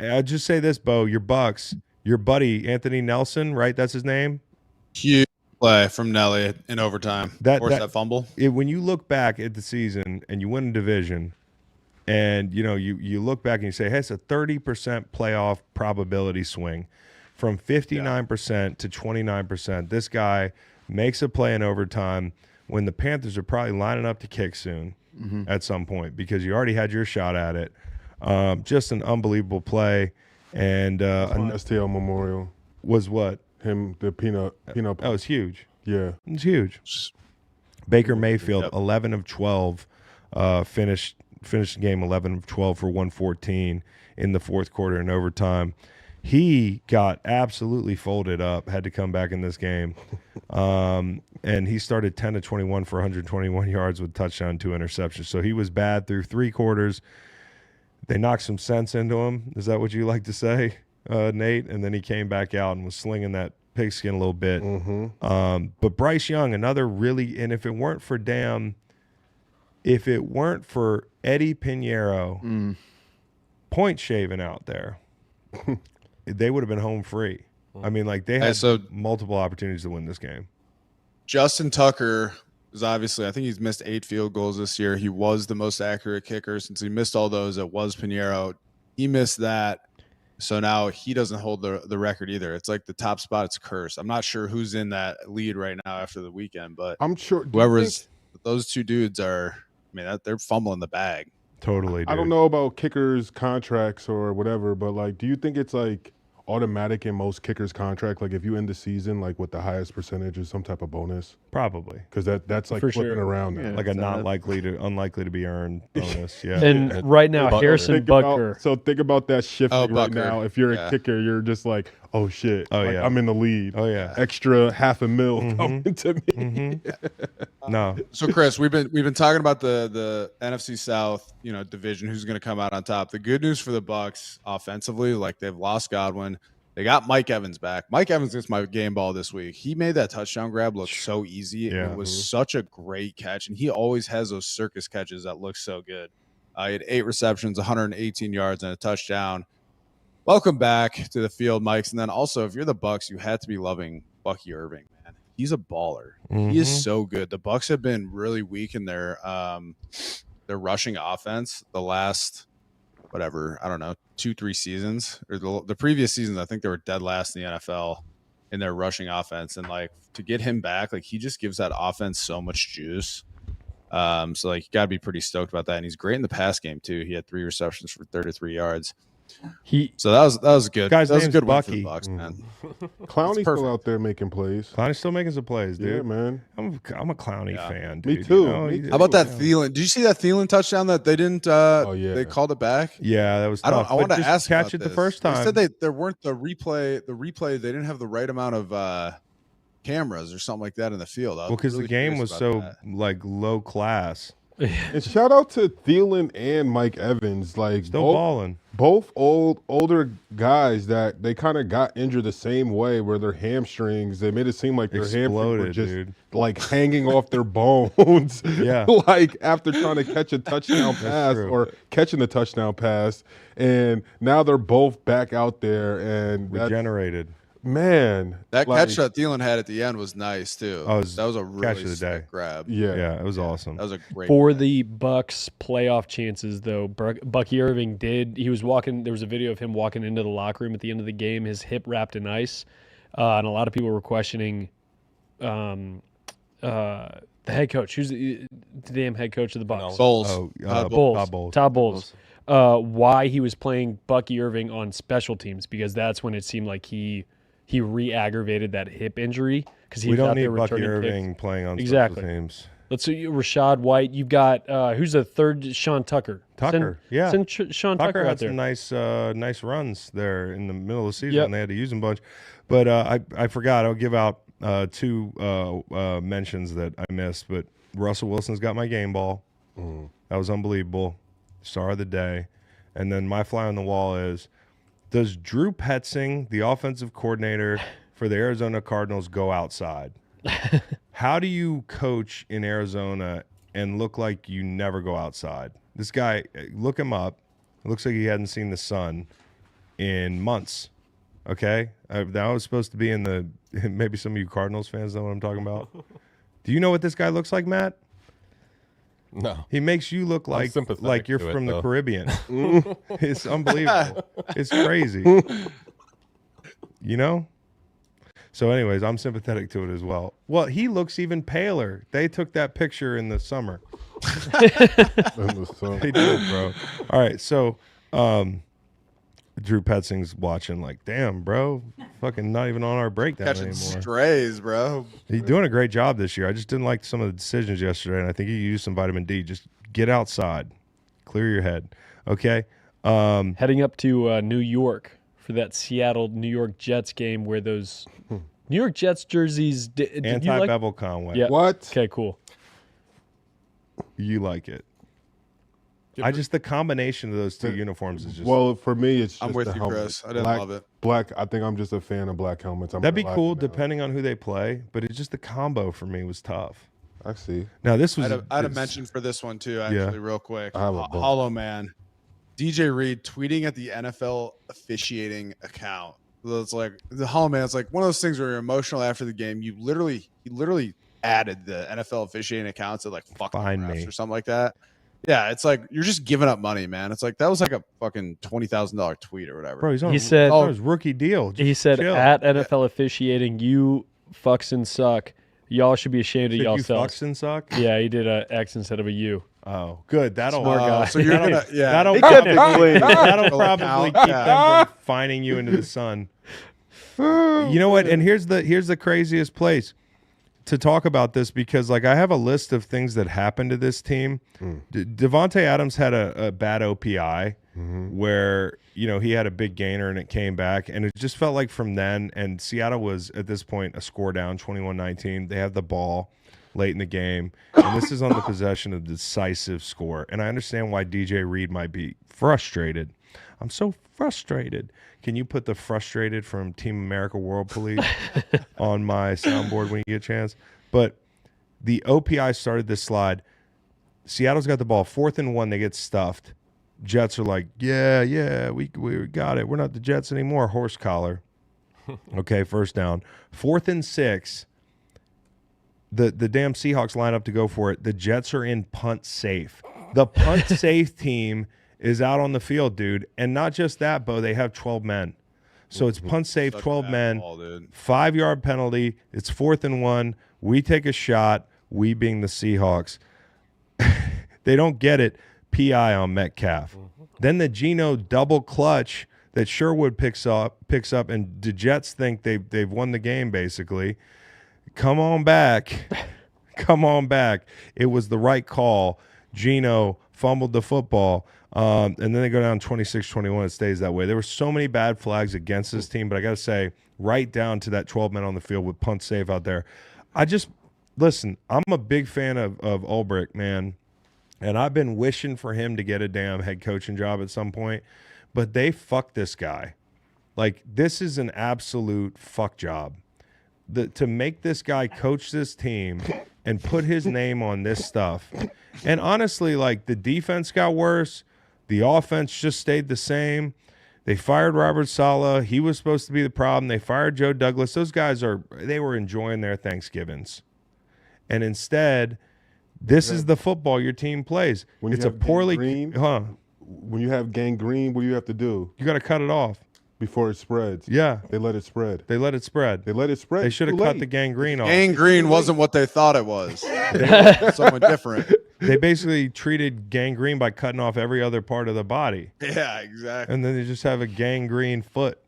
I'll just say this, Beau. Your Bucs, your buddy Anthony Nelson, right? That's his name. Huge play from Nelly in overtime. That fumble. When you look back at the season and you win a division, and you look back and you say, hey, it's a 30% playoff probability swing. From 59% to 29%, this guy makes a play in overtime when the Panthers are probably lining up to kick soon at some point because you already had your shot at it. Just an unbelievable play. And STL Memorial was what? The peanut. That was huge. Yeah. It was huge. Baker Mayfield, 11 of 12, finished the game 11 of 12 for 114 in the fourth quarter in overtime. He got absolutely folded up, had to come back in this game. And he started 10 of 21 for 121 yards with touchdown, 2 interceptions. So he was bad through 3 quarters. They knocked some sense into him. Is that what you like to say, Nate? And then he came back out and was slinging that pigskin a little bit. Mm-hmm. But Bryce Young, another really – and if it weren't for Eddie Pinheiro point shaving out there, they would have been home free. I mean, like, they had multiple opportunities to win this game. Justin Tucker is obviously, I think he's missed 8 field goals this year. He was the most accurate kicker. Since he missed all those, it was Pinheiro. He missed that. So now he doesn't hold the record either. It's like the top spot, it's cursed. I'm not sure who's in that lead right now after the weekend, but I'm sure those two dudes are, I mean, they're fumbling the bag. Totally, dude. I don't know about kickers' contracts or whatever, but, like, do you think it's, like, automatic in most kickers' contract? Like, if you end the season, like, with the highest percentage or some type of bonus? Probably. Because that's, like, For flipping sure. around. Yeah. Like a unlikely to be earned bonus. Yeah. And right now, Harrison Butker. So think about that shifting right Butker. now. If you're a kicker, you're just like, oh, shit. Oh, like, yeah. I'm in the lead. Oh, yeah. Extra $500,000 coming to me. No. So Chris, we've been talking about the NFC South, division, who's going to come out on top. The good news for the Bucs offensively, like, they've lost Godwin. They got Mike Evans back. Mike Evans gets my game ball this week. He made that touchdown grab look so easy. Yeah. It was such a great catch, and he always has those circus catches that look so good. He had 8 receptions, 118 yards, and a touchdown. Welcome back to the field, Mikes. And then also, if you're the Bucs, you had to be loving Bucky Irving, man. He's a baller. He is so good. The Bucs have been really weak in their rushing offense the last – whatever, I don't know, 2-3 seasons, or the previous seasons. I think they were dead last in the NFL in their rushing offense. And, like, to get him back, like, he just gives that offense so much juice. So, like, you got to be pretty stoked about that. And he's great in the pass game too. He had 3 receptions for 33 yards. So that was good. Guy's that was a name's good Bucky. win for the Bucs, man. Clowney's still out there making plays. Clowney's still making some plays, dude. Yeah, man. I'm a Clowney fan, dude. Me too. Me too. How about that Thielen? Did you see that Thielen touchdown that they didn't? They called it back. Yeah, that was tough. I want to just ask catch about it the this. first time. They said there weren't the replay. The replay, they didn't have the right amount of cameras or something like that in the field. Well, because the game was so like low class. And shout out to Thielen and Mike Evans, like Still balling. Both older guys that they kind of got injured the same way, where their hamstrings, they made it seem like their hamstrings were just like hanging off their bones. Yeah, like after trying to catch a touchdown pass or catching the touchdown pass, and now they're both back out there and regenerated. Man, that catch that Thielen had at the end was nice too. That was a really sick grab. Yeah, it was awesome. That was a great for play. the Bucs playoff chances, though. Bucky Irving he was walking. There was a video of him walking into the locker room at the end of the game, his hip wrapped in ice, and a lot of people were questioning the head coach. Who's the damn head coach of the Bucs? Bowles. Todd Bowles. Why he was playing Bucky Irving on special teams, because that's when it seemed like he re-aggravated that hip injury, because we don't need Bucky Irving playing on special teams. Let's see, Rashad White. You've got who's the third? Sean Tucker. Send Sean Tucker out there. Had some nice runs there in the middle of the season. When they had to use him a bunch, but I forgot. I'll give out 2 mentions that I missed. But Russell Wilson's got my game ball. That was unbelievable. Star of the day. And then my fly on the wall is, does Drew Petzing, the offensive coordinator for the Arizona Cardinals, go outside? How do you coach in Arizona and look like you never go outside? This guy, look him up. It looks like he hadn't seen the sun in months. Okay? That was supposed to be in the – maybe some of you Cardinals fans know what I'm talking about. Do you know what this guy looks like, Matt? No. He makes you look like you're from the Caribbean. It's unbelievable. It's crazy. You know? So anyways, I'm sympathetic to it as well. Well, he looks even paler. They took that picture in the summer. They did, bro. All right, so Drew Petzing's watching like, damn, bro, fucking not even on our breakdown Catching anymore. strays, bro. He's doing a great job this year. I just didn't like some of the decisions yesterday, and I think you use some vitamin D. Just get outside, clear your head. Okay. Heading up to New York for that Seattle-New York Jets game where those New York Jets jerseys. Did you like? Anti-Bevel Conway. Yeah. What? Okay, cool. You like it. The combination of those two uniforms is just. Well, for me, it's just I'm with the you, helmet. Chris. I didn't black, love it. Black. I think I'm just a fan of black helmets. That'd be cool depending on who they play, but it's just the combo for me was tough. I see. Now this was. I had a mention for this one too, actually, real quick. I have a bunch. Hollow Man, DJ Reed tweeting at the NFL officiating account. It's like the Hollow Man. It's like one of those things where you're emotional after the game. He literally added the NFL officiating accounts at like fuck Find refs me. or something like that. Yeah, it's like you're just giving up money, man. It's like that was like a fucking $20,000 tweet or whatever. Bro, He said- on his rookie deal. He Just said, chill. at NFL officiating, you fucks and suck. Y'all should be ashamed of Said you yourselves. fucks and suck. Yeah, he did an X instead of a U. Oh, good. That'll Smart guy. So you're gonna that'll He probably, kept it clean. that'll probably Account, keep yeah. them from fining you into the sun. You know what? And here's the craziest place to talk about this, because like I have a list of things that happened to this team. Devontae Adams had a bad OPI where he had a big gainer and it came back, and it just felt like from then, and Seattle was at this point a score down 21-19. They have the ball late in the game, and this is on the possession of the decisive score. And I understand why DJ Reed might be frustrated. I'm so frustrated. Can you put the frustrated from Team America World Police on my soundboard when you get a chance? But the OPI started this slide. Seattle's got the ball. 4th and 1, they get stuffed. Jets are like, yeah, we got it. We're not the Jets anymore. Horse collar. Okay, first down. 4th and 6. The damn Seahawks line up to go for it. The Jets are in punt safe. The punt safe team is out on the field, dude. And not just that, Beau, they have 12 men. So it's punt safe, 12 men, 5-yard penalty. It's 4th and 1. We take a shot, we being the Seahawks. They don't get it. PI on Metcalf. Then the Geno double clutch that Sherwood picks up, and the Jets think they've won the game, basically. Come on back. Come on back. It was the right call. Geno fumbled the football. And then they go down 26-21. It stays that way. There were so many bad flags against this team, but I got to say, right down to that 12 men on the field with punt save out there. Listen, I'm a big fan of Ulbrich, man, and I've been wishing for him to get a damn head coaching job at some point, but they fucked this guy. Like, this is an absolute fuck job. To make this guy coach this team and put his name on this stuff. And honestly, like, the defense got worse. The offense just stayed the same. They fired Robert Saleh. He was supposed to be the problem. They fired Joe Douglas. Those guys they were enjoying their Thanksgivings. And instead, this is the football your team plays. When It's a poorly when you have gangrene, what do you have to do You got to cut it off. before it spreads? Yeah. They let it spread. They let it spread. They They should have cut the gangrene off. Gangrene wasn't what they thought it was. Something different. They basically treated gangrene by cutting off every other part of the body. Yeah, exactly. And then they just have a gangrene foot.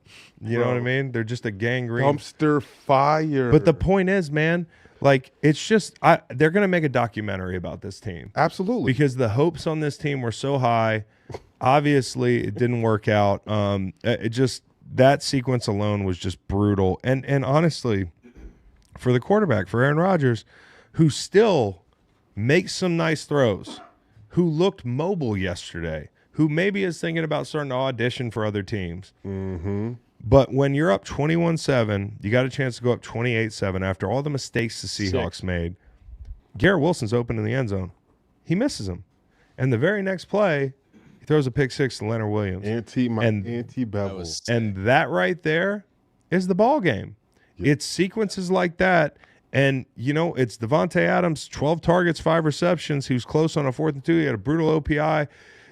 You know what I mean? They're just a gangrene. Dumpster fire. But the point is, man, like, it's just they're going to make a documentary about this team. Absolutely. Because the hopes on this team were so high. Obviously, it didn't work out. That sequence alone was just brutal. And honestly, for the quarterback, for Aaron Rodgers, who still makes some nice throws, who looked mobile yesterday, who maybe is thinking about starting to audition for other teams. Mm-hmm. But when you're up 21-7, you got a chance to go up 28-7 after all the mistakes the Seahawks made. Garrett Wilson's open in the end zone. He misses him. And the very next play, he throws a pick six to Leonard Williams. Anti-bevel. And that right there is the ball game. Yep. It's sequences like that. And, it's Devontae Adams, 12 targets, 5 receptions. He was close on a 4th and 2. He had a brutal OPI.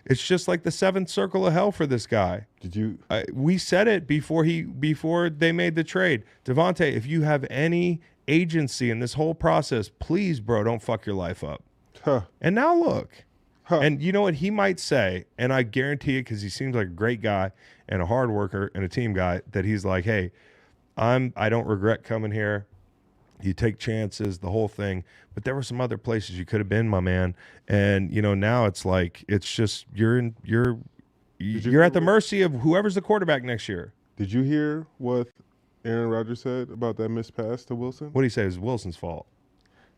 It's just like the 7th circle of hell for this guy. We said it before they made the trade. Devontae, if you have any agency in this whole process, please, bro, don't fuck your life up. Huh. And now look. And you know what he might say, and I guarantee it because he seems like a great guy and a hard worker and a team guy, that he's like, hey, I don't regret coming here. You take chances, the whole thing. But there were some other places you could have been, my man. And now it's like it's just you're at the mercy of whoever's the quarterback next year. Did you hear what Aaron Rodgers said about that missed pass to Wilson? What did he say? It was Wilson's fault.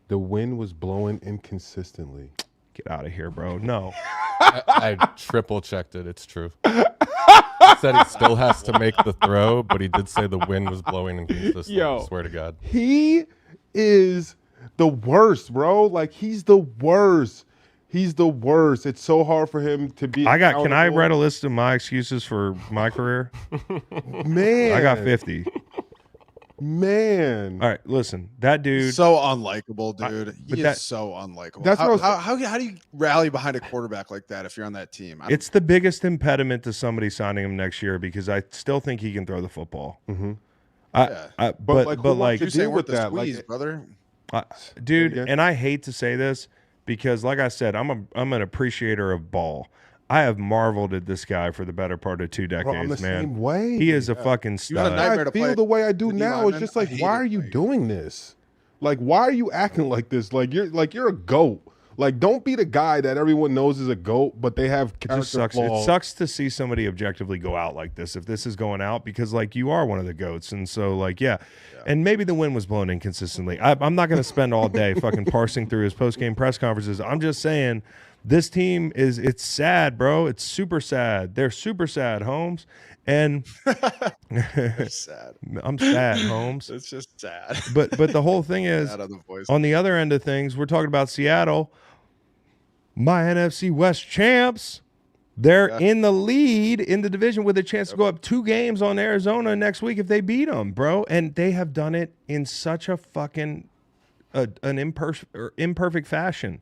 The wind was blowing inconsistently. Get out of here, bro. No. I triple checked it. It's true. He said he still has to make the throw, but he did say the wind was blowing inconsistently. Yo, I swear to God. He is the worst, bro. Like, he's the worst. He's the worst. It's so hard for him to be. Can I read a list of my excuses for my career? Man. I got 50. Man. All right, listen. That dude. So unlikable, dude. He is so unlikable. That's how do you rally behind a quarterback like that if you're on that team? It's the biggest impediment to somebody signing him next year because I still think he can throw the football. Mm-hmm. But you're saying with with the that, squeeze, like, brother. Dude, and I hate to say this because, like I said, I'm an appreciator of ball. I have marveled at this guy for the better part of 2 decades, Bro, I'm the man. Same way. He is a fucking stud. I feel the way I do now. It's just like, why are you doing this? Like, why are you acting like this? Like you're a goat. Like, don't be the guy that everyone knows is a GOAT, but they have character It just sucks. flaws. It sucks to see somebody objectively go out like this if this is going out because, like, you are one of the GOATs. And so, like, yeah. And maybe the wind was blown inconsistently. I'm not going to spend all day fucking parsing through his post-game press conferences. I'm just saying this team it's sad, bro. It's super sad. They're super sad, Holmes. And sad. I'm sad, Holmes. It's just sad. But the whole thing is, on the other end of things, we're talking about Seattle. My NFC West champs, they're in the lead in the division with a chance to go up 2 games on Arizona next week if they beat them, bro. And they have done it in such a fucking an imperfect fashion.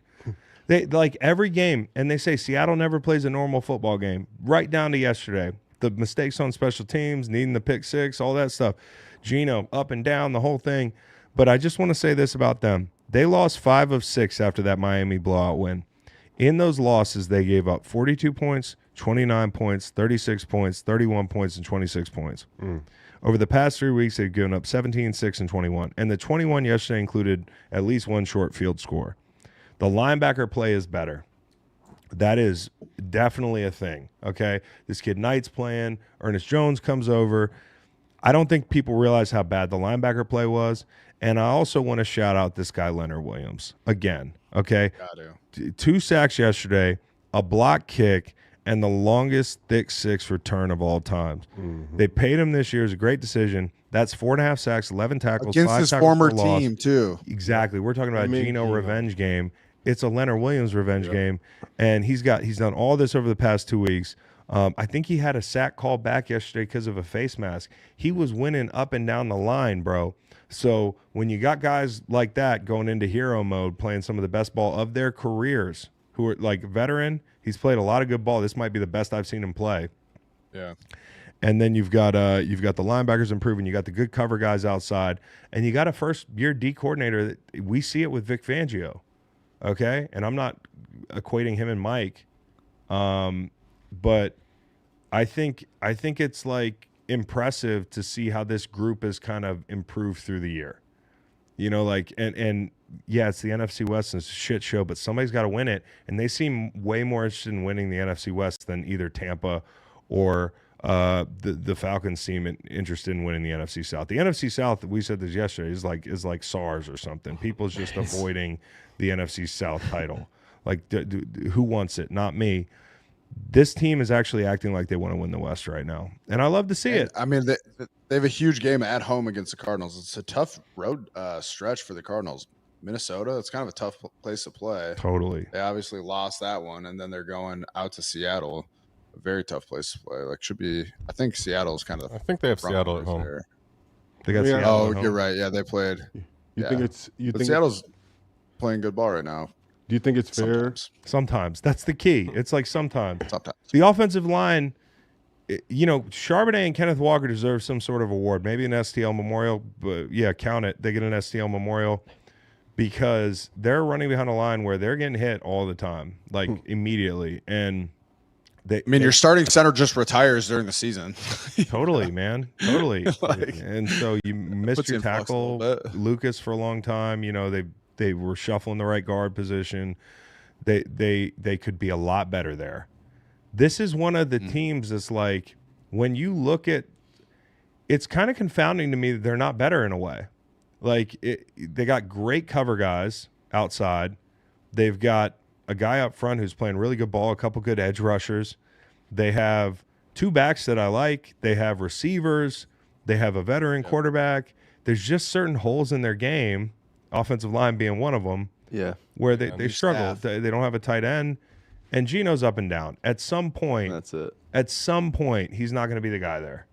They like every game, and they say Seattle never plays a normal football game, right down to yesterday. The mistakes on special teams, needing the pick 6, all that stuff. Geno up and down, the whole thing. But I just want to say this about them. They lost 5 of 6 after that Miami blowout win. In those losses, they gave up 42 points, 29 points, 36 points, 31 points, and 26 points. Over the past 3 weeks, they've given up 17, 6, and 21. And the 21 yesterday included at least 1 short field score. The linebacker play is better. That is definitely a thing, okay? This kid Knight's playing. Ernest Jones comes over. I don't think people realize how bad the linebacker play was. And I also want to shout out this guy, Leonard Williams, again, okay? Got to. 2 sacks yesterday, a block kick, and the longest thick 6 return of all time. They paid him this year. It was a great decision. That's 4.5 sacks, 11 tackles, Against 5 his tackles former for loss. team, too. Exactly. We're talking about a Geno revenge game. It's a Leonard Williams revenge game, and he's done all this over the past 2 weeks. I think he had a sack called back yesterday because of a face mask. He was winning up and down the line, bro. So when you got guys like that going into hero mode, playing some of the best ball of their careers, who are like veteran, he's played a lot of good ball. This might be the best I've seen him play. Yeah. And then you've got the linebackers improving. You got the good cover guys outside, and you got a first-year D coordinator. That we see it with Vic Fangio, okay? And I'm not equating him and Mike, but I think it's like impressive to see how this group has kind of improved through the year. You know, like and yeah, it's the NFC West and it's a shit show, but somebody's got to win it, and they seem way more interested in winning the NFC West than either Tampa or the Falcons seem interested in winning the NFC South. The NFC South, we said this yesterday, is like SARS or something. People's just avoiding the NFC South title. Like, who wants it? Not me. This team is actually acting like they want to win the West right now, and I love to see it. I mean, they have a huge game at home against the Cardinals. It's a tough road stretch for the Cardinals. Minnesota, it's kind of a tough place to play. Totally. They obviously lost that one, and then they're going out to Seattle. A very tough place to play. Like, should be. I think Seattle's kind of. I think they have Seattle at home. There. They got Seattle Oh, at home. you're right. Yeah, they played. You think Seattle's playing good ball right now. Do you think it's fair? Sometimes. That's the key. It's like sometimes. Sometimes. The offensive line, you know, Charbonnet and Kenneth Walker deserve some sort of award. Maybe an STL memorial, but yeah, count it. They get an STL memorial. because they're running behind a line where they're getting hit all the time, like immediately. And your starting center just retires during the season. Totally, man. Totally. And so you missed your tackle, Lucas, for a long time. You know, they were shuffling the right guard position. They could be a lot better there. This is one of the teams that's like, when you look at, it's kind of confounding to me that they're not better in a way. Like, they got great cover guys outside. They've got a guy up front who's playing really good ball, a couple good edge rushers. They have 2 backs that I like. They have receivers. They have a veteran quarterback. There's just certain holes in their game, offensive line being one of them, where they struggle. They don't have a tight end. And Geno's up and down. At some point, that's it. At some point, he's not going to be the guy there.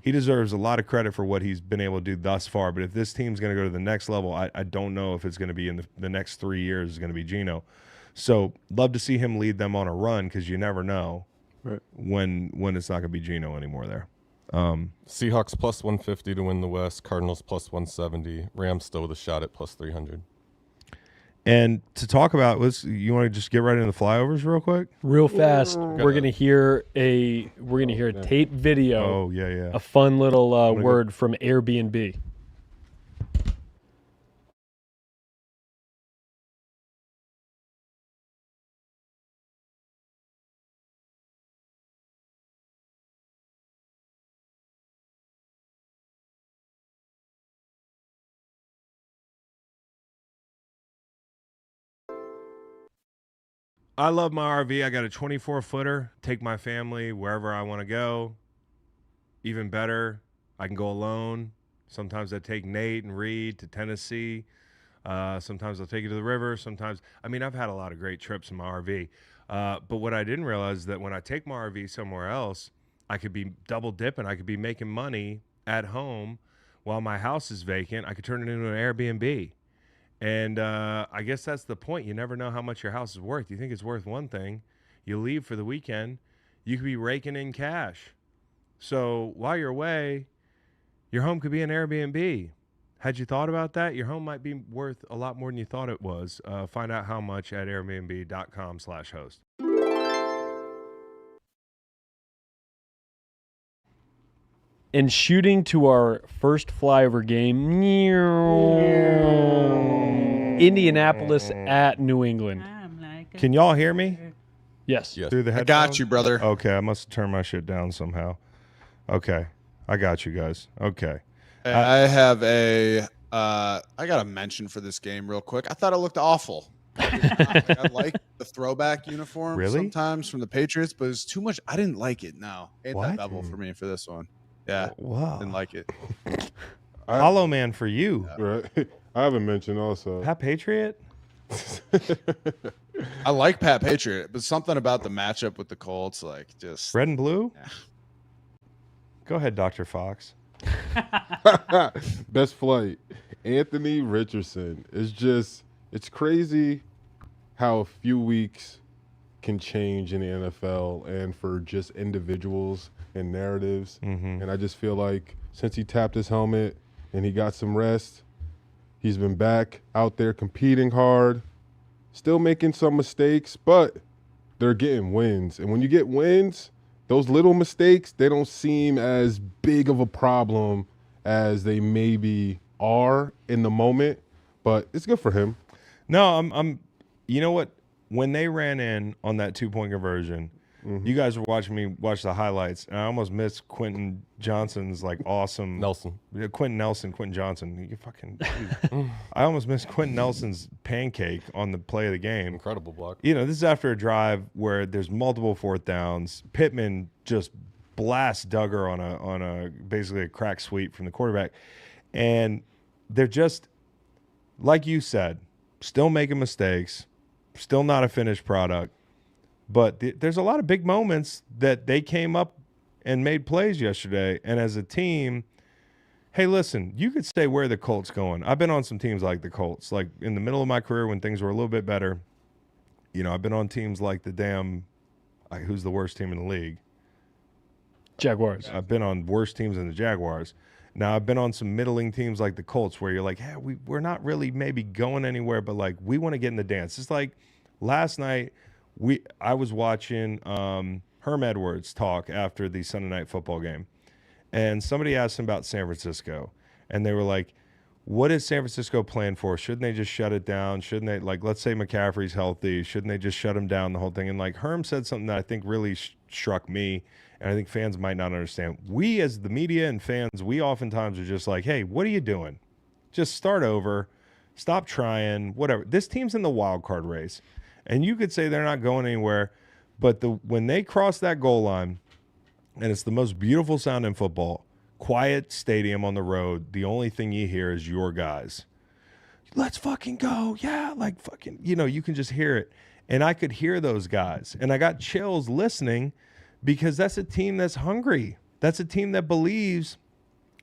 He deserves a lot of credit for what he's been able to do thus far. But if this team's going to go to the next level, I don't know if it's going to be in the next 3 years is going to be Geno. So love to see him lead them on a run, because you never know when it's not going to be Geno anymore there. Seahawks plus 150 to win the West. Cardinals plus 170. Rams still with a shot at plus 300. And to talk about, you want to just get right into the flyovers real quick? Real fast. We're gonna hear a tape video. Oh yeah. A fun little word from Airbnb. I love my RV. I got a 24-footer. Take my family wherever I want to go. Even better, I can go alone. Sometimes I take Nate and Reed to Tennessee. Sometimes I'll take you to the river. Sometimes, I've had a lot of great trips in my RV. But what I didn't realize is that when I take my RV somewhere else, I could be double dipping. I could be making money at home while my house is vacant. I could turn it into an Airbnb. And I guess that's the point. You never know how much your house is worth. You think it's worth one thing. You leave for the weekend. You could be raking in cash. So while you're away, your home could be an Airbnb. Had you thought about that? Your home might be worth a lot more than you thought it was. Find out how much at airbnb.com/host. And shooting to our first flyover game, Indianapolis at New England. Can y'all hear me? Yes. Through the I headphones? got you, brother. Okay, I must turn my shit down somehow. Okay, I got you guys. Okay. I have I got a mention for this game real quick. I thought it looked awful. I like the throwback uniform sometimes from the Patriots, but it's too much. I didn't like it. No, ain't that level for me for this one. Yeah, wow. Didn't like it. Hollow man for you. Right. I haven't mentioned also. Pat Patriot? I like Pat Patriot, but something about the matchup with the Colts, like just red and blue? Yeah. Go ahead, Dr. Fox. Best flight. Anthony Richardson. It's crazy how a few weeks can change in the NFL and for just individuals and narratives. Mm-hmm. And I just feel like since he tapped his helmet and he got some rest, he's been back out there competing hard, still making some mistakes, but they're getting wins. And when you get wins, those little mistakes, they don't seem as big of a problem as they maybe are in the moment, but it's good for him. No, I'm you know what? When they ran in on that 2-point conversion, you guys were watching me watch the highlights, and I almost missed Quentin Johnson's Quentin Johnson. You fucking I almost missed Quentin Nelson's pancake on the play of the game. Incredible block. This is after a drive where there's multiple fourth downs. Pittman just blasts Duggar on a basically a crack sweep from the quarterback, and they're just, like you said, still making mistakes, still not a finished product. But there's a lot of big moments that they came up and made plays yesterday. And as a team, hey, listen, you could say where the Colts going. I've been on some teams like the Colts, like in the middle of my career when things were a little bit better. I've been on teams like who's the worst team in the league? Jaguars. I've been on worse teams than the Jaguars. Now, I've been on some middling teams like the Colts where you're like, hey, we're not really maybe going anywhere, but like we want to get in the dance. It's like last night I was watching Herm Edwards talk after the Sunday Night Football game, and somebody asked him about San Francisco, and they were like, what is San Francisco plan for? Shouldn't they just shut it down? Shouldn't they, like, let's say McCaffrey's healthy, shouldn't they just shut him down, the whole thing? And like Herm said something that I think really struck me, and I think fans might not understand. We as the media and fans, we oftentimes are just like, hey, what are you doing? Just start over. Stop trying, whatever. This team's in the wild card race. And you could say they're not going anywhere, but when they cross that goal line, and it's the most beautiful sound in football, quiet stadium on the road, the only thing you hear is your guys. Let's fucking go. Yeah, like fucking, you can just hear it. And I could hear those guys. And I got chills listening because that's a team that's hungry. That's a team that believes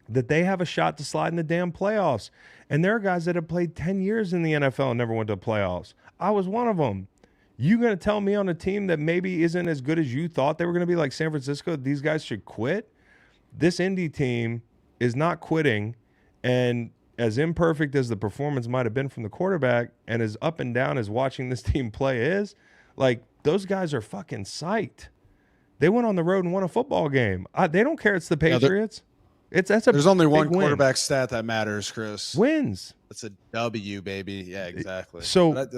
that they have a shot to slide in the damn playoffs. And there are guys that have played 10 years in the NFL and never went to the playoffs. I was one of them. You going to tell me on a team that maybe isn't as good as you thought they were going to be, like San Francisco, these guys should quit? This Indy team is not quitting, and as imperfect as the performance might have been from the quarterback and as up and down as watching this team play is, like, those guys are fucking psyched. They went on the road and won a football game. They don't care it's the Patriots. There's only one win. quarterback stat that matters, Chris. Wins. It's a W, baby. Yeah, exactly. So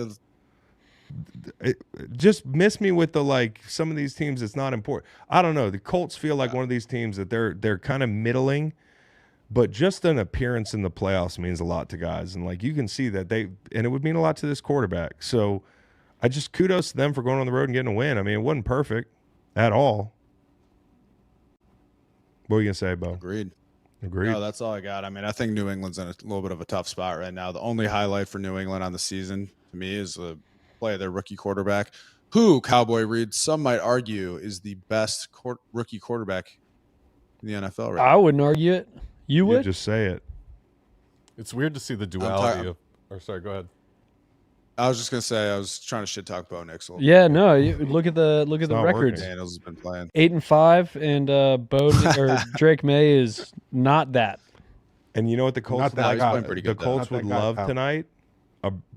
just miss me with the, like, some of these teams it's not important. I don't know. The Colts feel like one of these teams that they're kind of middling, but just an appearance in the playoffs means a lot to guys. And like you can see that and it would mean a lot to this quarterback. So I just kudos to them for going on the road and getting a win. I mean, it wasn't perfect at all. What are you gonna say, Beau? Agreed. No, that's all I got. I mean, I think New England's in a little bit of a tough spot right now. The only highlight for New England on the season to me is the play of their rookie quarterback, who, Cowboy Reed, some might argue is the best rookie quarterback in the NFL right now. I wouldn't argue it. You would? Just say it. It's weird to see the duality of. Or sorry, go ahead. I was just gonna say I was trying to shit talk Bo Nix. Yeah, no. Look at the records. Daniels has been playing 8-5, and Bo or Drake May is not that. And you know what the Colts? The Colts would love tonight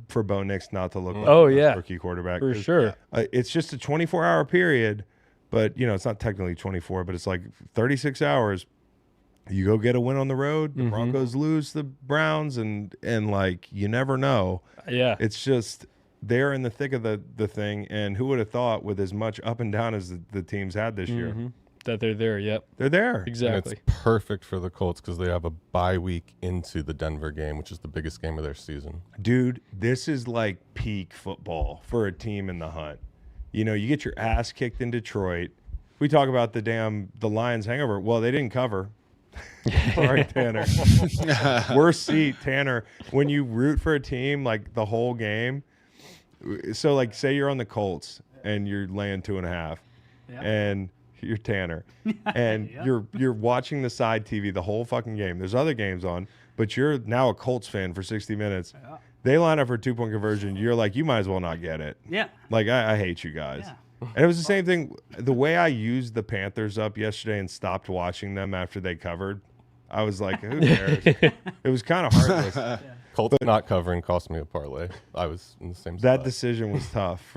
for Bo Nix not to look like rookie quarterback for sure. It's just a 24-hour period, but it's not technically 24, but it's like 36 hours. You go get a win on the road. The Broncos lose the Browns, and like you never know. Yeah, it's just they're in the thick of the thing. And who would have thought, with as much up and down as the teams had this year, that they're there? Yep, they're there. Exactly. And it's perfect for the Colts because they have a bye week into the Denver game, which is the biggest game of their season. Dude, this is like peak football for a team in the hunt. You get your ass kicked in Detroit. We talk about the Lions hangover. Well, they didn't cover. All right, Tanner. Worst seat, Tanner. When you root for a team like the whole game, so like say you're on the Colts and you're laying 2.5, and you're Tanner, and you're watching the side TV the whole fucking game. There's other games on, but you're now a Colts fan for 60 minutes. Yeah. They line up for a 2-point conversion. You're like, you might as well not get it. Yeah. Like I hate you guys. Yeah. And it was the same thing. The way I used the Panthers up yesterday and stopped watching them after they covered, I was like, who cares? It was kind of heartless. Colts not covering cost me a parlay. I was in the same spot. That decision was tough.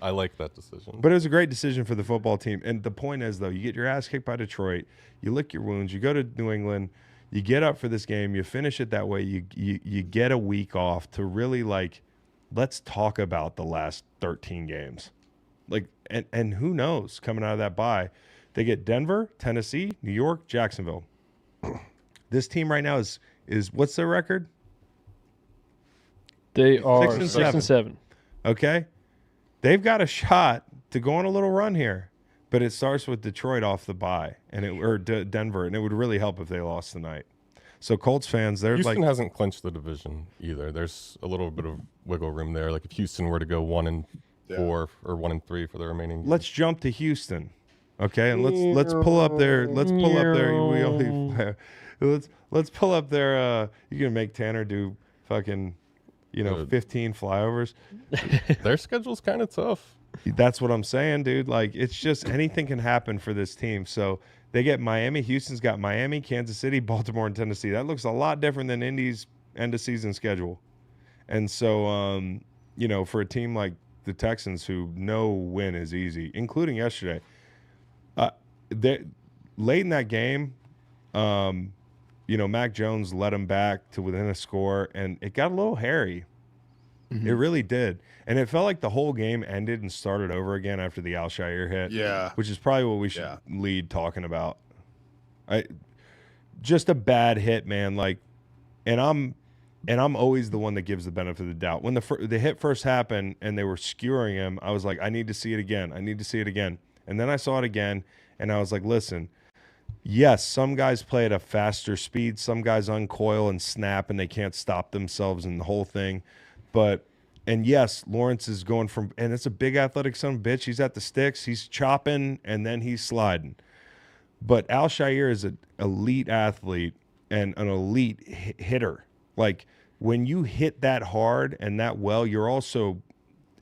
I like that decision. But it was a great decision for the football team. And the point is, though, you get your ass kicked by Detroit, you lick your wounds, you go to New England, you get up for this game, you finish it that way, you get a week off to really, like, let's talk about the last 13 games. Like, and who knows, coming out of that bye, they get Denver, Tennessee, New York, Jacksonville. This team right now is what's their record? They are 6-7. Okay, they've got a shot to go on a little run here, but it starts with Detroit off the bye or Denver, and it would really help if they lost tonight. So Colts fans, Houston hasn't clinched the division either. There's a little bit of wiggle room there. Like if Houston were to go 1-4 or 1-3 for the remaining games. Let's jump to Houston, okay? And let's pull up their let's pull up their you're gonna make Tanner do fucking 15 flyovers. Their schedule's kind of tough. That's what I'm saying, dude. Like, it's just anything can happen for this team. So They get Miami. Houston's got Miami, Kansas City, Baltimore, and Tennessee. That looks a lot different than Indy's end of season schedule. And so, for a team like the Texans, who no win is easy, including yesterday, late in that game, Mac Jones led them back to within a score, and it got a little hairy. Mm-hmm. It really did. And it felt like the whole game ended and started over again after the Alshire hit. Yeah. Which is probably what we should lead talking about. Just a bad hit, man. And I'm always the one that gives the benefit of the doubt. When the hit first happened and they were skewering him, I was like, I need to see it again. And then I saw it again, and I was like, listen, yes, some guys play at a faster speed. Some guys uncoil and snap, and they can't stop themselves in the whole thing. And yes, Lawrence is going and it's a big athletic son of a bitch. He's at the sticks. He's chopping, and then he's sliding. But Alshire is an elite athlete and an elite hitter. Like, when you hit that hard and that well, you're also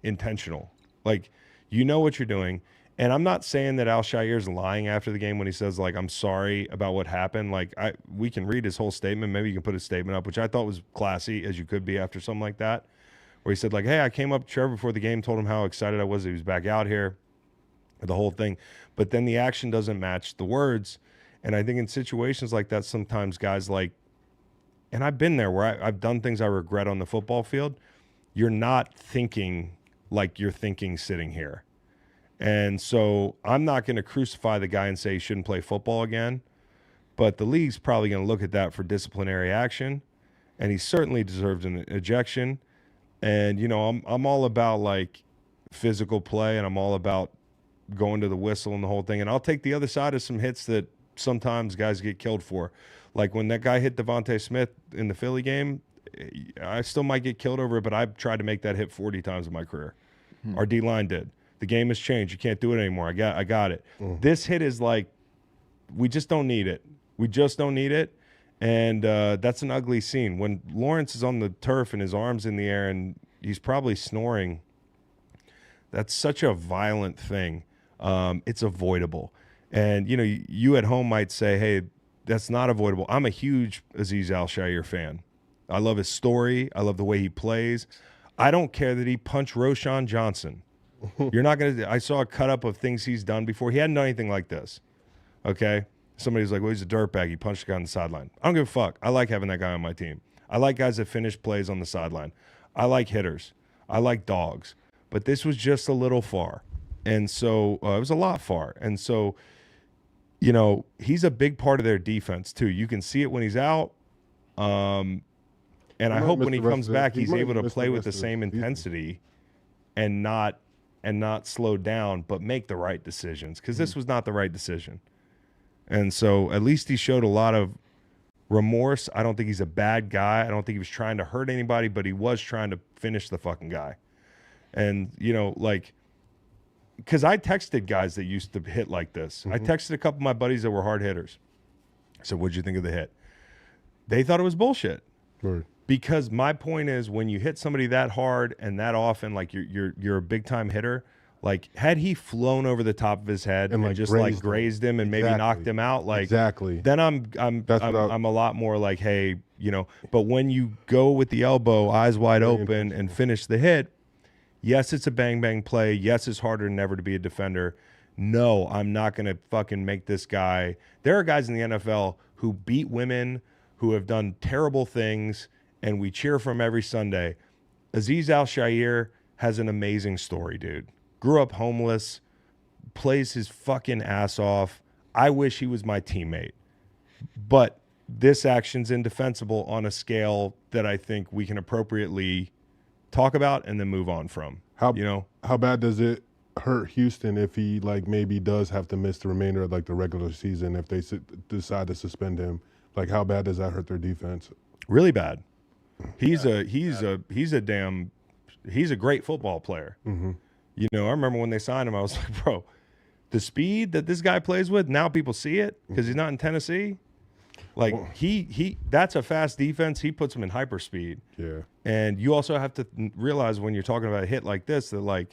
intentional. Like, you know what you're doing. And I'm not saying that Alshire's lying after the game when he says, like, I'm sorry about what happened. Like, we can read his whole statement. Maybe you can put his statement up, which I thought was classy, as you could be after something like that, where he said, like, hey, I came up to Trevor before the game, told him how excited I was that he was back out here, the whole thing. But then the action doesn't match the words. And I think in situations like that, sometimes guys and I've been there where I've done things I regret on the football field. You're not thinking like you're thinking sitting here. And so I'm not going to crucify the guy and say he shouldn't play football again. But the league's probably going to look at that for disciplinary action. And he certainly deserved an ejection. And, I'm all about, like, physical play, and I'm all about going to the whistle and the whole thing. And I'll take the other side of some hits that sometimes guys get killed for. Like when that guy hit Devontae Smith in the Philly game, I still might get killed over it, but I've tried to make that hit 40 times in my career. Our D-line did. The game has changed. You can't do it anymore. I got it. This hit is like, we just don't need it. And that's an ugly scene. When Lawrence is on the turf and his arm's in the air and he's probably snoring, that's such a violent thing. It's avoidable. And, you at home might say, hey, that's not avoidable. I'm a huge Azeez Al-Shaair fan. I love his story. I love the way he plays. I don't care that he punched Roschon Johnson. You're not going to – I saw a cut-up of things he's done before. He hadn't done anything like this, okay? Somebody's like, well, he's a dirtbag. He punched a guy on the sideline. I don't give a fuck. I like having that guy on my team. I like guys that finish plays on the sideline. I like hitters. I like dogs. But this was just a little far. And so it was a lot far. And so – he's a big part of their defense too. You can see it when he's out. And I hope when he comes back, he's able to play with the same intensity and not slow down, but make the right decisions. Because this was not the right decision. And so at least he showed a lot of remorse. I don't think he's a bad guy. I don't think he was trying to hurt anybody, but he was trying to finish the fucking guy. And, because I texted guys that used to hit like this. I texted a couple of my buddies that were hard hitters. I said, what'd you think of the hit? They thought it was bullshit. Right. Because my point is, when you hit somebody that hard and that often, like you're a big time hitter, like had he flown over the top of his head and just grazed him and maybe knocked him out, then I'm a lot more like, hey, but when you go with the elbow, eyes wide open and finish the hit, yes, it's a bang-bang play. Yes, it's harder than ever to be a defender. No, I'm not going to fucking make this guy. There are guys in the NFL who beat women, who have done terrible things, and we cheer for him every Sunday. Azeez Al-Shaair has an amazing story, dude. Grew up homeless, plays his fucking ass off. I wish he was my teammate. But this action's indefensible on a scale that I think we can appropriately talk about and then move on from. How bad does it hurt Houston if he maybe does have to miss the remainder of the regular season if they decide to suspend him? How bad does that hurt their defense? Really bad. He's a great football player. Mm-hmm. I remember when they signed him, I was like, bro, the speed that this guy plays with, now people see it because he's not in Tennessee. That's a fast defense. He puts them in hyperspeed. Yeah. And you also have to realize when you're talking about a hit like this that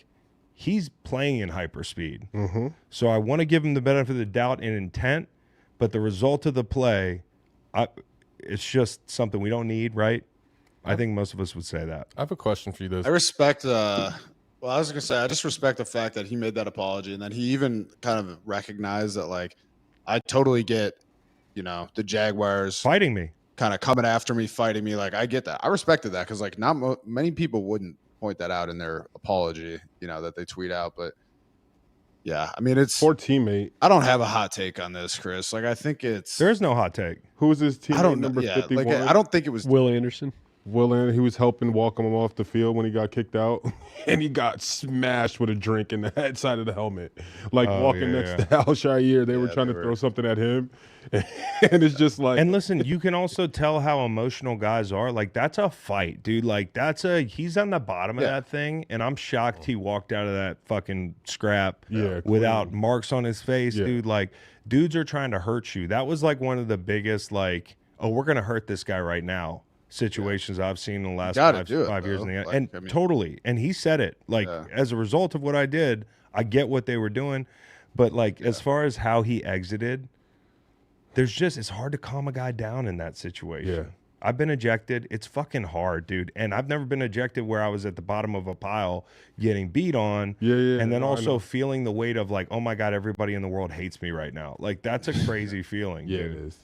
he's playing in hyperspeed. Mm-hmm. So I want to give him the benefit of the doubt in intent, but the result of the play, it's just something we don't need, right? I think most of us would say that. I have a question for you, though. I respect. Well, I was gonna say I just respect the fact that he made that apology, and then he even kind of recognized that, like, I totally get, the Jaguars Fighting me. kind of coming after me, fighting me. Like, I get that. I respected that because, like, not many people wouldn't point that out in their apology, that they tweet out. But yeah, I mean, it's poor teammate. I don't have a hot take on this, Chris. Like, I think there is no hot take. Who was his teammate? I don't know. Number Yeah, 51. like, I don't think it was Will Anderson. He was helping walk him off the field when he got kicked out, and he got smashed with a drink in the head side of the helmet. Like walking next to Al Shire, they were trying to throw something at him, and it's just like. And listen, you can also tell how emotional guys are. Like, that's a fight, dude. Like, he's on the bottom of that thing, and I'm shocked he walked out of that fucking scrap without marks on his face, dude. Like, dudes are trying to hurt you. That was like one of the biggest, like, oh, we're gonna hurt this guy right now situations I've seen in the last 5 years. Totally. And he said it. Like, as a result of what I did, I get what they were doing. But, like, as far as how he exited, it's hard to calm a guy down in that situation. Yeah. I've been ejected. It's fucking hard, dude. And I've never been ejected where I was at the bottom of a pile getting beat on. And then also feeling the weight of, like, oh my God, everybody in the world hates me right now. Like, that's a crazy feeling, dude. It is.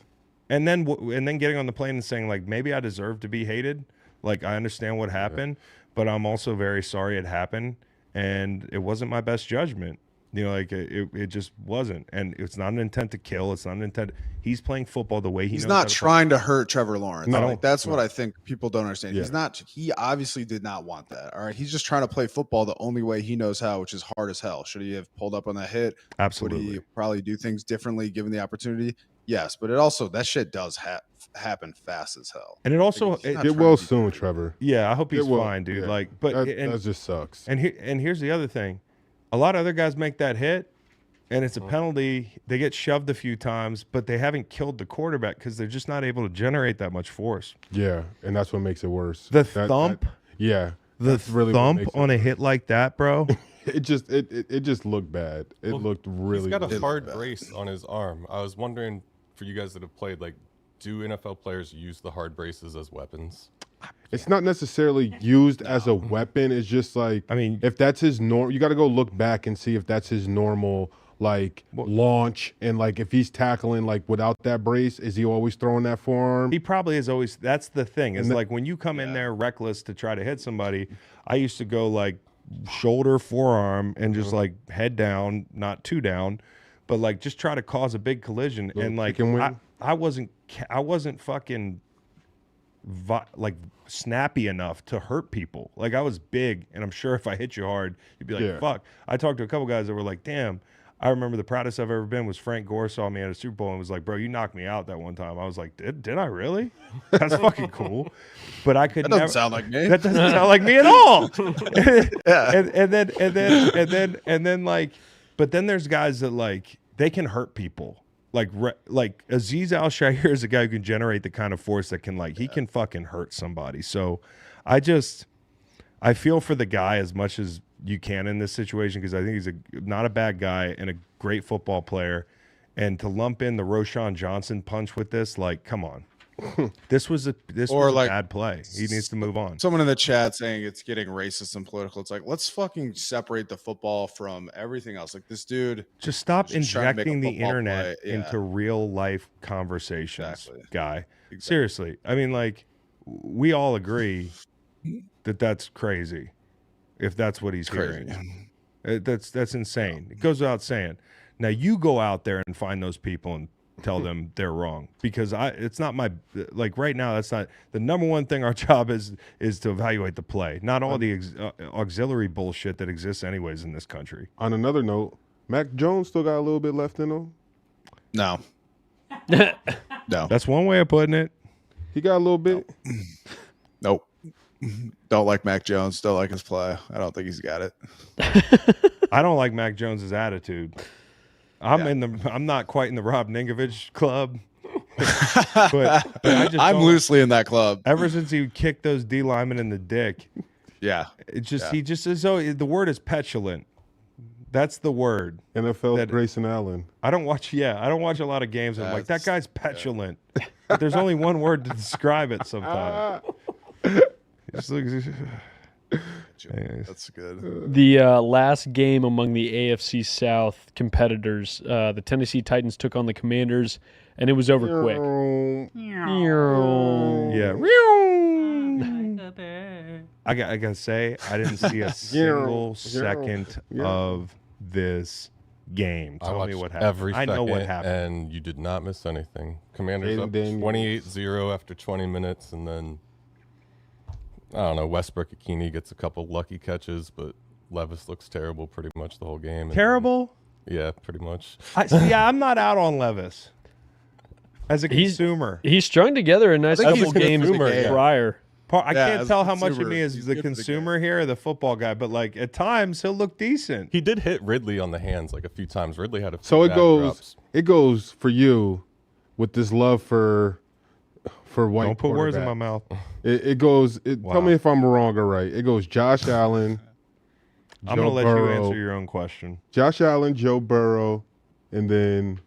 And then getting on the plane and saying, like, maybe I deserve to be hated. Like, I understand what happened, but I'm also very sorry it happened, and it wasn't my best judgment. Like, it just wasn't. And it's not an intent to kill. It's not an intent. He's playing football the way he's not trying to hurt Trevor Lawrence. No, like, that's what I think people don't understand. He obviously did not want that. All right. He's just trying to play football the only way he knows how, which is hard as hell. Should he have pulled up on that hit? Absolutely. Would he probably do things differently given the opportunity? Yes, but it also, that shit does happen fast as hell. And it also get well soon, Trevor. Yeah, I hope he's fine, dude. Yeah. Like, but that just sucks. And here's the other thing: a lot of other guys make that hit, and it's a penalty. They get shoved a few times, but they haven't killed the quarterback because they're just not able to generate that much force. Yeah, and that's what makes it worse. The thump. The really thump on a hit like that, bro. It just looked bad. It looked really. He's got a hard brace on his arm. I was wondering, for you guys that have played, like, do NFL players use the hard braces as weapons? It's not necessarily used as a weapon. It's just like, I mean, if that's his norm, you got to go look back and see if that's his normal, like, launch, and, like, if he's tackling, like, without that brace, is he always throwing that forearm? He probably is always. That's the thing. Is like when you come in there reckless to try to hit somebody. I used to go like shoulder, forearm, and just like head down, not two down, but like just try to cause a big collision. And like I wasn't fucking like snappy enough to hurt people. Like, I was big, and I'm sure if I hit you hard, you'd be like, fuck. I talked to a couple guys that were like, damn. I remember the proudest I've ever been was Frank Gore saw me at a Super Bowl and was like, bro, you knocked me out that one time. I was like, did I really? That's fucking cool. But I could never. That doesn't sound like me. That doesn't sound like me at all. And then like, but then there's guys that like, they can hurt people. Like Aziz Al-Shire is a guy who can generate the kind of force that can he can fucking hurt somebody. So I feel for the guy as much as you can in this situation, because I think he's not a bad guy and a great football player. And to lump in the Roshan Johnson punch with this, like, come on. This was a bad play. He needs to move on. Someone in the chat saying it's getting racist and political. It's like, let's fucking separate the football from everything else. Like, this dude, just stop injecting the internet into real life conversations, guy. Exactly. Seriously. I mean, like, we all agree that that's crazy. If that's what he's hearing, that's insane. It goes without saying. Now you go out there and find those people and tell them they're wrong, because it's not my, like, right now, that's not the number one thing our job is to evaluate the play, not all the auxiliary bullshit that exists anyways in this country. On another note, Mac Jones still got a little bit left in him. No. That's one way of putting it. He got a little bit. Nope. Don't like Mac Jones. Don't like his play. I don't think he's got it. I don't like Mac Jones's attitude. I'm not quite in the Rob Ninkovich club, but I'm loosely in that club. Ever since he kicked those D linemen in the dick, he just is. So the word is petulant. That's the word. NFL Grayson Allen. I don't watch a lot of games. And I'm like, that guy's petulant. But there's only one word to describe it sometimes. Just looks. That's good. The last game among the AFC South competitors, the Tennessee Titans took on the Commanders, and it was over quick. Yeah. I gotta say, I didn't see a single second of this game. Tell me what happened. I know what happened. And you did not miss anything. Commanders up 28-0 after 20 minutes, and then I don't know, Westbrook-Akini gets a couple lucky catches, but Levis looks terrible pretty much the whole game. Terrible? Yeah, pretty much. I'm not out on Levis as a consumer. He's strung together a nice couple games prior. I can't tell how much of me is the consumer here or the football guy, but like at times he'll look decent. He did hit Ridley on the hands like a few times. Ridley had a few So it bad goes. drops. It goes for you with this love for white. Don't put words in my mouth. It goes. Wow. Tell me if I'm wrong or right. It goes Josh Allen. I'm going to let you answer your own question. Josh Allen, Joe Burrow, and then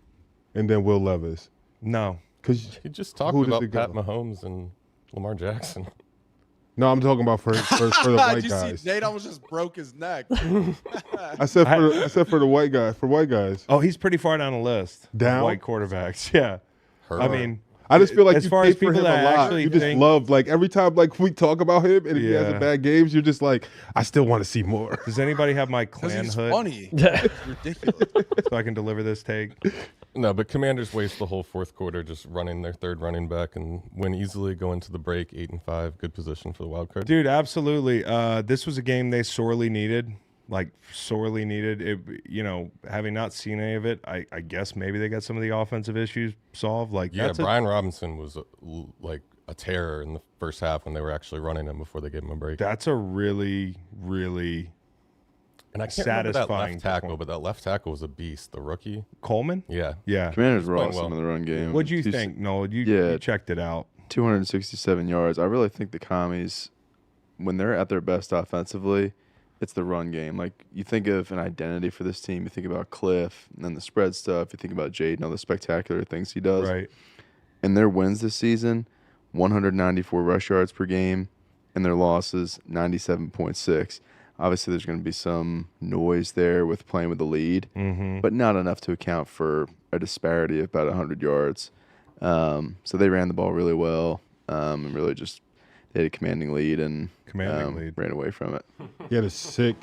Will Levis. No. Because he just talked about Pat Mahomes and Lamar Jackson. No, I'm talking about for the white Did guys. you see Nate almost just broke his neck. I said for the white guys. For white guys. Oh, he's pretty far down the list. Down? White quarterbacks. Yeah. I mean, I just feel like as you far pay as for people him a that lot. actually You just think, love, like, every time like we talk about him and if he has a bad games, you're just like, I still want to see more. Does anybody have my clan He's hood funny. It's ridiculous. so I can deliver this take? No, but Commanders waste the whole fourth quarter just running their third running back and win easily, go into the break 8-5. Good position for the wild card. Dude, absolutely. This was a game they sorely needed. Like, sorely needed. It, having not seen any of it, I guess maybe they got some of the offensive issues solved. Like, yeah, Brian Robinson was like a terror in the first half when they were actually running him before they gave him a break. That's a really, really and I can't remember that left tackle, but that left tackle was a beast. The rookie. Coleman? Yeah. Yeah. Commanders were awesome in the run game. What'd you think, Noel? You checked it out. 267 yards. I really think the Commies, when they're at their best offensively, it's the run game. Like, you think of an identity for this team. You think about Cliff and then the spread stuff. You think about Jaden, all the spectacular things he does. Right. And their wins this season, 194 rush yards per game, and their losses, 97.6. Obviously, there's going to be some noise there with playing with the lead, but not enough to account for a disparity of about 100 yards. So they ran the ball really well and really just they had a commanding lead and ran away from it. He had a sick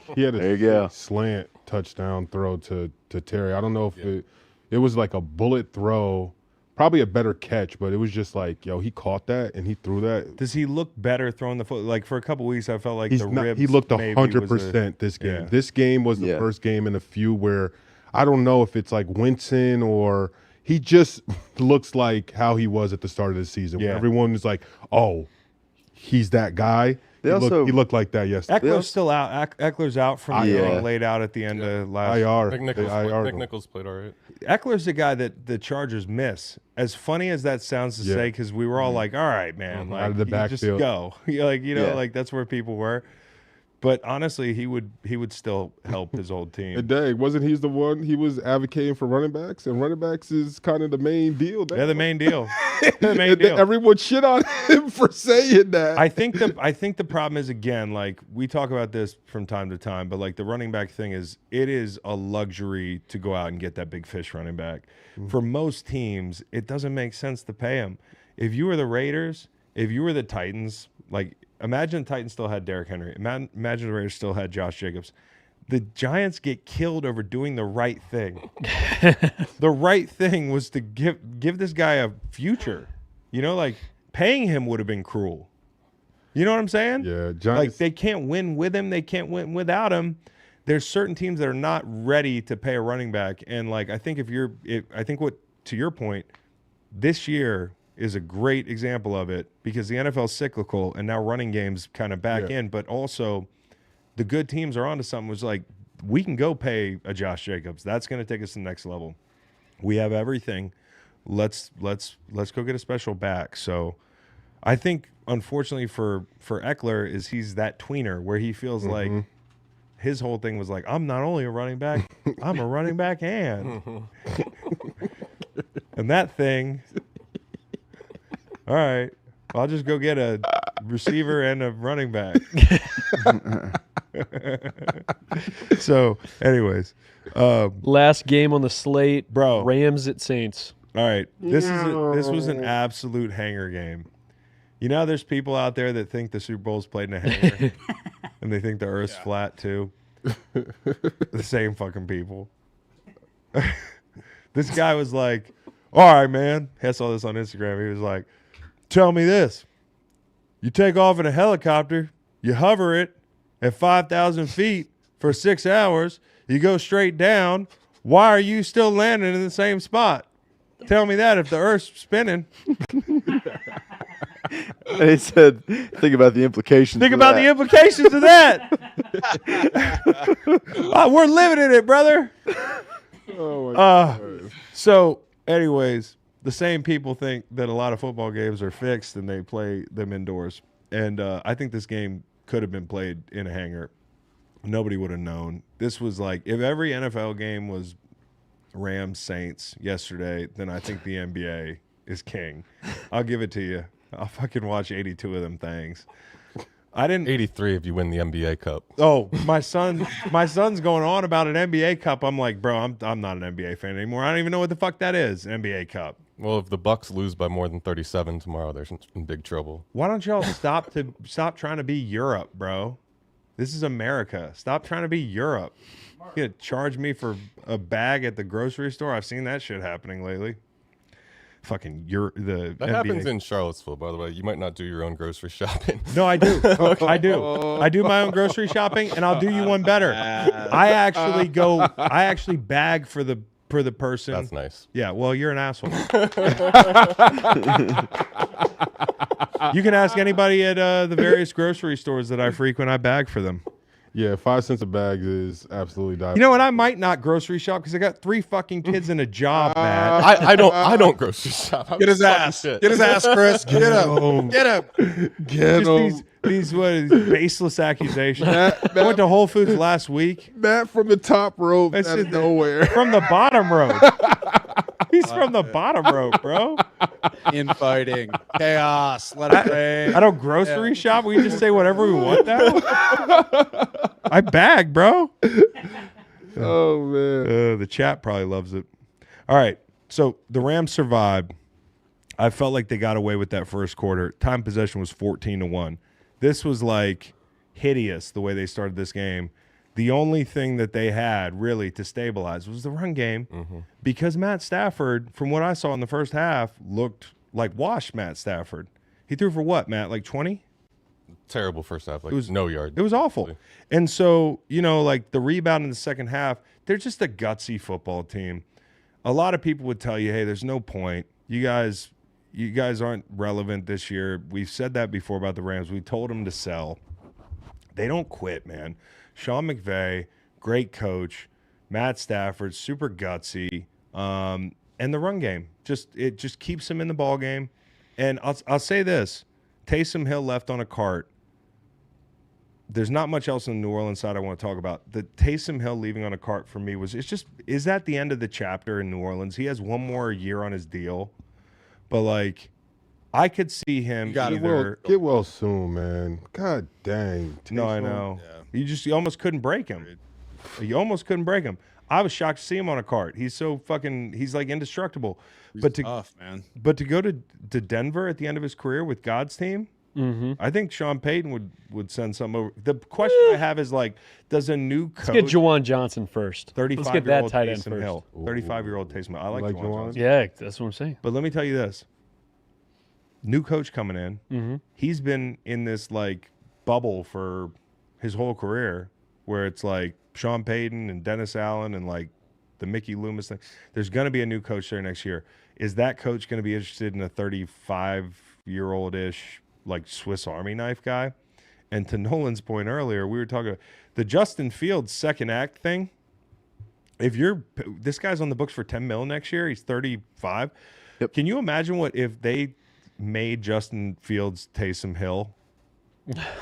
slant touchdown throw to Terry. I don't know if it was like a bullet throw, probably a better catch, but it was just like, he caught that and he threw that. Does he look better throwing the foot? Like, for a couple weeks, I felt like he looked 100% this game. Yeah. This game was the first game in a few where I don't know if it's like Winston or he just looks like how he was at the start of the season. Yeah. Where everyone was like, oh, he's that guy. He looked like that yesterday. Eckler's still out. Eckler's out from getting laid out at the end of last IR. McNichols played all right. Eckler's the guy that the Chargers miss. As funny as that sounds to say, because we were all like, all right, man. Like, out of the backfield. Just go. Like that's where people were. But honestly, he would still help his old team. And dang, wasn't he the one he was advocating for running backs? And running backs is kind of the main deal. They're the main deal. Deal. Everyone shit on him for saying that. I think the problem is, again, like we talk about this from time to time, but like the running back thing is, it is a luxury to go out and get that big fish running back. For most teams, it doesn't make sense to pay him. If you were the Raiders, if you were the Titans, like imagine the Titans still had Derrick Henry. Imagine the Raiders still had Josh Jacobs. The Giants get killed over doing the right thing. The right thing was to give this guy a future. Like paying him would have been cruel. You know what I'm saying? Yeah, Giants. Like they can't win with him. They can't win without him. There's certain teams that are not ready to pay a running back. And like I think to your point, this year is a great example of it because the NFL is cyclical and now running games kind of back in, but also the good teams are onto something. Was like, we can go pay a Josh Jacobs. That's going to take us to the next level. We have everything. Let's go get a special back. So I think, unfortunately for Eckler, is he's that tweener where he feels like his whole thing was like, I'm not only a running back, I'm a running back and that thing. All right, I'll just go get a receiver and a running back. So, anyways, last game on the slate, bro. Rams at Saints. All right, this was an absolute hanger game. You know, there's people out there that think the Super Bowl's played in a hanger, and they think the Earth's flat too. The same fucking people. This guy was like, "All right, man." I saw this on Instagram. He was like, "Tell me this: you take off in a helicopter, you hover it at 5,000 feet for 6 hours, you go straight down. Why are you still landing in the same spot? Tell me that if the Earth's spinning." And he said, think about the implications. Think about the implications of that. We're living in it, brother. Oh my God. So, anyways, the same people think that a lot of football games are fixed and they play them indoors. And I think this game could have been played in a hangar. Nobody would have known. This was like, if every NFL game was Rams Saints yesterday, then I think the NBA is king. I'll give it to you. I'll fucking watch 82 of them things. I didn't 83 if you win the NBA Cup. Oh, my son's going on about an NBA Cup. I'm like, bro, I'm not an NBA fan anymore. I don't even know what the fuck that is, NBA Cup. Well, if the Bucks lose by more than 37 tomorrow, they're in big trouble. Why don't y'all stop trying to be Europe, bro? This is America. Stop trying to be Europe. You gonna charge me for a bag at the grocery store? I've seen that shit happening lately. Fucking that NBA. happens in Charlottesville, by the way. You might not do your own grocery shopping. No, I do. I do. I do my own grocery shopping, and I'll do you one better. I actually bag for the person. That's nice. Yeah, well, you're an asshole. You can ask anybody at the various grocery stores that I frequent. I bag for them. Yeah, 5 cents a bag is absolutely diabolical. You know what? I might not grocery shop because I got 3 fucking kids in a job, Matt. I don't grocery shop. Get his ass. Get his ass, Chris. Get him. Get him. Get him. These baseless accusations. I went to Whole Foods last week. Matt from the top rope out of nowhere. From the bottom rope. He's from the bottom rope, bro. Infighting. Chaos. Let it rain. I don't grocery shop. We just say whatever we want now. I bag, bro. Oh, man. The chat probably loves it. All right. So the Rams survived. I felt like they got away with that first quarter. Time possession was 14-1. This was like hideous the way they started this game. The only thing that they had really to stabilize was the run game because Matt Stafford, from what I saw in the first half, looked like washed Matt Stafford. He threw for what, Matt, like 20? Terrible first half. Like it was no yard. It was awful. And so, like the rebound in the second half, they're just a gutsy football team. A lot of people would tell you, hey, there's no point. You guys aren't relevant this year. We've said that before about the Rams. We told them to sell. They don't quit, man. Sean McVay, great coach. Matt Stafford, super gutsy. And the run game, it just keeps him in the ball game. And I'll say this. Taysom Hill left on a cart. There's not much else on the New Orleans side I want to talk about. The Taysom Hill leaving on a cart for me is that the end of the chapter in New Orleans? He has one more year on his deal. But, like, I could see him either. Get well soon, man. God dang. No, I know. Yeah. You almost couldn't break him. You almost couldn't break him. I was shocked to see him on a cart. He's so fucking – he's, like, indestructible. He's tough, man. But to go to Denver at the end of his career with God's team, I think Sean Payton would send something over. The question I have is, like, does a new coach – Let's get Juwan Johnson first. 35-year-old Let's get that tight end Taysom first. Hill. 35-year-old Taysom Hill. I like Juwan Johnson. Yeah, that's what I'm saying. But let me tell you this. New coach coming in. He's been in this, like, bubble for his whole career where it's, like, Sean Payton and Dennis Allen and, like, the Mickey Loomis thing. There's going to be a new coach there next year. Is that coach going to be interested in a 35-year-old-ish, like, Swiss Army knife guy? And to Nolan's point earlier, we were talking the Justin Fields second act thing. If this guy's on the books for $10 million next year, he's 35. Yep. Can you imagine if they made Justin Fields Taysom Hill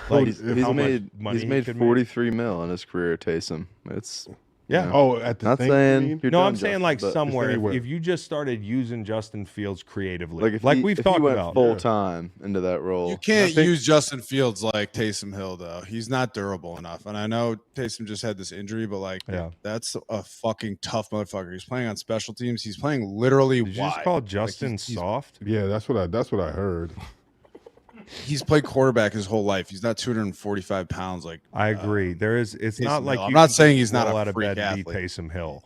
Like he's how much made money he's he made could 43 mil in his career. Taysom. It's Yeah. you know, Oh, at the not thing, saying you mean? you're No, done, I'm saying Justin, like but somewhere. anywhere. If you just started using Justin Fields creatively, like if we've if talked he went about. full time into that role. You can't I think- use Justin Fields like Taysom Hill though. He's not durable enough. And I know Taysom just had this injury, but like Yeah. that's a fucking tough motherfucker. He's playing on special teams. He's playing literally Did you wide. just call Like, Justin he's soft? Yeah, that's what I heard. he's played quarterback his whole life. He's not 245 pounds. Like I agree. It's Taysom not like Hill. I'm you not can saying he's not roll a out of freak bed and beat athlete. Taysom Hill.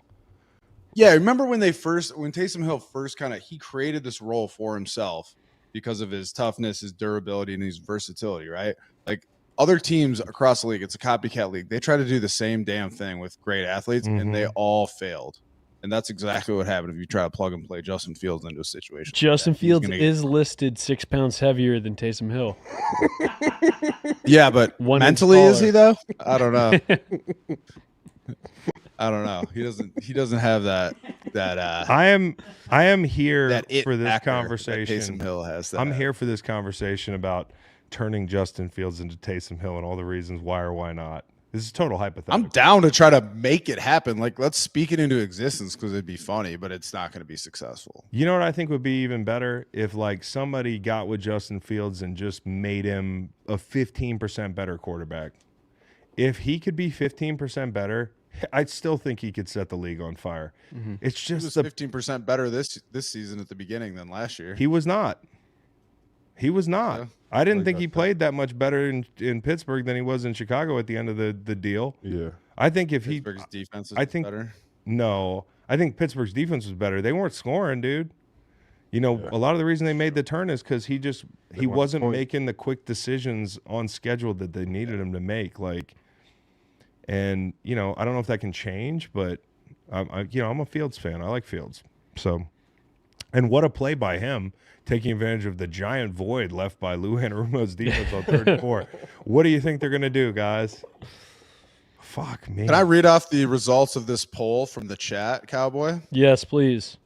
Yeah, remember when Taysom Hill first he created this role for himself because of his toughness, his durability, and his versatility, right? Like other teams across the league, it's a copycat league. They try to do the same damn thing with great athletes, and they all failed. And that's exactly what happened if you try to plug and play Justin Fields into a situation. Justin like that. Fields is listed 6 pounds heavier than Taysom Hill. Yeah, but One mentally inch is he though? I don't know. I don't know. He doesn't have that I am here that it for this factor that conversation. Taysom Hill has. I'm here for this conversation about turning Justin Fields into Taysom Hill and all the reasons why or why not. This is total hypothetical. I'm down to try to make it happen. Like, let's speak it into existence because it'd be funny, but it's not going to be successful. You know what I think would be even better? If like somebody got with Justin Fields and just made him a 15% better quarterback. If he could be 15% better, I still think he could set the league on fire. Mm-hmm. It's He was just 15% better this season at the beginning than last year. he was not. He was not. Yeah. I didn't think he played that much better in Pittsburgh than he was in Chicago at the end of the deal. Yeah. I think if Pittsburgh's defense is I think better. No, I think Pittsburgh's defense was better. They weren't scoring, dude. You know, a lot of the reason they made the turn is because he wasn't making the quick decisions on schedule that they needed him to make. Like, and you know, I don't know if that can change, but I'm a Fields fan. I like Fields. So, and what a play by him, taking advantage of the giant void left by Lou Anarumo's defense on 3rd and 4. What do you think they're gonna do, guys? Fuck me. Can I read off the results of this poll from the chat, Cowboy? Yes, please.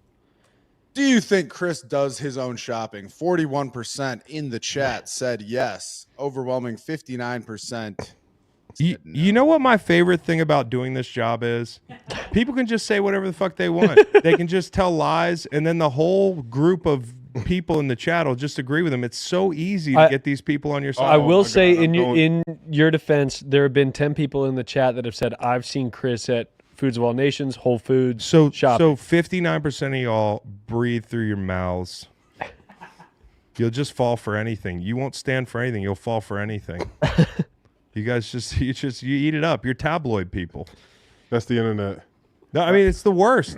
Do you think Chris does his own shopping? 41% in the chat said yes. Overwhelming 59%. You know what my favorite thing about doing this job is? People can just say whatever the fuck they want. They can just tell lies, and then the whole group of people in the chat will just agree with them. It's so easy to get these people on your side. I will say, in your defense, there have been 10 people in the chat that have said, I've seen Chris at Foods of All Nations, Whole Foods, So shopping. 59% of y'all breathe through your mouths. You'll just fall for anything. You won't stand for anything. You'll fall for anything. You guys you eat it up. You're tabloid people. That's the internet. No, I mean it's the worst.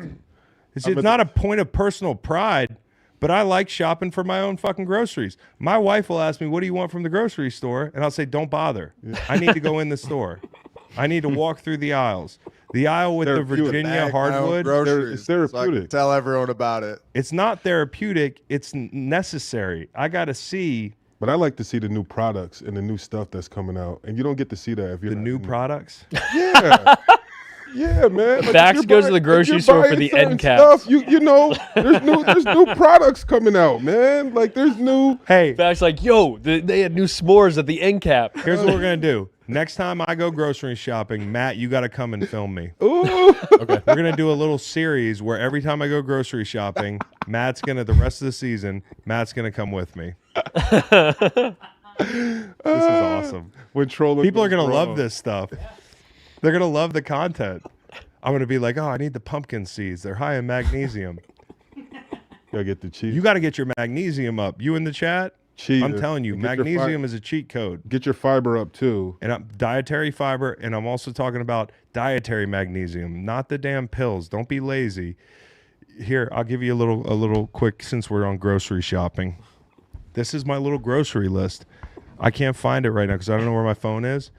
It's not a point of personal pride, but I like shopping for my own fucking groceries. My wife will ask me, "What do you want from the grocery store?" And I'll say, "Don't bother. I need to go in the store. I need to walk through the aisles. The aisle with the Virginia hardwood. It's therapeutic. So I can tell everyone about it. It's not therapeutic. It's necessary. I got to see But I like to see the new products and the new stuff that's coming out, and you don't get to see that if you're the not new in products. Yeah. Yeah, man. Like, Bax if you're goes to the buying- grocery if you're store for buying the certain end cap. stuff, you know, there's new products coming out, man. Like there's new. Hey, Bax like, yo, they had new s'mores at the end cap. here's what we're gonna do. Next time I go grocery shopping, Matt, you got to come and film me. Ooh. Okay. We're gonna do a little series where every time I go grocery shopping, the rest of the season, Matt's gonna come with me. This is awesome. When trolling People are goes gonna love wrong. this stuff. They're gonna love the content. I'm gonna be like, oh, I need the pumpkin seeds. They're high in magnesium. Gotta get the cheese. You got to get your magnesium up. You in the chat? Cheese. I'm telling you, Get your magnesium is a cheat code. Get your fiber up too. And dietary fiber, and I'm also talking about dietary magnesium, not the damn pills. Don't be lazy. Here, I'll give you a little quick, since we're on grocery shopping. This is my little grocery list. I can't find it right now because I don't know where my phone is.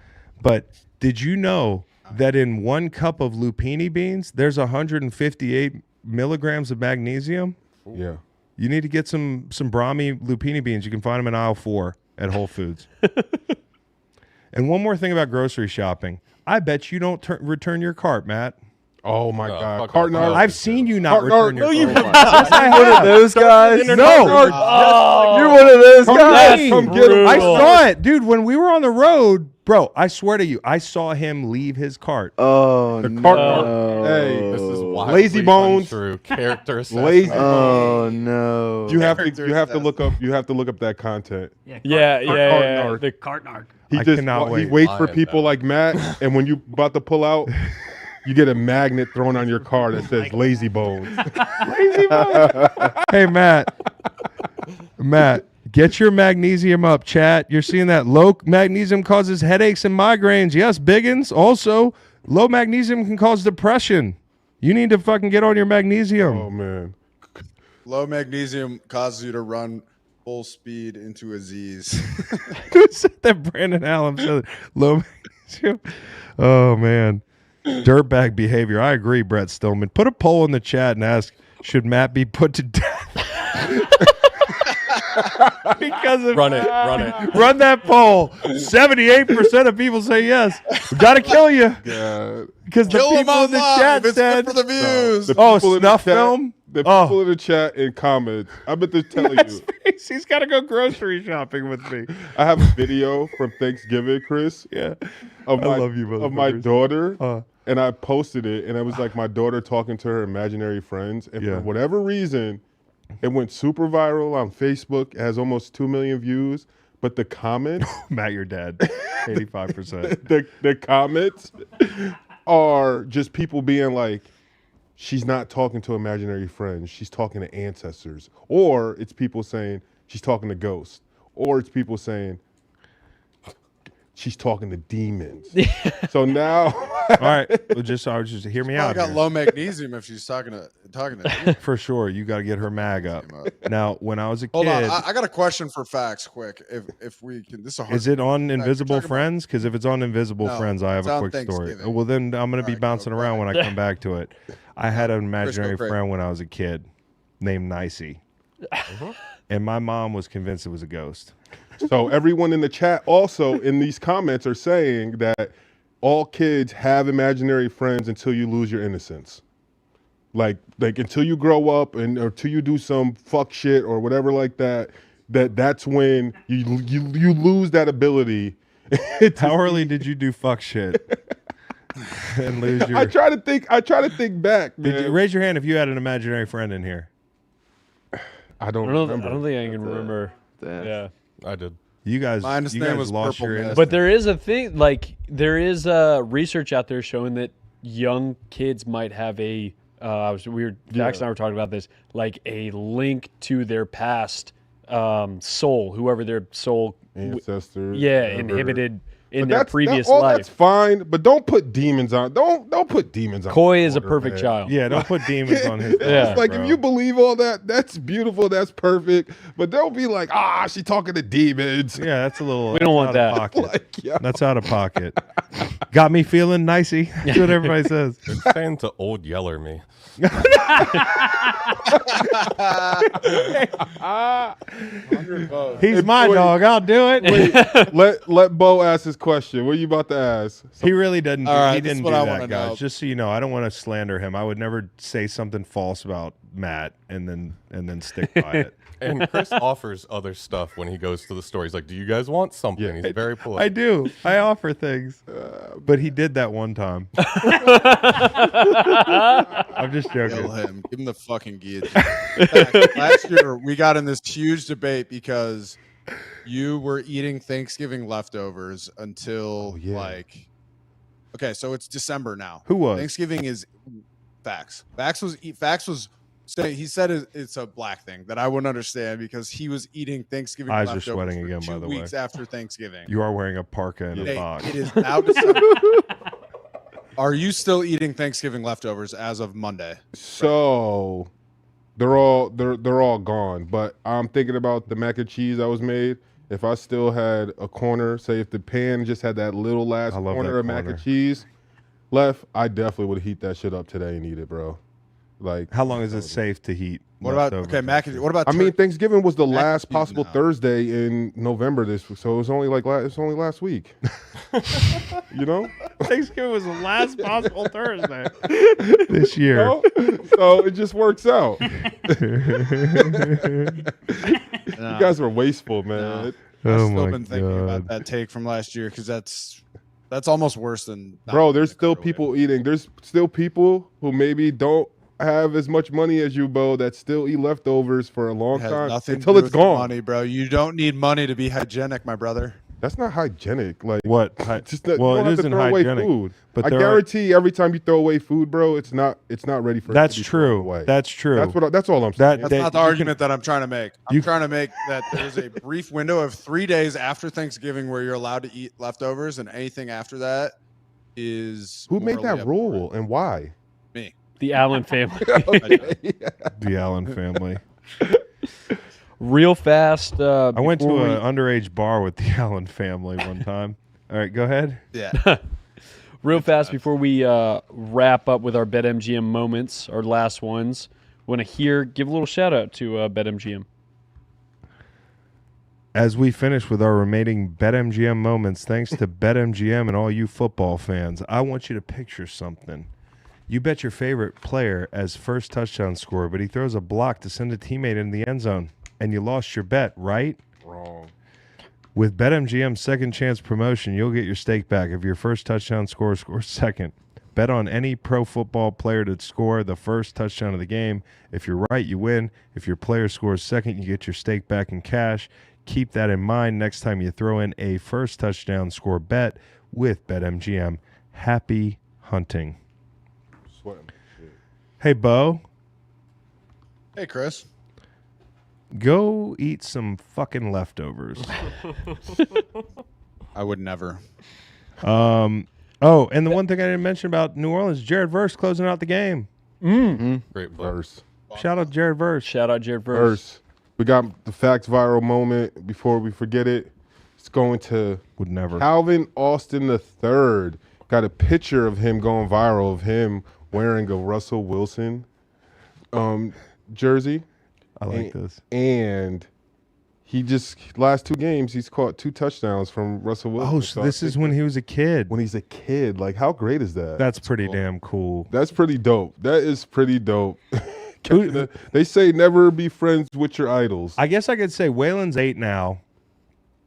But did you know that in 1 cup of lupini beans, there's 158 milligrams of magnesium? Yeah. You need to get some Brahmi lupini beans. You can find them in aisle 4 at Whole Foods. And one more thing about grocery shopping. I bet you don't return your cart, Matt. Oh my God, fuck Cardinals. off. I've seen you not Cardinals. return your No, you phone. have Yes, I One of have. those guys. No. You're one of those Come guys. get him. Come get him. I saw it, dude. When we were on the road, bro, I swear to you, I saw him leave his cart. Oh, The no. Cardinals. Hey, This is wildly Lazy Bones. untrue. Character assassination. Lazy. Oh, no. You have to look up. You have to look up that content. Yeah. Cardinals. The Cartnark. He I just cannot he wait. waits for Lion people down. like Matt, and when you about to pull out, you get a magnet thrown on your car that says "Lazy Bones." Hey, Matt. Matt, get your magnesium up, chat. You're seeing that low magnesium causes headaches and migraines. Yes, Biggins. Also, low magnesium can cause depression. You need to fucking get on your magnesium. Oh man, Low magnesium causes you to run full speed into a Z's. Who said that? Brandon Allen said low magnesium. Oh, man. Dirtbag behavior. I agree, Brett Stillman. Put a poll in the chat and ask, should Matt be put to death? Because of Run it. Run that poll. 78% of people say yes. We got to kill you. God. Because the Kill him people in the online. chat It's said, good for the views. The oh, people in the snuff chat- film? The Oh. people in the chat and comments. I've been just telling you. He's got to go grocery shopping with me. I have a video from Thanksgiving, Chris. Yeah. Of I my, love you, of my motherfuckers. daughter, and I posted it, and it was like my daughter talking to her imaginary friends, and Yeah. for whatever reason, it went super viral on Facebook. It has almost 2 million views, but the comments, Matt, you're dead. 85%. the comments are just people being like, she's not talking to imaginary friends, she's talking to ancestors, or it's people saying she's talking to ghosts, or it's people saying she's talking to demons. So now, All right. Well, just hear me I out. got here. low magnesium if she's talking to. For sure. You got to get her mag up. Now, when I was a Hold kid, on, I got a question for facts, quick. If we can, this is a hard. is it on Invisible talking about- Friends? Because if it's on Invisible No, Friends, I have it's a on quick story. Thanksgiving. Well, then I'm going to be All right, bouncing go around when I come back to it. I had an imaginary great. friend when I was a kid named Nicey. And my mom was convinced it was a ghost. so everyone in the chat also in these comments are saying that all kids have imaginary friends until you lose your innocence. Like until you grow up and or until you do some fuck shit or whatever like that, that's when you lose that ability. How early did you do fuck shit? And lose your. I try to think back, man. Did you raise your hand if you had an imaginary friend in here? I don't I don't remember. think I can remember. Yeah. I did. You guys, Mine, his name was lost Purple your Mist. innocence. But there is a thing, like there is research out there showing that young kids might have Dax and I were talking about this, like a link to their past soul, whoever their soul, Ancestors. yeah, whatever. inhibited in But their that's- previous all life. That's fine, but don't put demons on. Don't put demons on. Coy my is a daughter, perfect man. child. Yeah, don't put demons on his. Yeah. It's like bro. if you believe all that, that's beautiful, that's perfect. But don't be like, she talking to demons. Yeah, that's a little. We don't want out of that. pocket. Like, yeah. That's out of pocket. Got me feeling nicey. That's what everybody says. It's saying to old yeller me. He's my wait. dog. I'll do it. let Beau ask his question. What are you about to ask? He really doesn't. All right, he this is didn't what do I that, wanna guys. know. Just so you know, I don't want to slander him. I would never say something false about Matt and then stick by it. And Chris offers other stuff when he goes to the store. He's like, "Do you guys want something?" Yeah. He's very I polite. do. I offer things, but he did that one time. I'm just Kill joking. him. Give him the fucking guillotine. Last year, we got in this huge debate because you were eating Thanksgiving leftovers until like. Okay, so it's December now. Who was? Thanksgiving is Fax. Fax was saying he said it's a black thing that I wouldn't understand because he was eating Thanksgiving Eyes are leftovers sweating for again, 2 by the way. weeks after Thanksgiving. You are wearing a parka and a Hey, box. it is now December. Are you still eating Thanksgiving leftovers as of Monday? So they're all gone. But I'm thinking about the mac and cheese that was made. If I still had a corner, say if the pan just had that little last I love corner that of mac corner. and cheese left, I definitely would heat that shit up today and eat it, bro. Like, How long is it safe to heat? What about leftovers? mac and what about I mean, Thanksgiving was the Mac and last cheese possible now. Thursday in November this week, so it was only last week. You know? Thanksgiving was the last possible Thursday this year. No? So it just works out. You guys were wasteful, man. I've still been thinking about that take from last year because that's almost worse than. Bro, there's still people eating. There's still people who maybe don't have as much money as you, Beau, that still eat leftovers for a long time until it's gone. Money, bro. You don't need money to be hygienic, my brother. That's not hygienic. Like what? Just not, well, you don't it have to isn't throw hygienic. Away food. But I guarantee every time you throw away food, bro, it's not ready for. That's it to be true. thrown away. That's true. That's all I'm saying. That's not the argument that I'm trying to make. I'm trying to make that there's a brief window of 3 days after Thanksgiving where you're allowed to eat leftovers, and anything after that is. Who made that rule and why? Me. The Allen family. The Allen family. Real fast. I went to an underage bar with the Allen family one time. All right, go ahead. Yeah. Real fast before we wrap up with our BetMGM moments, our last ones. Want to give a little shout out to BetMGM. As we finish with our remaining BetMGM moments, thanks to BetMGM and all you football fans, I want you to picture something. You bet your favorite player as first touchdown scorer, but he throws a block to send a teammate in the end zone, and you lost your bet, right? Wrong. With BetMGM's second chance promotion, you'll get your stake back if your first touchdown scorer scores second. Bet on any pro football player to score the first touchdown of the game. If you're right, you win. If your player scores second, you get your stake back in cash. Keep that in mind next time you throw in a first touchdown score bet with BetMGM. Happy hunting. Hey, Beau. Hey, Chris. Go eat some fucking leftovers. I would never. Oh, and the one thing I didn't mention about New Orleans, Jared Verse closing out the game. Great verse. Shout out Jared Verse. Shout out Jared Verse. We got the facts viral moment before we forget it. It's going to Would never. Calvin Austin III. Got a picture of him going viral of him wearing a Russell Wilson jersey. I like this. And he just, last 2 games, he's caught 2 touchdowns from Russell Wilson. Oh, so this is when he was a kid. When he's a kid. Like, how great is that? That's pretty damn cool. That's pretty dope. That is pretty dope. They say never be friends with your idols. I guess I could say Waylon's 8 now.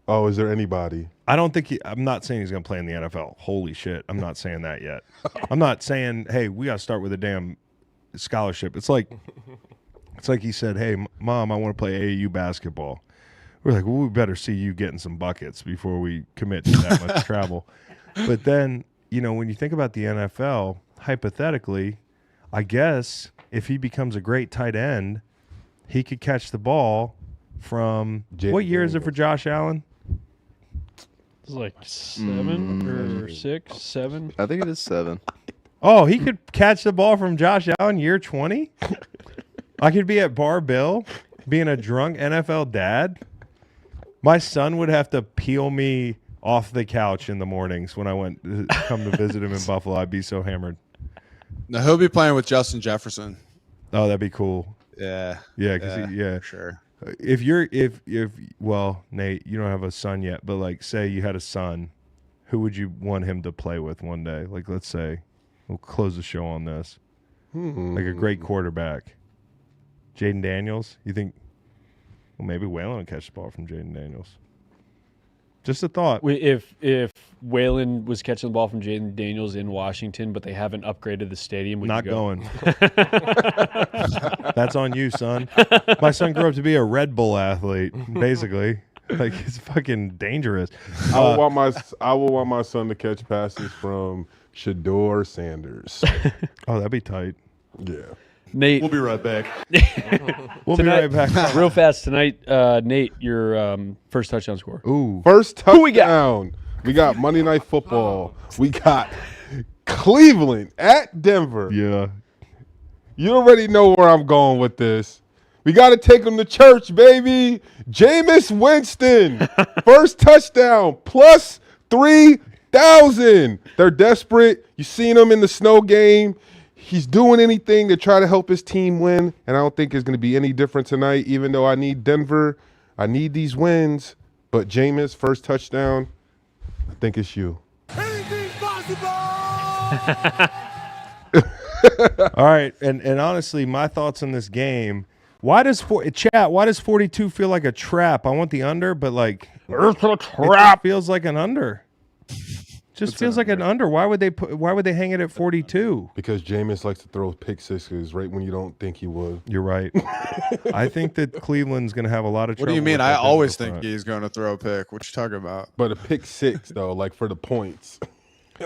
Oh, is there anybody? I don't think I'm not saying he's going to play in the NFL. Holy shit. I'm not saying that yet. I'm not saying, hey, we got to start with a damn scholarship. It's like he said, hey, Mom, I want to play AAU basketball. We're like, well, we better see you getting some buckets before we commit to that much travel. But then, when you think about the NFL, hypothetically, I guess if he becomes a great tight end, he could catch the ball from what year is it for Josh Allen? It's like 7 or 6, 7. I think it is 7. Oh, he could catch the ball from Josh Allen year 20? I could be at Bar Bill being a drunk NFL dad. My son would have to peel me off the couch in the mornings when I went to come to visit him in Buffalo. I'd be so hammered. No, he'll be playing with Justin Jefferson. Oh, that'd be cool. Yeah. Yeah, because Sure. If well, Nate, you don't have a son yet, but like say you had a son, who would you want him to play with one day? Like let's say we'll close the show on this. Like a great quarterback. Jaden Daniels, you think maybe Waylon will catch the ball from Jaden Daniels. Just a thought. If Waylon was catching the ball from Jaden Daniels in Washington, but they haven't upgraded the stadium, would Not you go? going. That's on you, son. My son grew up to be a Red Bull athlete, basically. Like it's fucking dangerous. I will want my son to catch passes from Shador Sanders. Oh, that'd be tight. Yeah. Nate, We'll be right back. We'll be right back. real fast tonight. Nate, your first touchdown score. Ooh. First touchdown. We got Monday Night Football. We got Cleveland at Denver. Yeah. You already know where I'm going with this. We got to take them to church, baby. Jameis Winston. First touchdown. Plus 3,000. They're desperate. You seen them in the snow game. He's doing anything to try to help his team win, and I don't think it's going to be any different tonight, even though I need Denver. I need these wins, but Jameis, first touchdown, I think it's you. Anything's possible. All right, and honestly, my thoughts on this game. Why does 42 feel like a trap? I want the under, but like it's a trap. It feels like an under. Just feels like an under. Why would they hang it at 42? Because Jameis likes to throw pick sixes right when you don't think he would. You're right. I think that Cleveland's going to have a lot of trouble. What do you mean? I always think he's going to throw a pick. What you talking about? But a pick six though, like for the points.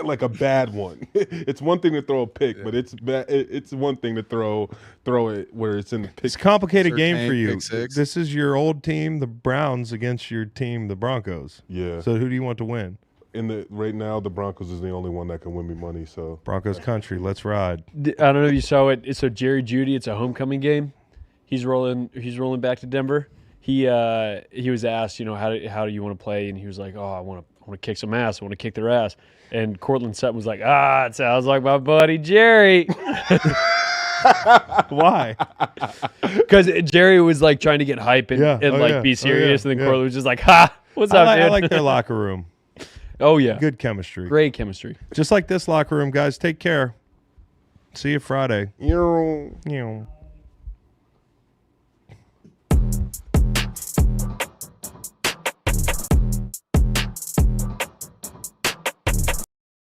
Like a bad one. It's one thing to throw a pick, but it's bad. It's one thing to throw it where it's in the pick. It's a complicated game for you. This is your old team, the Browns, against your team, the Broncos. Yeah. So who do you want to win? Right now, the Broncos is the only one that can win me money. So Broncos country, let's ride. I don't know if you saw it. So Jerry Jeudy, it's a homecoming game. He's rolling back to Denver. He was asked, how do you want to play, and he was like, I want to kick some ass. I want to kick their ass. And Cortland Sutton was like, it sounds like my buddy Jerry. Why? Because Jerry was like trying to get hype and be serious, and then Cortland was just like, what's up, dude? I like their locker room. Oh yeah, good chemistry, great chemistry. Just like this locker room, guys. Take care. See you Friday. You know.